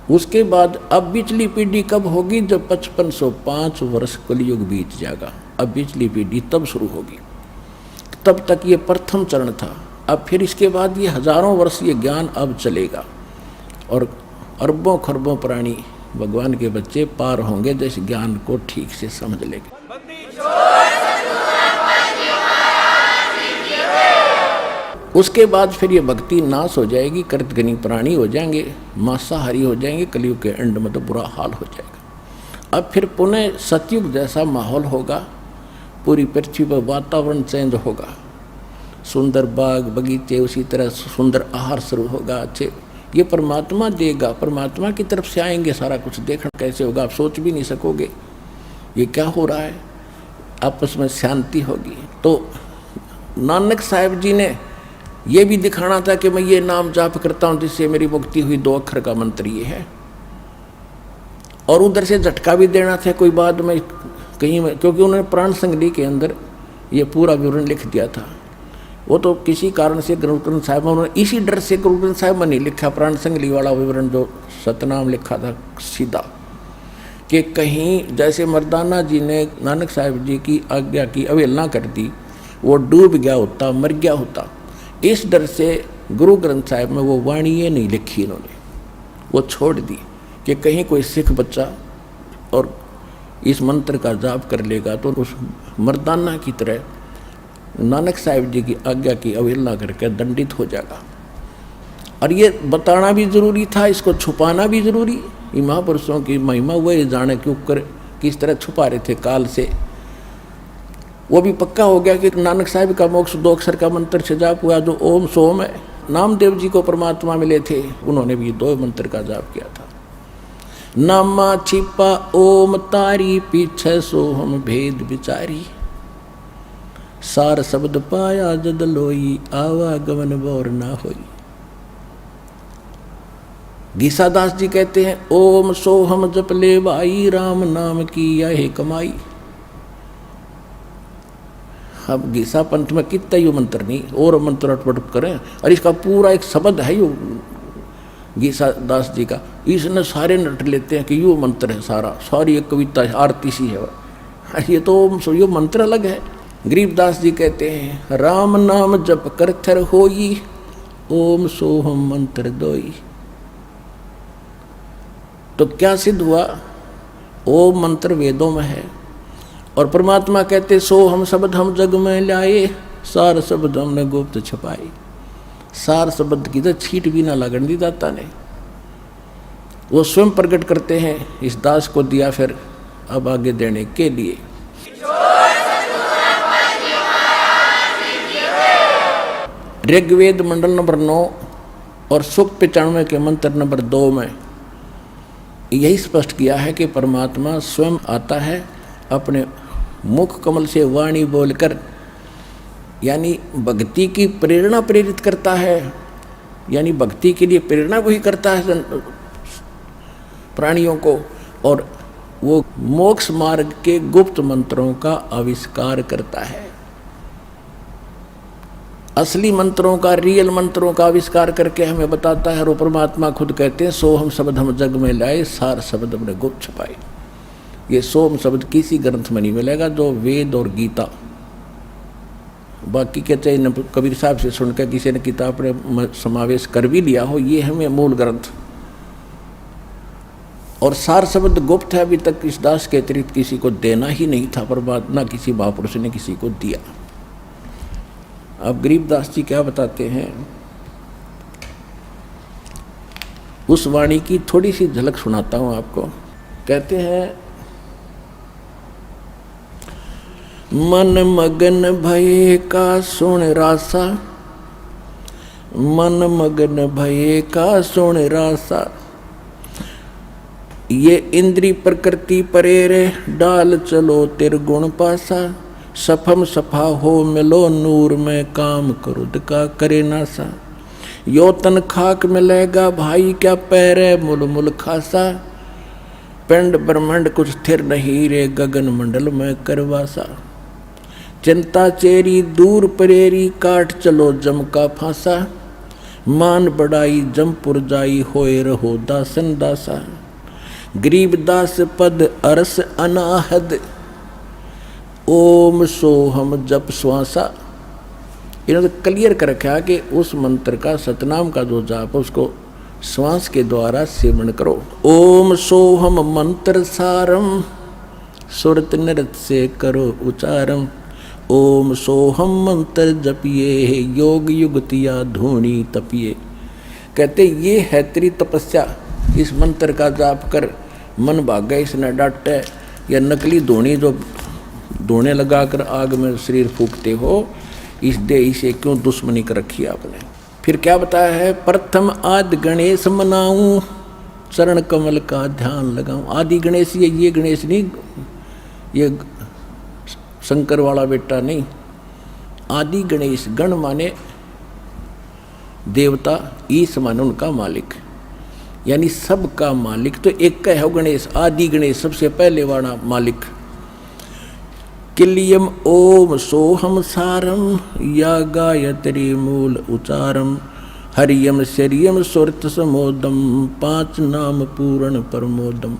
A: उसके बाद अब बिचली पीढ़ी कब होगी? जब 5505 वर्ष कलयुग बीत जाएगा, अब बिचली पीढ़ी तब शुरू होगी। तब तक ये प्रथम चरण था। अब फिर इसके बाद ये हजारों वर्ष ये ज्ञान अब चलेगा और अरबों खरबों प्राणी भगवान के बच्चे पार होंगे जो इस ज्ञान को ठीक से समझ लेंगे। उसके बाद फिर ये भक्ति नाश हो जाएगी, कृतघ्नी प्राणी हो जाएंगे, मांसाहारी हो जाएंगे, कलयुग के एंड में तो बुरा हाल हो जाएगा। अब फिर पुनः सतयुग जैसा माहौल होगा, पूरी पृथ्वी पर वातावरण चेंज होगा, सुंदर बाग बगीचे, उसी तरह सुंदर आहार शुरू होगा। अच्छे ये परमात्मा देगा, परमात्मा की तरफ से आएंगे, सारा कुछ देखना कैसे होगा आप सोच भी नहीं सकोगे ये क्या हो रहा है। आपस में शांति होगी। तो नानक साहब जी ने ये भी दिखाना था कि मैं ये नाम जाप करता हूँ जिससे मेरी मुक्ति हुई, 2 अक्षर का मंत्र ये है। और उधर से झटका भी देना था कोई बाद में कहीं में, क्योंकि उन्होंने प्राण संगली के अंदर ये पूरा विवरण लिख दिया था। वो तो किसी कारण से गुरु ग्रंथ साहिब में उन्होंने इसी डर से गुरु ग्रंथ साहिब में नहीं लिखा प्राण संगली वाला विवरण जो सतनाम लिखा था सीधा, कि कहीं जैसे मर्दाना जी ने नानक साहिब जी की आज्ञा की अवहेलना कर दी, वो डूब गया होता, मर गया होता। इस डर से गुरु ग्रंथ साहिब में वो वाणी नहीं लिखी इन्होंने, वो छोड़ दी कि कहीं कोई सिख बच्चा और इस मंत्र का जाप कर लेगा तो उस मर्दाना की तरह नानक साहिब जी की आज्ञा की अवहेलना करके दंडित हो जाएगा। और ये बताना भी जरूरी था, इसको छुपाना भी जरूरी। ये महापुरुषों की महिमा वही जाने क्यों कर किस तरह छुपा रहे थे काल से। वो भी पक्का हो गया कि नानक साहिब का मोक्ष 2 अक्षर का मंत्र से जाप हुआ जो ओम सोम है। नामदेव जी को परमात्मा मिले थे, उन्होंने भी 2 मंत्र का जाप किया था। नामा छिपा ओम तारी, पीछे सोहम भेद विचारी, सार शब्द पाया जद लोई, आवागमन बोर ना होई। गीसादास जी कहते हैं ओम सोहम जप ले भाई, राम नाम की यह कमाई। अब गीसा पंथ में कितना यू मंत्र नहीं और मंत्र अटपट करें, और इसका पूरा एक शब्द है यू गीसादास जी का, इसने सारे नट लेते हैं कि यू मंत्र है सारा, सारी एक कविता आरती सी है। ये तो यो मंत्र अलग है। गरीबदास जी कहते हैं राम नाम जप कर थर होई, ओम सोहम मंत्र दोई। तो क्या सिद्ध हुआ? ओम मंत्र वेदों में है और परमात्मा कहते सोहम शब्द हम जग में लाए, सार शब्द हमने गुप्त छुपाए। सार शब्द की तो छीट भी ना लगन दी दाता ने, वो स्वयं प्रकट करते हैं। इस दास को दिया फिर अब आगे देने के लिए। ऋग्वेद मंडल नंबर 9 और सूक्त 95 के मंत्र नंबर 2 में यही स्पष्ट किया है कि परमात्मा स्वयं आता है अपने मुख कमल से वाणी बोलकर, यानी भक्ति की प्रेरणा प्रेरित करता है, यानी भक्ति के लिए प्रेरणा वही करता है प्राणियों को, और वो मोक्ष मार्ग के गुप्त मंत्रों का आविष्कार करता है। असली मंत्रों का, रियल मंत्रों का आविष्कार करके हमें बताता है। और परमात्मा खुद कहते हैं सोहम शब्द हम जग में लाए, सार शब्द हमने गुप्त छुपाए। ये सोम शब्द किसी ग्रंथ में नहीं मिलेगा जो वेद और गीता, बाकी के चाहे कबीर साहब से सुनकर किसी ने किताब में समावेश कर भी लिया हो, ये हमें मूल ग्रंथ। और सार शब्द गुप्त है, अभी तक इस दास के अतिरिक्त किसी को देना ही नहीं था, परमात्मा किसी महापुरुष ने किसी को दिया। अब गरीबदास जी क्या बताते हैं, उस वाणी की थोड़ी सी झलक सुनाता हूं आपको। कहते हैं मन मगन भये का सुन रासा, मन मगन भये का सुन रासा। ये इंद्री प्रकृति परेरे, डाल चलो तिरगुण पासा। सफम सफा हो मिलो नूर में, काम क्रोध का करे नासा। यो तन खाक मिलेगा भाई, क्या पैरे मुल मुल खासा। पिंड ब्रह्मांड कुछ स्थिर नहीं रे, गगन मंडल में करवासा। चिंता चेरी दूर परेरी, काट चलो जम का फांसा। मान बढ़ाई जमपुर जाई, होए रहो दासन दासा। गरीब दास पद अरस अनाहद, ओम सोहम जप श्वासा। इन्होंने क्लियर कर रखा कि उस मंत्र का, सतनाम का जो जाप उसको श्वास के द्वारा सेवन करो। ओम सोहम मंत्र सारम, सुरत नृत से करो उच्चारम। ओम सोहम मंत्र जपिए, योग युगतिया धूनी तपिए। कहते ये है तेरी तपस्या, इस मंत्र का जाप कर, मन भागे इसने डांटे। या नकली धूनी जो धोने लगाकर आग में शरीर फूकते हो, इस देह से क्यों दुश्मनी कर रखी आपने। फिर क्या बताया है, प्रथम आदि गणेश मनाऊं, चरण कमल का ध्यान लगाऊं। आदि गणेश ये गणेश नहीं, ये शंकर वाला बेटा नहीं। आदि गणेश, गण माने देवता, ईश माने उनका मालिक, यानी सबका मालिक तो एक का है गणेश। आदि गणेश सबसे पहले वाला मालिक। किलियम ओम सोहम सारम, या गायत्री मूल उचारम। हरियम शरियम सुरत समोदम, 5 नाम पूर्ण परमोदम।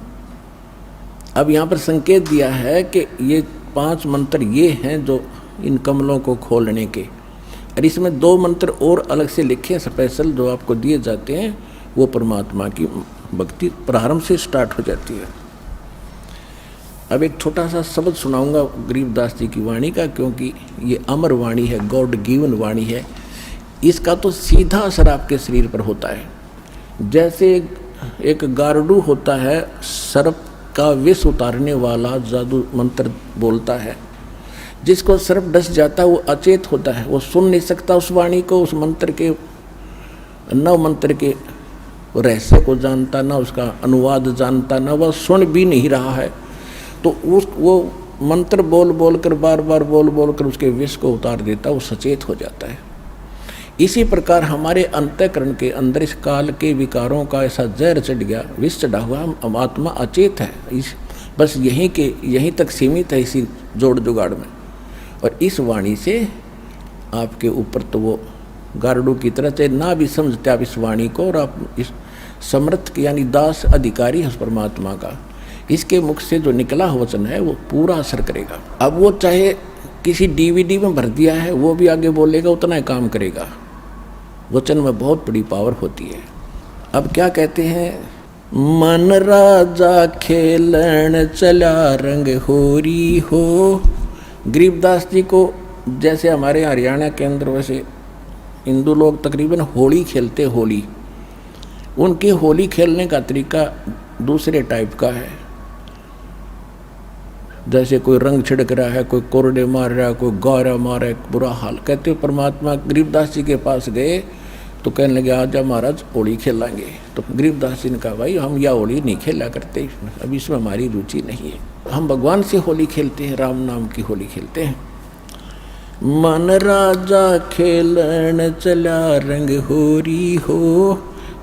A: अब यहाँ पर संकेत दिया है कि ये 5 मंत्र ये हैं जो इन कमलों को खोलने के। और इसमें 2 मंत्र और अलग से लिखे स्पेशल जो आपको दिए जाते हैं, वो परमात्मा की भक्ति प्रारंभ से स्टार्ट हो जाती है। अब एक छोटा सा शब्द सुनाऊंगा गरीबदास जी की वाणी का, क्योंकि ये अमर वाणी है, गॉड गिवन वाणी है। इसका तो सीधा असर आपके शरीर पर होता है। जैसे एक गारडू होता है, सर्प का विष उतारने वाला जादू मंत्र बोलता है। जिसको सर्प डस जाता है वो अचेत होता है, वो सुन नहीं सकता उस वाणी को, उस मंत्र के, नव मंत्र के रहस्य को जानता, ना उसका अनुवाद जानता, ना वह सुन भी नहीं रहा है। तो वो मंत्र बोल बोल कर, बार बार बोल बोल कर उसके विष को उतार देता, वो सचेत हो जाता है। इसी प्रकार हमारे अंतःकरण के अंदर इस काल के विकारों का ऐसा जहर चढ़ गया, विष चढ़ा हुआ, हम आत्मा अचेत है, बस यहीं तक सीमित है इसी जोड़ जुगाड़ में। और इस वाणी से आपके ऊपर तो वो गारडू की तरह से ना भी समझते आप इस वाणी को, और आप इस समर्थ यानी दास अधिकारी है उस परमात्मा का, इसके मुख से जो निकला वचन है वो पूरा असर करेगा। अब वो चाहे किसी डीवीडी में भर दिया है, वो भी आगे बोलेगा, उतना ही काम करेगा। वचन में बहुत बड़ी पावर होती है। अब क्या कहते हैं, मन राजा खेलन चला रंग होरी हो। गरीबदास जी को जैसे हमारे हरियाणा के अंदर वैसे हिंदू लोग तकरीबन होली खेलते, होली उनकी होली खेलने का तरीका दूसरे टाइप का है। जैसे कोई रंग छिड़क रहा है, कोई कोरडे मार रहा है, कोई गौरा मार रहा है, बुरा हाल। कहते परमात्मा गरीबदास जी के पास गए तो कहने लगे आजा महाराज होली खेलेंगे। तो गरीबदास जी ने कहा भाई हम यह होली नहीं खेला करते, अभी इसमें हमारी रुचि नहीं है, हम भगवान से होली खेलते हैं, राम नाम की होली खेलते हैं। मन राजा खेलन चला रंग होरी हो,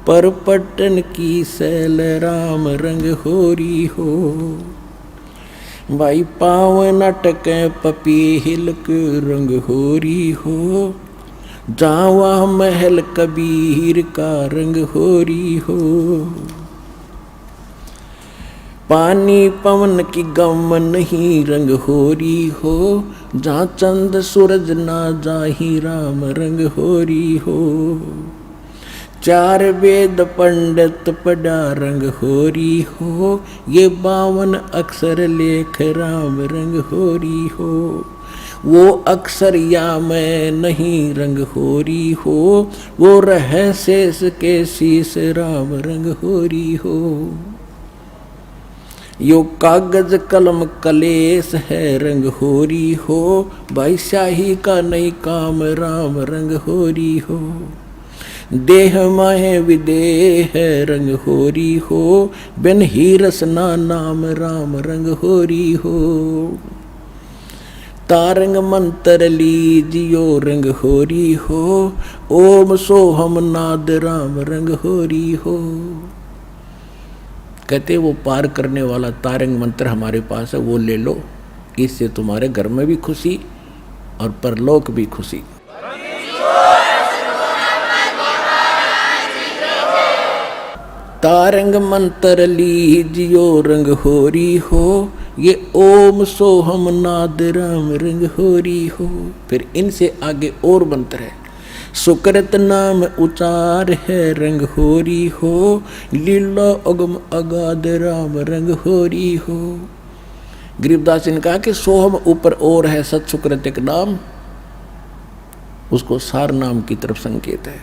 A: पर पट्टन की सैल राम रंग होरी हो। भाई पाव नटक पपी हिलक रंग होरी हो, जावा महल कबीर का रंग होरी हो। पानी पवन की गम नहीं रंग होरी हो, जहाँ चंद सूरज ना जाही राम रंग होरी हो। 4 वेद पंडित पढ़ा रंग होरी हो, ये 52 अक्षर लेख राम रंग होरी हो। वो अक्षर या मैं नहीं रंग होरी हो, वो रह शेष के शीश राम रंग होरी हो। यो कागज कलम कलेस है रंग होरी हो, भाई स्याही का नहीं काम राम रंग होरी हो। देह माहे विदेह है रंग होरी हो, बिन ही रसना नाम राम रंग होरी हो। तारंग मंत्र लीजियो रंग होरी हो, ओम सोहम नाद राम रंग होरी हो। कहते वो पार करने वाला तारंग मंत्र हमारे पास है, वो ले लो, इससे तुम्हारे घर में भी खुशी और परलोक भी खुशी। तारंग मंत्र लीजियो रंग होरी हो, ये ओम सोहम नाद राम रंग होरी हो। फिर इनसे आगे और मंत्र है, सुकृत नाम उचार है रंग होरी हो, लीला अगम अगाध राम रंग होरी हो। गरीबदास जी ने कहा कि सोहम ऊपर और है, सत सुकृत एक नाम, उसको सार नाम की तरफ संकेत है।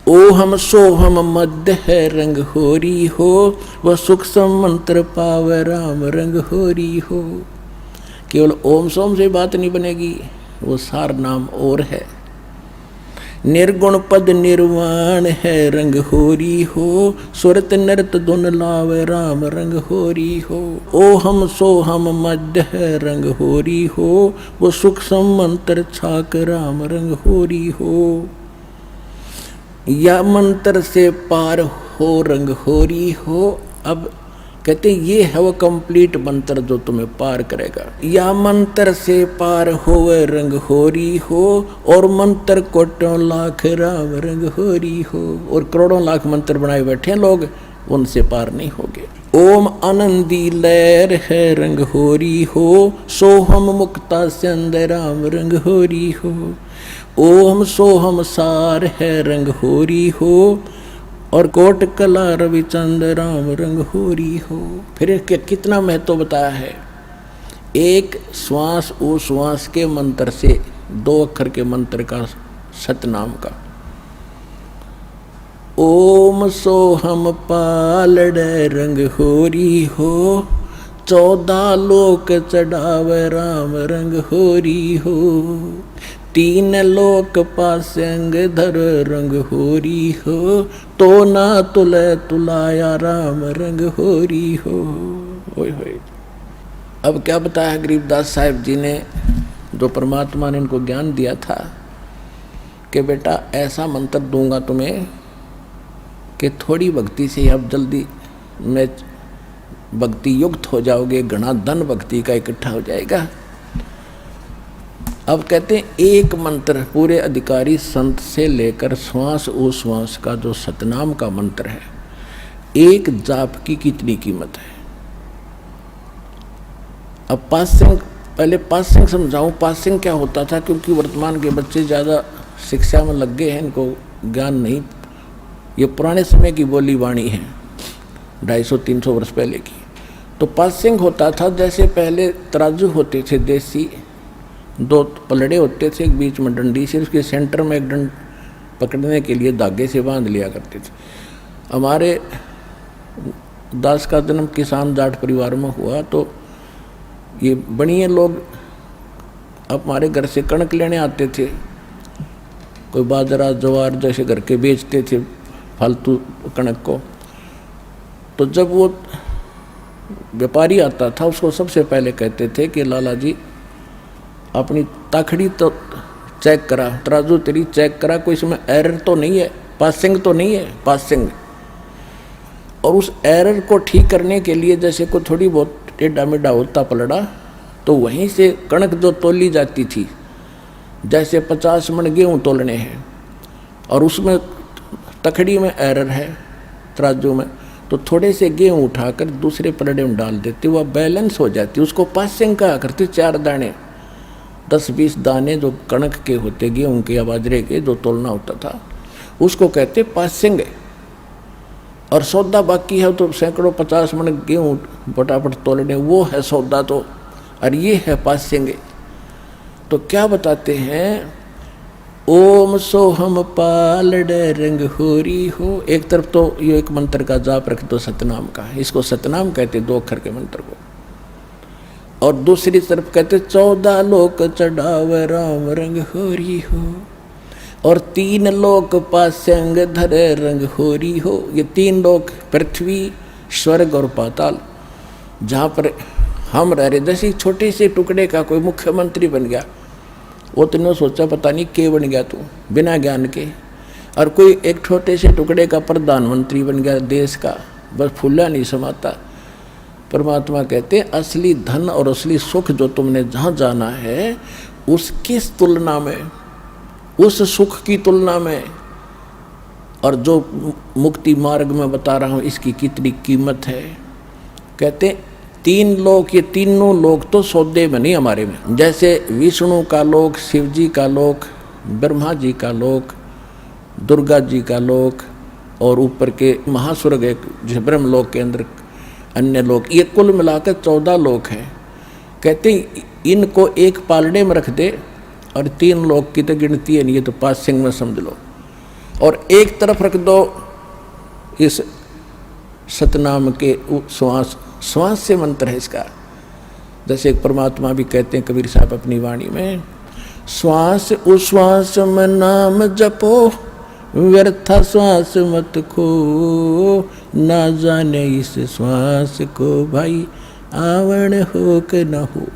A: ओहम सोहम मध्य है रंग होरी हो, वह सूक्ष्म मंत्र पावे राम रंग होरी हो। केवल ओम सोम से बात नहीं बनेगी, वो सार नाम और है। निर्गुण पद निर्वाण है रंग होरी हो, सुरत नृत धुन लावे राम रंग होरी हो। ओहम सोहम मध्य है रंग होरी हो, वो सूक्ष्म मंत्र छाक राम रंग होरी हो। या मंत्र से पार हो रंग होरी हो। अब कहते ये है वो कंप्लीट मंत्र जो तुम्हें पार करेगा। या मंत्र से पार होवे रंग होरी हो, और मंत्र कोटों लाख राम रंग होरी हो। और करोड़ों लाख मंत्र बनाए बैठे लोग, उनसे पार नहीं होगे। ओम आनंदी लहर है रंग होरी हो, सोहम मुक्ता चंद राम रंग होरी हो। ओम सोहम सार है रंग होरी हो, और कोट कला रविचंद राम रंग होरी हो। फिर कितना महत्व बताया है। एक श्वास ओ श्वास के मंत्र से, 2 अक्षर के मंत्र का, सतनाम का। ओम सोहम पालड़ रंग होरी हो, 14 लोक चढ़ावे राम रंग होरी हो। 3 लोक पासंग धर रंग होरी हो, तो ना तुले तुलाया राम रंग होरी हो। ओए होए। अब क्या बताया गरीबदास साहिब जी ने, जो परमात्मा ने इनको ज्ञान दिया था कि बेटा ऐसा मंत्र दूंगा तुम्हें कि थोड़ी भक्ति से अब जल्दी में भक्ति युक्त हो जाओगे, घना धन भक्ति का इकट्ठा हो जाएगा। अब कहते हैं एक मंत्र पूरे अधिकारी संत से लेकर श्वास ओ श्वास का जो सतनाम का मंत्र है, एक जाप की कितनी कीमत है। अब पासिंग, पहले पासिंग समझाऊं। पासिंग क्या होता था, क्योंकि वर्तमान के बच्चे ज़्यादा शिक्षा में लग गए हैं, इनको ज्ञान नहीं। ये पुराने समय की बोली वाणी है, 250-300 वर्ष पहले की। तो पासिंग होता था, जैसे पहले तराजू होते थे देसी, 2 पलड़े होते थे, एक बीच में डंडी, सिर्फ के सेंटर में एक डंड पकड़ने के लिए धागे से बांध लिया करते थे। हमारे दास का जन्म किसान जाट परिवार में हुआ, तो ये बनिए लोग हमारे घर से कणक लेने आते थे, कोई बाजरा ज्वार जैसे घर के बेचते थे फालतू कणक को। तो जब वो व्यापारी आता था, उसको सबसे पहले कहते थे कि लाला जी अपनी ताखड़ी तो चेक करा, तराजू तेरी चेक करा, कोई इसमें एरर तो नहीं है, पासिंग तो नहीं है, पासिंग। और उस एरर को ठीक करने के लिए जैसे कोई थोड़ी बहुत टेढ़ा मेढ़ा होता पलड़ा, तो वहीं से कणक जो तोली जाती थी, जैसे 50 मन गेहूँ तोलने हैं और उसमें तखड़ी में एरर है तराजू में, तो थोड़े से गेहूँ उठाकर दूसरे पलड़े में डाल देते, वह बैलेंस हो जाती। उसको पासिंग कहा करते। 4 दाने, 10-20 दाने जो कणक के होते, गेहूँ के या बाजरे के, जो तोलना होता था, उसको कहते पासिंग। और सौदा बाकी है तो सैकड़ों 50 मन गेहूँ फटाफट तोलने, वो है सौदा। तो और ये है पासिंग। तो क्या बताते हैं ओम सोहम पालड़ रंग होरी हो। एक तरफ तो ये एक मंत्र का जाप रख दो सतनाम का, इसको सतनाम कहते 2 अक्षर के मंत्र को, और दूसरी तरफ कहते 14 लोक चढ़ावे राम रंग होरी हो, और 3 लोक पासंग धरे रंग होरी हो। ये 3 लोक पृथ्वी, स्वर्ग और पाताल, जहाँ पर हम रह रहे, जैसे छोटे से टुकड़े का कोई मुख्यमंत्री बन गया, वो तुमने सोचा पता नहीं के बन गया तू बिना ज्ञान के, और कोई एक छोटे से टुकड़े का प्रधानमंत्री बन गया देश का, बस फूला नहीं समाता। परमात्मा कहते असली धन और असली सुख जो तुमने जहाँ जाना है, उसकी तुलना में, उस सुख की तुलना में, और जो मुक्ति मार्ग में बता रहा हूँ इसकी कितनी कीमत है। कहते 3 लोक, ये तीनों लोक तो सौदे में नहीं हमारे में, जैसे विष्णु का लोक, शिव जी का लोक, ब्रह्मा जी का लोक, दुर्गा जी का लोक, और ऊपर के महास्वर्ग एक जो ब्रह्म लोक के अंदर अन्य लोक, ये कुल मिलाकर 14 लोक हैं। कहते इनको एक पालड़े में रख दे और 3 लोक की तो गिनती है नहीं, ये तो 5 सिंह में समझ लो, और एक तरफ रख दो इस सतनाम के श्वास से मंत्र है इसका। जैसे एक परमात्मा भी कहते हैं कबीर साहब अपनी वाणी में, श्वास उश्वास में नाम जपो, व्यर्था श्वास मत खो, ना जाने इस श्वास को भाई आवण हो के न हो।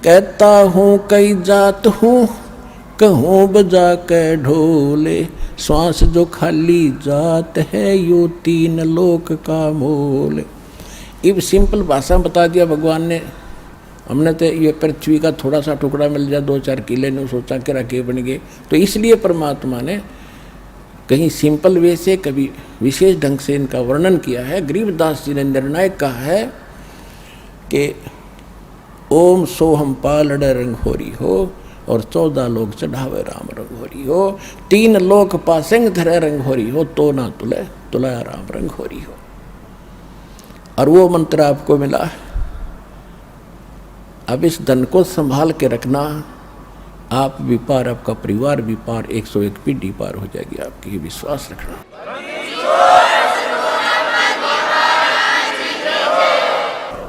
A: कहता हूँ कई जात हूँ, कहूँ बजा के ढोले, श्वास जो खाली जात है यो 3 लोक का मोल। इब सिंपल भाषा में बता दिया भगवान ने। हमने तो ये पृथ्वी का थोड़ा सा टुकड़ा मिल जाए 2-4 किले ने सोचा कि रखे बन गए, तो इसलिए परमात्मा ने कहीं सिंपल वे से कभी विशेष ढंग से इनका वर्णन किया है। गरीबदास जी ने निर्णायक कहा है कि ओम सोहम पालड़ रंग होरी हो, और 14 लोक चढ़ावे राम रंग होरी हो, 3 लोक पासंग धरे रंग होरी हो, तो ना तुले तुलाया राम रंग होरी हो। और वो मंत्र आपको मिला। अब इस धन को संभाल के रखना, आप भी पार, आपका परिवार भी पार, 101 पीढ़ी पार हो जाएगी आपकी, ये विश्वास रखना।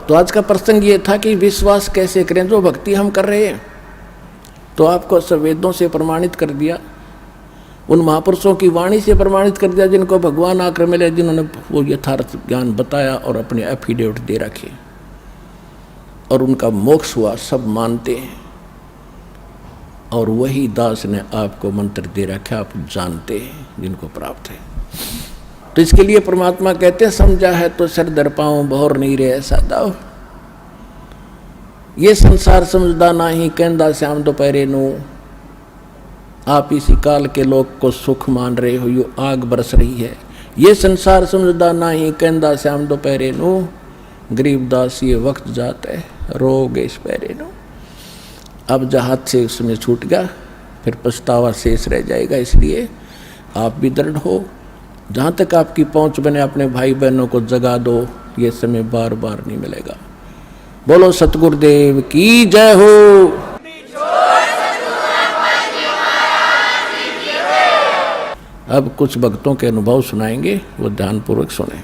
A: तो आज का प्रसंग ये था कि विश्वास कैसे करें। जो भक्ति हम कर रहे हैं तो आपको वेदों से प्रमाणित कर दिया, उन महापुरुषों की वाणी से प्रमाणित कर दिया जिनको भगवान आकर मिले, जिन्होंने वो यथार्थ ज्ञान बताया और अपने एफिडेविट दे रखे, और उनका मोक्ष हुआ, सब मानते हैं। और वही दास ने आपको मंत्र दे रखा, आप जानते हैं जिनको प्राप्त है। तो इसके लिए परमात्मा कहते हैं समझा है तो सर दर पाऊं, बहुर नहीं रहे ऐसा दाव। ये संसार समझदा नहीं, कहंदा श्याम दोपहरे नू, आप इसी काल के लोग को सुख मान रहे हो, यो आग बरस रही है। ये संसार समझदा नहीं, कहंदा श्याम दोपहरे नू, गरीबदास ये वक्त जाता है, रोग इस पैरे नू। अब जहाज से उसमें छूट गया, फिर पछतावा शेष रह जाएगा। इसलिए आप भी दृढ़ हो, जहाँ तक आपकी पहुँच बने अपने भाई बहनों को जगा दो, ये समय बार बार नहीं मिलेगा। बोलो सतगुरुदेव की जय हो। अब कुछ भक्तों के अनुभव सुनाएंगे, वो ध्यानपूर्वक सुने।